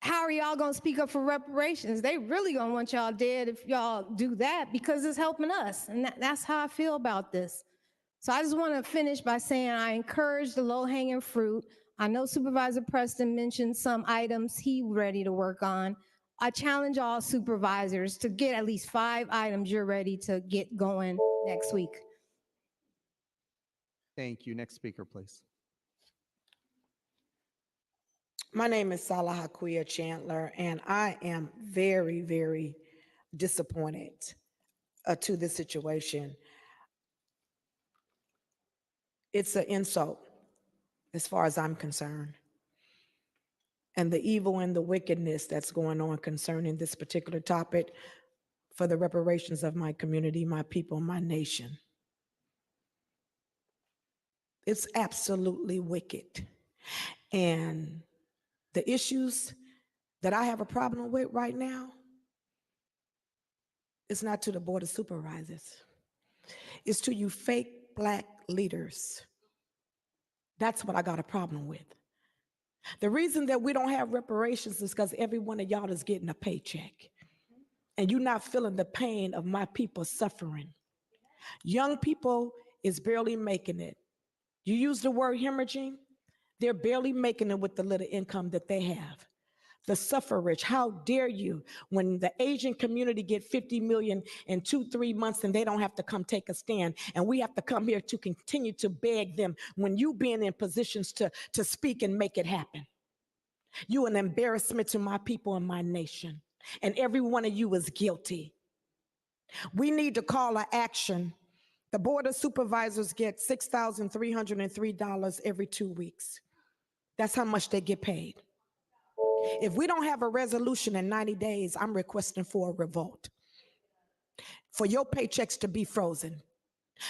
how are y'all gonna speak up for reparations? They really gonna want y'all dead if y'all do that because it's helping us. And that's how I feel about this. So I just wanna finish by saying I encourage the low-hanging fruit. I know Supervisor Preston mentioned some items he ready to work on. I challenge all supervisors to get at least 5 items you're ready to get going next week. Thank you. Next speaker, please. My name is Salah Hakuya Chandler, and I am very, very disappointed to this situation. It's an insult as far as I'm concerned. And the evil and the wickedness that's going on concerning this particular topic for the reparations of my community, my people, my nation. It's absolutely wicked. And the issues that I have a problem with right now, it's not to the Board of Supervisors. It's to you fake Black leaders. That's what I got a problem with. The reason that we don't have reparations is because every one of y'all is getting a paycheck. And you're not feeling the pain of my people suffering. Young people is barely making it. You use the word hemorrhaging, they're barely making it with the little income that they have. The suffrage, how dare you, when the Asian community get 50 million in 2-3 months and they don't have to come take a stand, and we have to come here to continue to beg them when you being in positions to speak and make it happen. You an embarrassment to my people and my nation, and every one of you is guilty. We need to call an action. The Board of Supervisors get $6,303 every 2 weeks. That's how much they get paid. If we don't have a resolution in 90 days, I'm requesting for a revolt, for your paychecks to be frozen,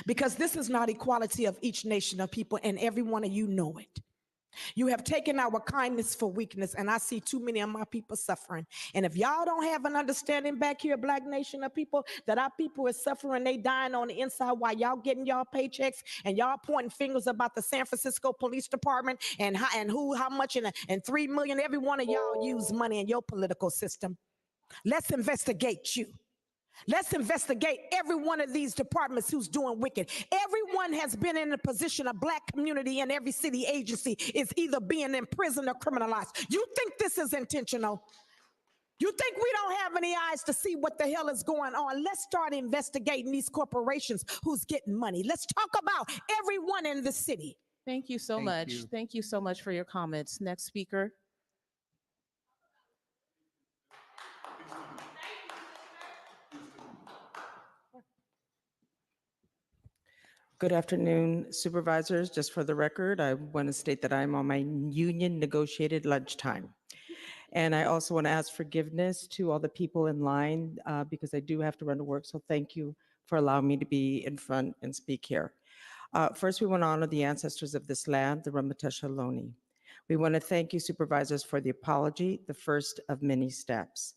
because this is not equality of each nation of people, and every one of you know it. You have taken our kindness for weakness, and I see too many of my people suffering. And if y'all don't have an understanding back here, Black nation of people, that our people is suffering, they dying on the inside while y'all getting y'all paychecks, and y'all pointing fingers about the San Francisco Police Department and how much, and 3 million, every one of y'all use money in your political system. Let's investigate you. Let's investigate every one of these departments who's doing wicked. Everyone has been in a position, a Black community in every city agency is either being imprisoned or criminalized. You think this is intentional? You think we don't have any eyes to see what the hell is going on? Let's start investigating these corporations who's getting money. Let's talk about everyone in the city. Thank you so much. Thank you so much for your comments. Next speaker. Good afternoon, supervisors. Just for the record, I want to state that I'm on my union negotiated lunchtime. And I also want to ask forgiveness to all the people in line because I do have to run to work. So thank you for allowing me to be in front and speak here. First, we want to honor the ancestors of this land, the Ramaytush Ohlone. We want to thank you, supervisors, for the apology, the first of many steps.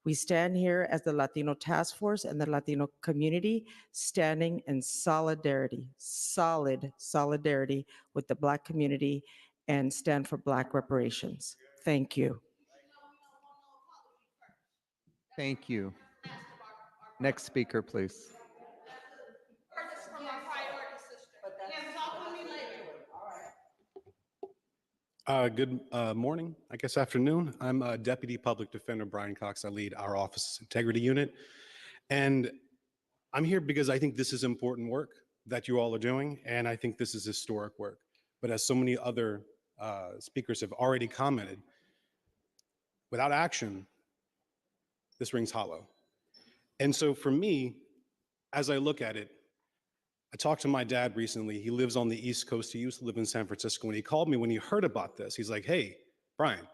We stand here as the Latino Task Force and the Latino community standing in solidarity, solid solidarity with the Black community and stand for Black reparations. Thank you. Thank you. Next speaker, please. Good morning, I guess afternoon. I'm Deputy Public Defender Brian Cox. I lead our office integrity unit. And I'm here because I think this is important work that you all are doing, and I think this is historic work. But as so many other speakers have already commented, without action, this rings hollow. And so for me, as I look at it, I talked to my dad recently. He lives on the East Coast. He used to live in San Francisco. And he called me when he heard about this. He's like, hey, Brian,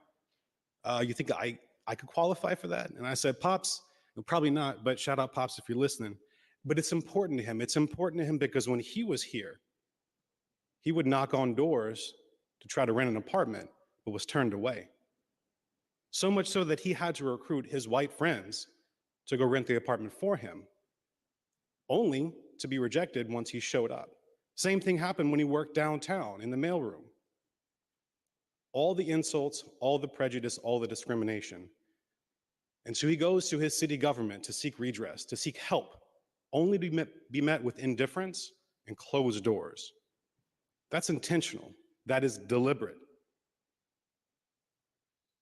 you think I could qualify for that? And I said, Pops, no, probably not, but shout out Pops if you're listening. But it's important to him. It's important to him because when he was here, he would knock on doors to try to rent an apartment, but was turned away. So much so that he had to recruit his white friends to go rent the apartment for him, only to be rejected once he showed up. Same thing happened when he worked downtown in the mailroom. All the insults, all the prejudice, all the discrimination. And so he goes to his city government to seek redress, to seek help, only to be met with indifference and closed doors. That's intentional. That is deliberate.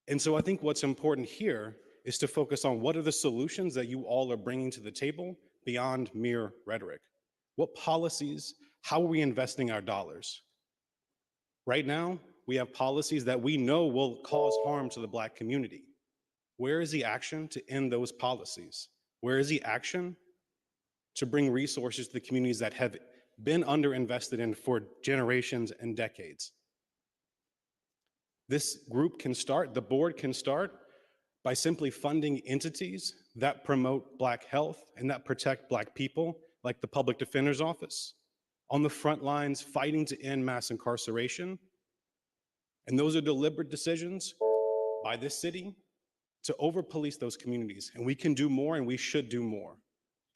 And so I think what's important here is to focus on what are the solutions that you all are bringing to the table beyond mere rhetoric. What policies, how are we investing our dollars? Right now, we have policies that we know will cause harm to the Black community. Where is the action to end those policies? Where is the action to bring resources to the communities that have been underinvested in for generations and decades. This group can start, the board can start by simply funding entities that promote Black health and that protect Black people, like the Public Defender's Office, on the front lines fighting to end mass incarceration. And those are deliberate decisions by this city to over-police those communities. And we can do more and we should do more.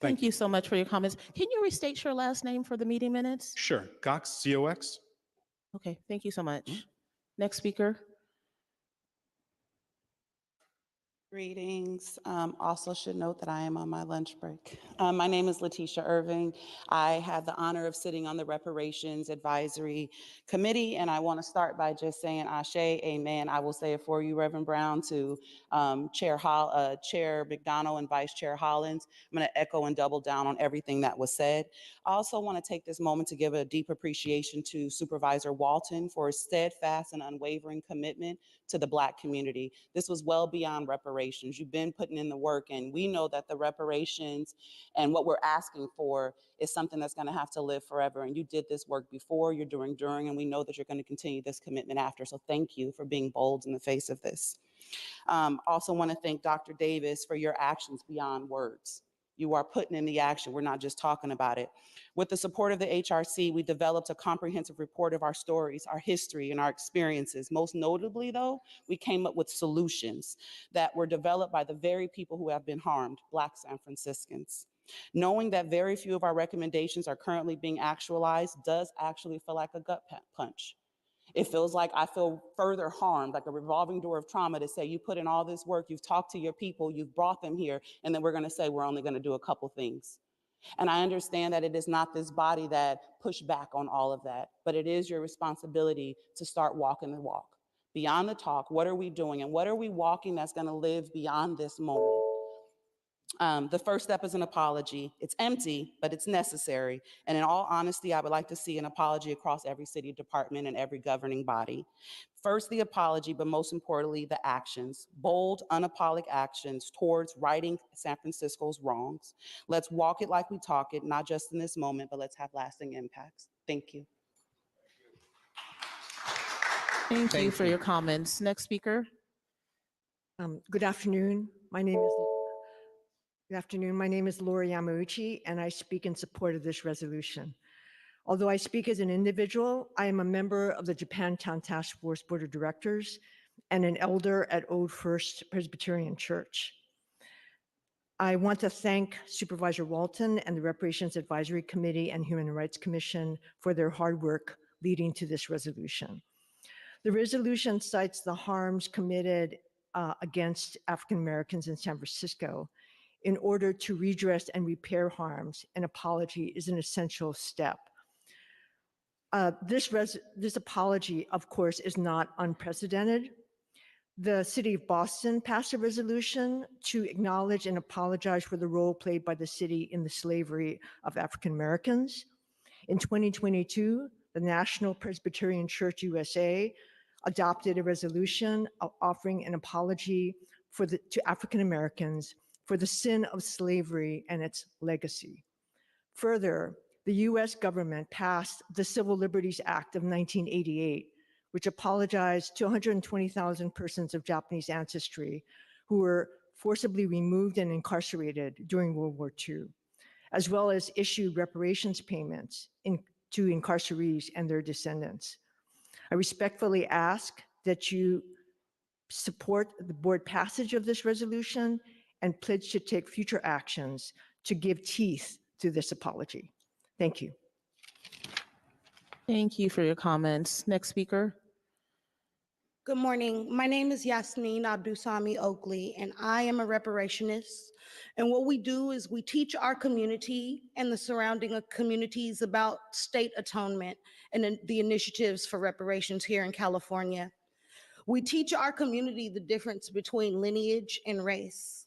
Thank you so much for your comments. Can you restate your last name for the meeting minutes? Sure, Cox, C-O-X. Okay, thank you so much. Next speaker. Greetings. Also should note that I am on my lunch break. My name is Letitia Irving. I had the honor of sitting on the Reparations Advisory Committee, and I want to start by just saying ashe, amen. I will say it for you, Reverend Brown, to Chair McDonald and Vice Chair Hollins. I'm going to echo and double down on everything that was said. I also want to take this moment to give a deep appreciation to Supervisor Walton for his steadfast and unwavering commitment to the Black community. This was well beyond reparations. You've been putting in the work, and we know that the reparations and what we're asking for is something that's going to have to live forever. And you did this work before, you're doing during, and we know that you're going to continue this commitment after. So thank you for being bold in the face of this. Also want to thank Dr. Davis for your actions beyond words. You are putting in the action. We're not just talking about it. With the support of the HRC, we developed a comprehensive report of our stories, our history, and our experiences. Most notably, though, we came up with solutions that were developed by the very people who have been harmed, Black San Franciscans. Knowing that very few of our recommendations are currently being actualized does actually feel like a gut punch. It feels like I feel further harmed, like a revolving door of trauma to say, you put in all this work, you've talked to your people, you've brought them here, and then we're going to say we're only going to do a couple things. And I understand that it is not this body that pushed back on all of that, but it is your responsibility to start walking the walk. Beyond the talk, what are we doing and what are we walking that's going to live beyond this moment? The first step is an apology. It's empty, but it's necessary. And in all honesty, I would like to see an apology across every city department and every governing body. First, the apology, but most importantly, the actions. Bold, unapologetic actions towards righting San Francisco's wrongs. Let's walk it like we talk it, not just in this moment, but let's have lasting impacts. Thank you. Thank you for your comments. Next speaker. Good afternoon. Good afternoon. My name is Lori Yamauchi, and I speak in support of this resolution. Although I speak as an individual, I am a member of the Japantown Task Force Board of Directors and an elder at Old First Presbyterian Church. I want to thank Supervisor Walton and the Reparations Advisory Committee and Human Rights Commission for their hard work leading to this resolution. The resolution cites the harms committed against African Americans in San Francisco. In order to redress and repair harms, an apology is an essential step. This apology, of course, is not unprecedented. The city of Boston passed a resolution to acknowledge and apologize for the role played by the city in the slavery of African Americans. In 2022, the National Presbyterian Church USA adopted a resolution offering an apology to African Americans for the sin of slavery and its legacy. Further, the US government passed the Civil Liberties Act of 1988, which apologized to 120,000 persons of Japanese ancestry who were forcibly removed and incarcerated during World War II, as well as issued reparations payments to incarcerees and their descendants. I respectfully ask that you support the board passage of this resolution and pledge to take future actions to give teeth to this apology. Thank you. Thank you for your comments. Next speaker. Good morning. My name is Yasmin Abdusami Oakley, and I am a reparationist. And what we do is we teach our community and the surrounding communities about state atonement and the initiatives for reparations here in California. We teach our community the difference between lineage and race.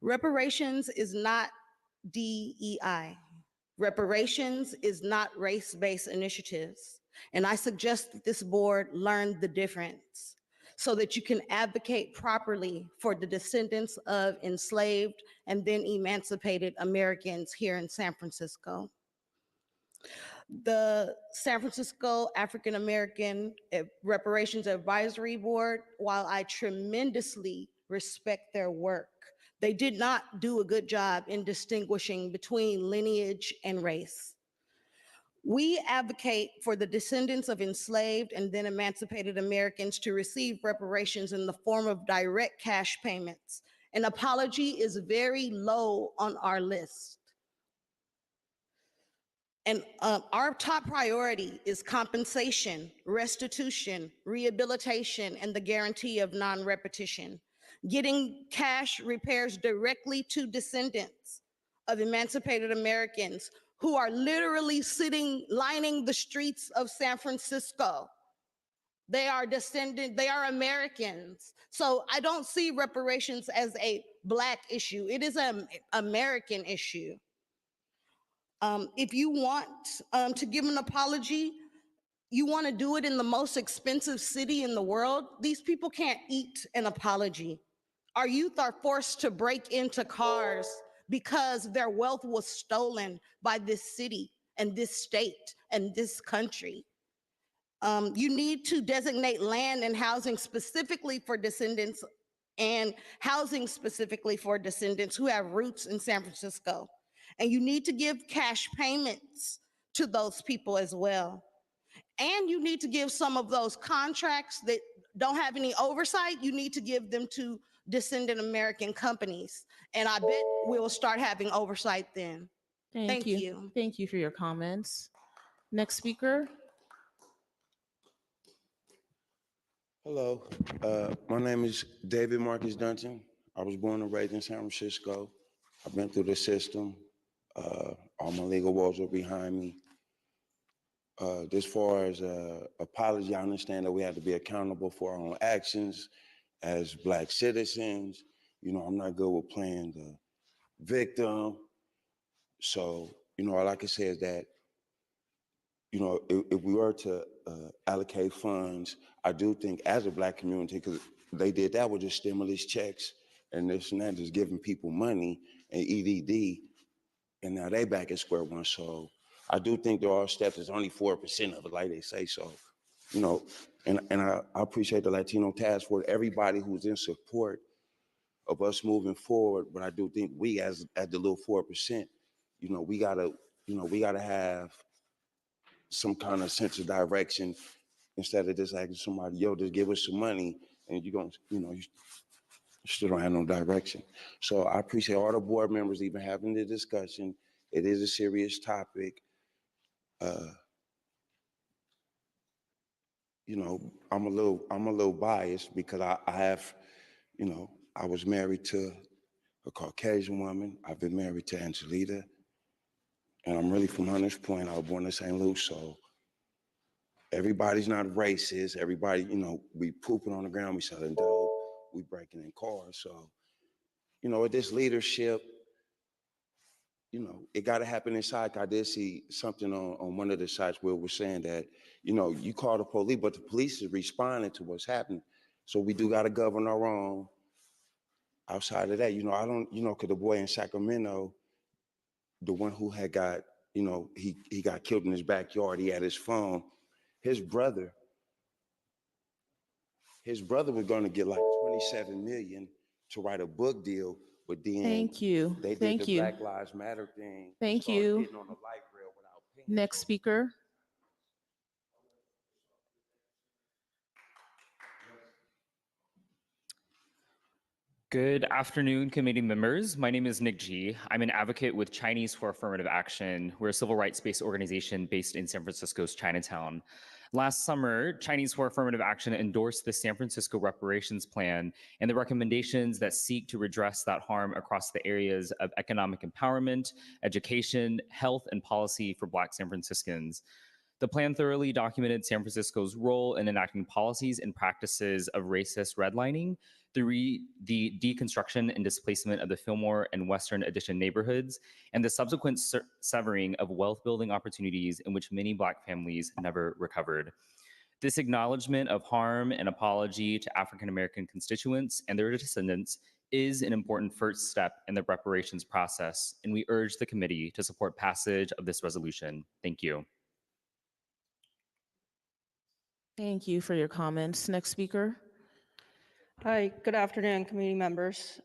Reparations is not DEI. Reparations is not race-based initiatives. And I suggest that this board learn the difference. so that you can advocate properly for the descendants of enslaved and then emancipated Americans here in San Francisco. The San Francisco African American Reparations Advisory Board, while I tremendously respect their work, they did not do a good job in distinguishing between lineage and race. We advocate for the descendants of enslaved and then emancipated Americans to receive reparations in the form of direct cash payments. An apology is very low on our list. And our top priority is compensation, restitution, rehabilitation, and the guarantee of non-repetition. Getting cash repairs directly to descendants of emancipated Americans who are literally lining the streets of San Francisco. They are Americans. So I don't see reparations as a Black issue. It is an American issue. If you want to give an apology, you want to do it in the most expensive city in the world, these people can't eat an apology. Our youth are forced to break into cars because their wealth was stolen by this city and this state and this country. You need to designate land and housing specifically for descendants and housing specifically for descendants who have roots in San Francisco. And you need to give cash payments to those people as well. And you need to give some of those contracts that don't have any oversight, you need to give them to descendant American companies. And I bet we'll start having oversight then. Thank you. Thank you for your comments. Next speaker. Hello, my name is David Marcus Dunton. I was born and raised in San Francisco. I've been through the system. All my legal woes are behind me. As far as apology, I understand that we have to be accountable for our own actions as Black citizens. You know, I'm not good with playing the victim. So, you know, all I can say is that, you know, if we were to allocate funds, I do think as a Black community, because they did that with just stimulus checks and this and that, just giving people money and EDD, and now they back at square one. So I do think there are steps. It's only 4% of it, like they say. So, you know, and I appreciate the Latino Task Force, everybody who's in support of us moving forward. But I do think we, as the little 4%, you know, we gotta have some kind of sense of direction instead of just asking somebody, yo, just give us some money, and you're gonna, you know, you still don't have no direction. So I appreciate all the board members even having the discussion. It is a serious topic. You know, I'm a little biased because I have, you know, I was married to a Caucasian woman. I've been married to Angelita, and I'm really from Hunters Point. I was born in St. Louis, so everybody's not racist. Everybody, you know, we pooping on the ground, we selling dope, we breaking in cars. So, you know, with this leadership, you know, it got to happen inside. I did see something on one of the sites where we're saying that, you know, you call the police, but the police is responding to what's happening. So we do got to govern our own. Outside of that, you know, I don't, you know, because the boy in Sacramento, the one who had got, you know, he got killed in his backyard. He had his phone. His brother was going to get like 27 million to write a book deal, but then Thank you. they did Thank the you. Black Lives Matter thing. Thank started you. getting on the light rail without paying. Next speaker. Good afternoon, committee members. My name is Nick G. I'm an advocate with Chinese for Affirmative Action. We're a civil rights-based organization based in San Francisco's Chinatown. Last summer, Chinese for Affirmative Action endorsed the San Francisco Reparations Plan and the recommendations that seek to redress that harm across the areas of economic empowerment, education, health, and policy for Black San Franciscans. The plan thoroughly documented San Francisco's role in enacting policies and practices of racist redlining through the deconstruction and displacement of the Fillmore and Western Addition neighborhoods, and the subsequent severing of wealth-building opportunities in which many Black families never recovered. This acknowledgement of harm and apology to African American constituents and their descendants is an important first step in the reparations process, and we urge the committee to support passage of this resolution. Thank you. Thank you for your comments. Next speaker. Hi, good afternoon, committee members.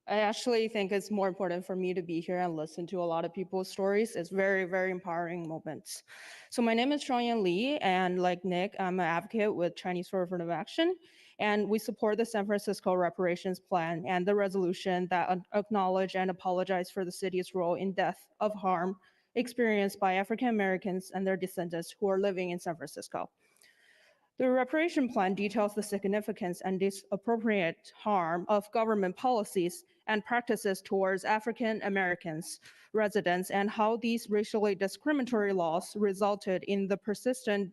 I actually think it's more important for me to be here and listen to a lot of people's stories. It's very, very empowering moments. So my name is Chongyan Lee, and like Nick, I'm an advocate with Chinese for Affirmative Action, and we support the San Francisco reparations plan and the resolution that acknowledge and apologize for the city's role in death of harm experienced by African Americans and their descendants who are living in San Francisco. The reparation plan details the significance and disappropriate harm of government policies and practices towards African Americans residents and how these racially discriminatory laws resulted in the persistent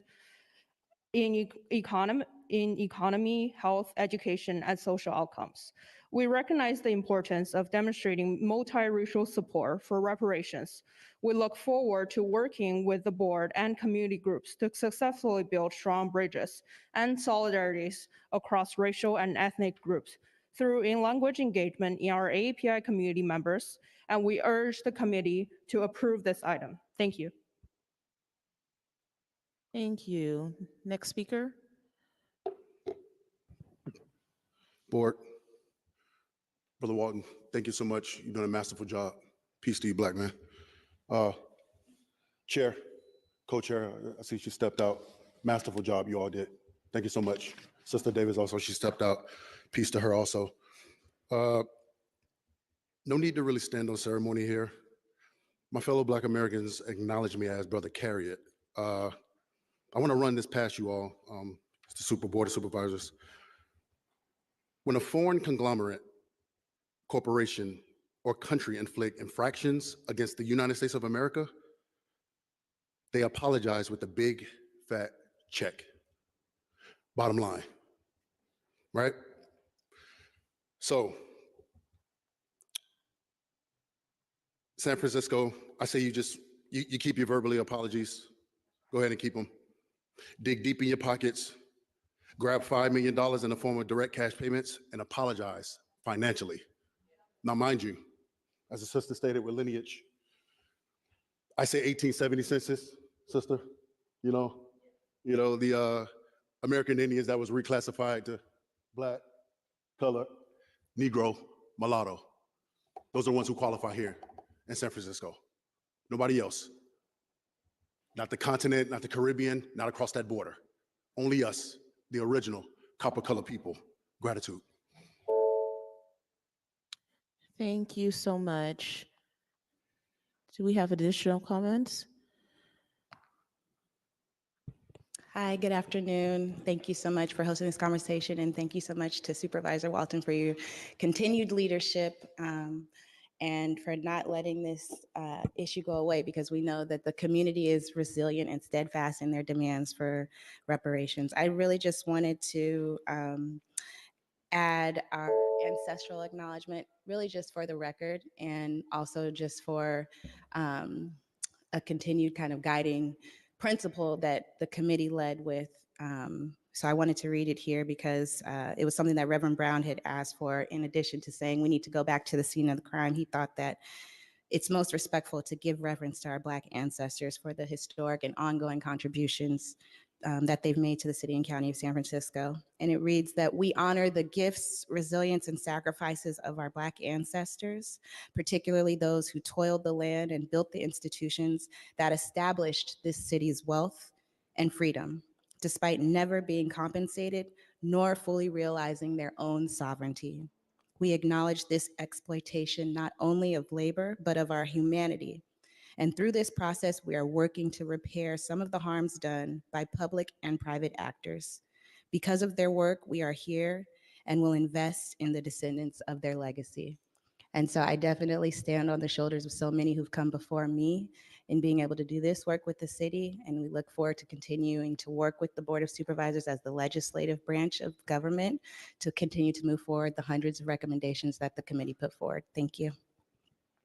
economy, health, education, and social outcomes. We recognize the importance of demonstrating multiracial support for reparations. We look forward to working with the board and community groups to successfully build strong bridges and solidarities across racial and ethnic groups through in-language engagement in our AAPI community members, and we urge the committee to approve this item. Thank you. Thank you. Next speaker. Board, Brother Walton, thank you so much. You've done a masterful job. Peace to you, black man. Chair, co-chair, I see she stepped out. Masterful job you all did. Thank you so much. Sister Davis also, she stepped out. Peace to her also. No need to really stand on ceremony here. My fellow Black Americans acknowledge me as Brother Carriot. I want to run this past you all, it's the Board of Supervisors. When a foreign conglomerate, corporation, or country inflict infractions against the United States of America, they apologize with a big, fat check. Bottom line, right? So, San Francisco, I say you keep your verbally apologies. Go ahead and keep them. Dig deep in your pockets, grab $5 million in the form of direct cash payments, and apologize financially. Now, mind you, as the sister stated with lineage, I say 1870 census, sister, you know, the American Indians that was reclassified to Black, color, Negro, mulatto. Those are the ones who qualify here in San Francisco. Nobody else. Not the continent, not the Caribbean, not across that border. Only us, the original copper colored people. Gratitude. Thank you so much. Do we have additional comments? Hi, good afternoon. Thank you so much for hosting this conversation, and thank you so much to Supervisor Walton for your continued leadership and for not letting this issue go away, because we know that the community is resilient and steadfast in their demands for reparations. I really just wanted to add our ancestral acknowledgement, really just for the record, and also just for a continued kind of guiding principle that the committee led with. So I wanted to read it here because it was something that Reverend Brown had asked for. In addition to saying we need to go back to the scene of the crime, he thought that it's most respectful to give reverence to our Black ancestors for the historic and ongoing contributions that they've made to the city and county of San Francisco. And it reads that we honor the gifts, resilience, and sacrifices of our Black ancestors, particularly those who toiled the land and built the institutions that established this city's wealth and freedom, despite never being compensated nor fully realizing their own sovereignty. We acknowledge this exploitation not only of labor, but of our humanity. And through this process, we are working to repair some of the harms done by public and private actors. Because of their work, we are here and will invest in the descendants of their legacy. And so I definitely stand on the shoulders of so many who've come before me in being able to do this work with the city. And we look forward to continuing to work with the Board of Supervisors as the legislative branch of government to continue to move forward the hundreds of recommendations that the committee put forward. Thank you.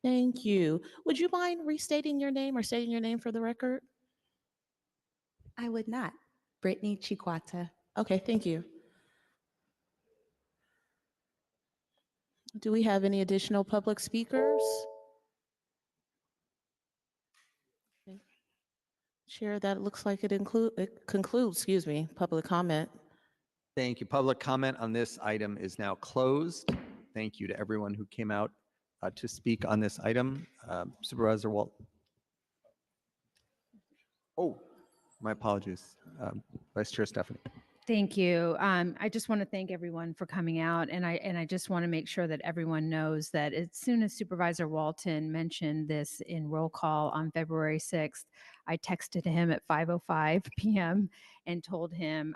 Thank you. Would you mind restating your name or stating your name for the record? I would not. Brittany Chiquata. Okay, thank you. Do we have any additional public speakers? Okay. Chair, that looks like it concludes, excuse me, public comment. Thank you. Public comment on this item is now closed. Thank you to everyone who came out to speak on this item. Supervisor Walt. Oh, my apologies. Vice Chair Stephanie. Thank you. I just want to thank everyone for coming out, and I just want to make sure that everyone knows that as soon as Supervisor Walton mentioned this in roll call on February 6th, I texted him at 5:05 p.m. and told him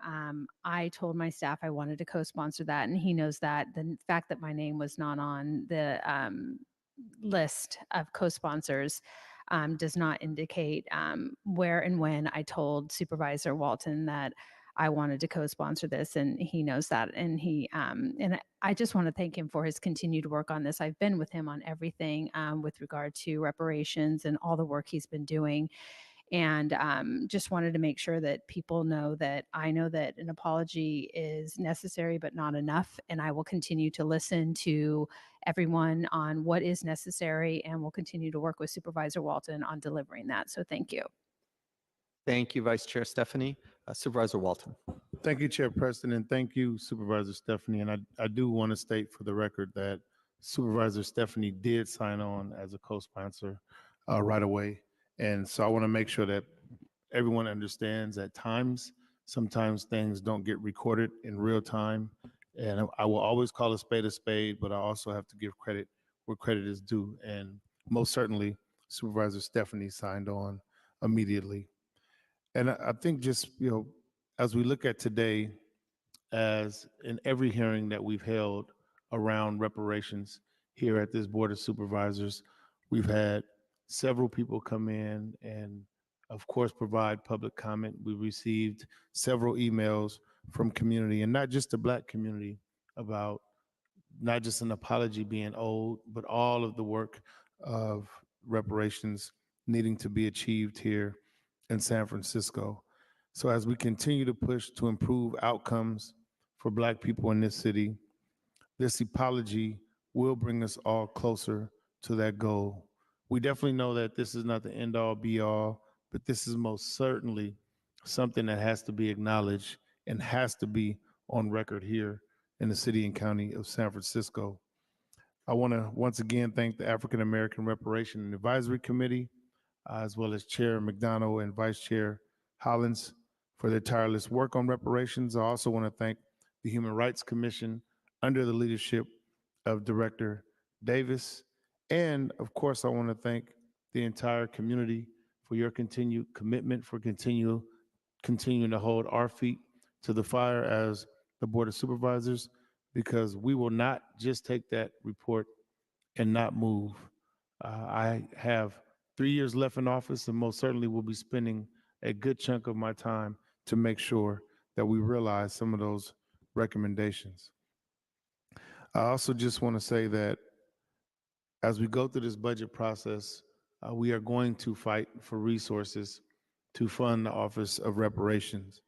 I told my staff I wanted to co-sponsor that, and he knows that. The fact that my name was not on the list of co-sponsors does not indicate where and when I told Supervisor Walton that I wanted to co-sponsor this, and he knows that. And I just want to thank him for his continued work on this. I've been with him on everything with regard to reparations and all the work he's been doing. And just wanted to make sure that people know that I know that an apology is necessary, but not enough. And I will continue to listen to everyone on what is necessary, and will continue to work with Supervisor Walton on delivering that. So thank you. Thank you, Vice Chair Stephanie. Supervisor Walton. Thank you, Chairperson, and thank you, Supervisor Stephanie. And I do want to state for the record that Supervisor Stephanie did sign on as a co-sponsor right away. And so I want to make sure that everyone understands at times, sometimes things don't get recorded in real time. And I will always call a spade, but I also have to give credit where credit is due. And most certainly, Supervisor Stephanie signed on immediately. And I think just, as we look at today, as in every hearing that we've held around reparations here at this Board of Supervisors, we've had several people come in and, of course, provide public comment. We received several emails from community, and not just the Black community, about not just an apology being owed, but all of the work of reparations needing to be achieved here in San Francisco. So as we continue to push to improve outcomes for Black people in this city, this apology will bring us all closer to that goal. We definitely know that this is not the end all be all, but this is most certainly something that has to be acknowledged and has to be on record here in the city and county of San Francisco. I want to once again thank the African American Reparation and Advisory Committee, as well as Chair McDonald and Vice Chair Hollins for their tireless work on reparations. I also want to thank the Human Rights Commission under the leadership of Director Davis. And of course, I want to thank the entire community for your continued commitment, for continuing to hold our feet to the fire as the Board of Supervisors, because we will not just take that report and not move. I have 3 years left in office, and most certainly will be spending a good chunk of my time to make sure that we realize some of those recommendations. I also just want to say that as we go through this budget process, we are going to fight for resources to fund the Office of Reparations.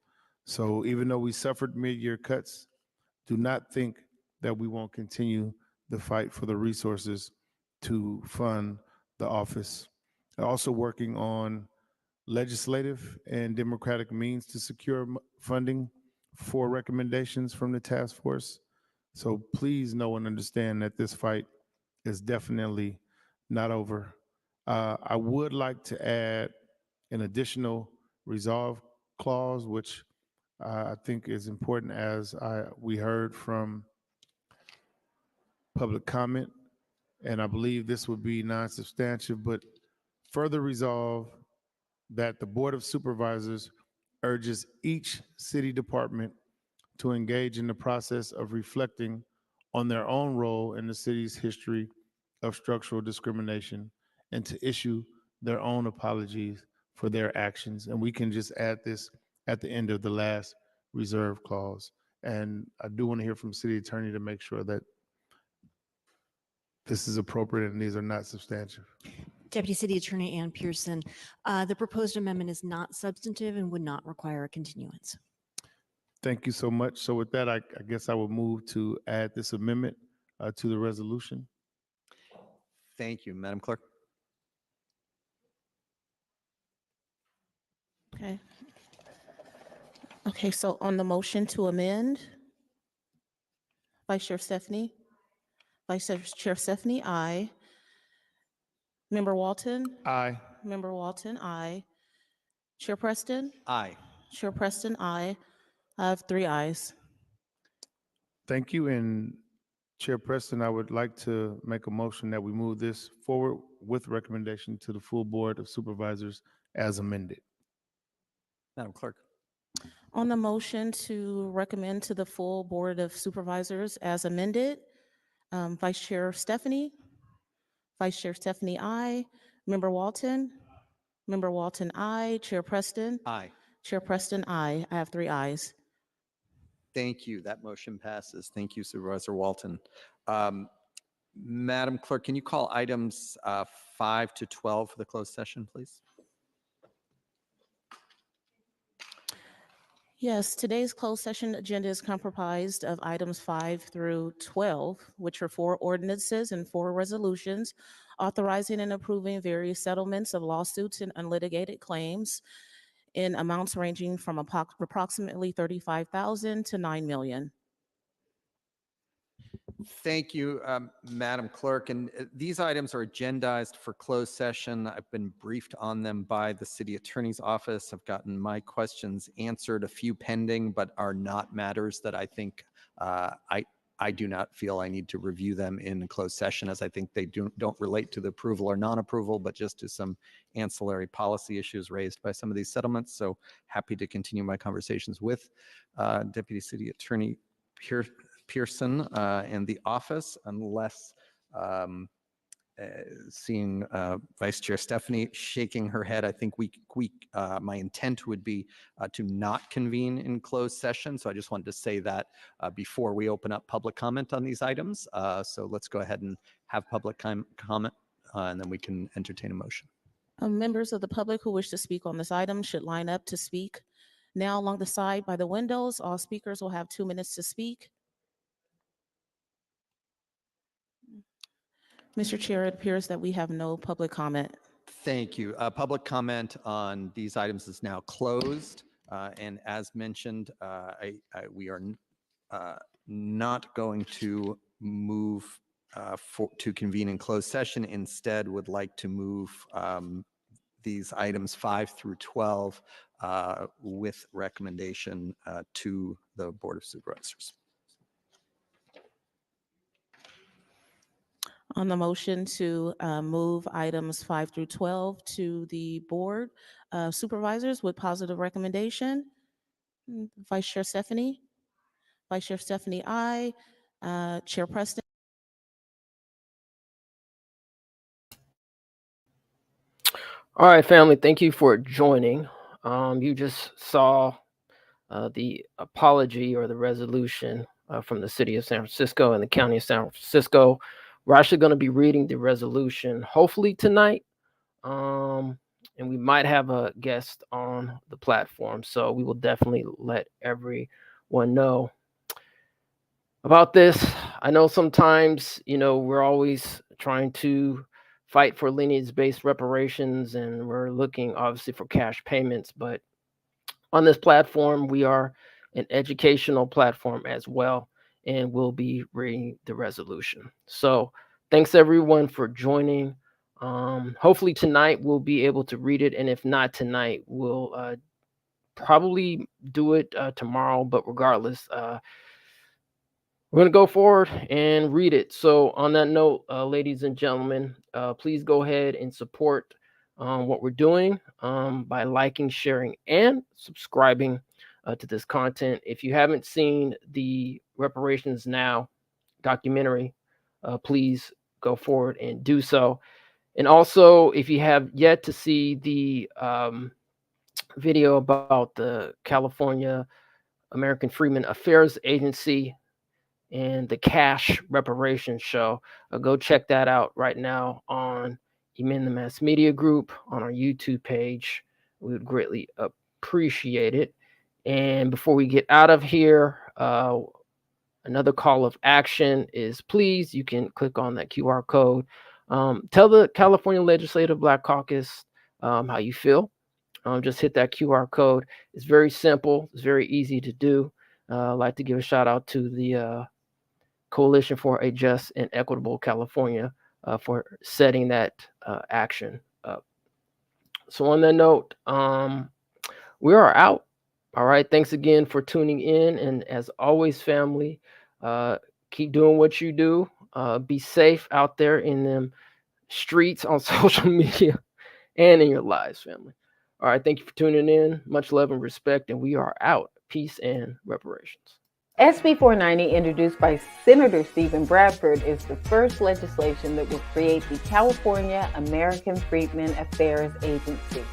So even though we suffered mid-year cuts, do not think that we won't continue the fight for the resources to fund the office. Also working on legislative and democratic means to secure funding for recommendations from the task force. So please know and understand that this fight is definitely not over. I would like to add an additional resolve clause, which I think is important, as we heard from public comment, and I believe this would be non-substantive, but further resolve that the Board of Supervisors urges each city department to engage in the process of reflecting on their own role in the city's history of structural discrimination and to issue their own apologies for their actions. And we can just add this at the end of the last reserve clause. And I do want to hear from City Attorney to make sure that this is appropriate and these are not substantive. Deputy City Attorney Ann Pearson, the proposed amendment is not substantive and would not require a continuance. Thank you so much. So with that, I guess I would move to add this amendment to the resolution. Thank you, Madam Clerk. Okay. Okay, so on the motion to amend, Vice Chair Stephanie? Vice Chair Stephanie, aye. Member Walton? Aye. Member Walton, aye. Chair Preston? Aye. Chair Preston, aye. I have 3 ayes. Thank you. And Chair Preston, I would like to make a motion that we move this forward with recommendation to the full Board of Supervisors as amended. Madam Clerk. On the motion to recommend to the full Board of Supervisors as amended, Vice Chair Stephanie? Vice Chair Stephanie, aye. Member Walton? Member Walton, aye. Chair Preston? Aye. Chair Preston, aye. I have 3 ayes. Thank you. That motion passes. Thank you, Supervisor Walton. Madam Clerk, can you call items 5 to 12 for the closed session, please? Yes, today's closed session agenda is comprised of items 5 through 12, which are 4 ordinances and 4 resolutions authorizing and approving various settlements of lawsuits and unlitigated claims in amounts ranging from approximately $35,000 to $9 million. Thank you, Madam Clerk. And these items are agendized for closed session. I've been briefed on them by the City Attorney's Office. I've gotten my questions answered, a few pending, but are not matters that I think I do not feel I need to review them in closed session, as I think they don't relate to the approval or non-approval, but just to some ancillary policy issues raised by some of these settlements. So happy to continue my conversations with Deputy City Attorney Pearson and the office, unless seeing Vice Chair Stephanie shaking her head, I think my intent would be to not convene in closed session. So I just wanted to say that before we open up public comment on these items. So let's go ahead and have public comment, and then we can entertain a motion. Members of the public who wish to speak on this item should line up to speak now along the side by the windows. All speakers will have 2 minutes to speak. Mr. Chair, it appears that we have no public comment. Thank you. Public comment on these items is now closed. And as mentioned, we are not going to move to convene in closed session. Instead, would like to move these items 5 through 12 with recommendation to the Board of Supervisors. On the motion to move items 5 through 12 to the Board of Supervisors with positive recommendation, Vice Chair Stephanie? Vice Chair Stephanie, aye. Chair Preston? All right, family, thank you for joining. You just saw the apology or the resolution from the City of San Francisco and the County of San Francisco. We're actually going to be reading the resolution hopefully tonight, and we might have a guest on the platform, so we will definitely let everyone know about this. I know sometimes, we're always trying to fight for lineage-based reparations, and we're looking obviously for cash payments, but on this platform, we are an educational platform as well, and we'll be reading the resolution. So thanks everyone for joining. Hopefully tonight we'll be able to read it, and if not tonight, we'll probably do it tomorrow, but regardless, we're going to go forward and read it. So on that note, ladies and gentlemen, please go ahead and support what we're doing by liking, sharing, and subscribing to this content. If you haven't seen the Reparations Now documentary, please go forward and do so. And also, if you have yet to see the video about the California American Freedmen Affairs Agency and the cash reparations show, go check that out right now on Amend the Mass Media Group on our YouTube page. We would greatly appreciate it. And before we get out of here, another call of action is please, you can click on that QR code. Tell the California Legislative Black Caucus how you feel. Just hit that QR code. It's very simple. It's very easy to do. I'd like to give a shout out to the Coalition for a Just and Equitable California for setting that action up. So on that note, we are out. All right. Thanks again for tuning in. And as always, family, keep doing what you do. Be safe out there in them streets, on social media, and in your lives, family. All right. Thank you for tuning in. Much love and respect. And we are out. Peace and reparations. SB 490, introduced by Senator Stephen Bradford, is the first legislation that will create the California American Freedmen Affairs Agency.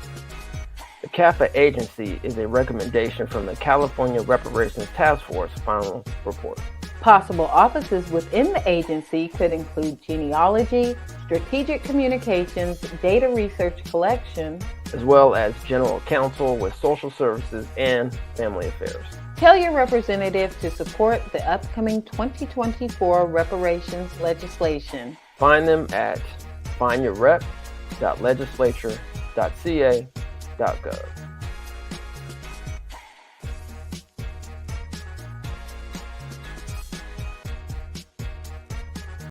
The CAFA agency is a recommendation from the California Reparations Task Force final report. Possible offices within the agency could include genealogy, strategic communications, data research collection, as well as general counsel with social services and family affairs. Tell your representative to support the upcoming 2024 reparations legislation. Find them at findyourrep.legislature.ca.gov.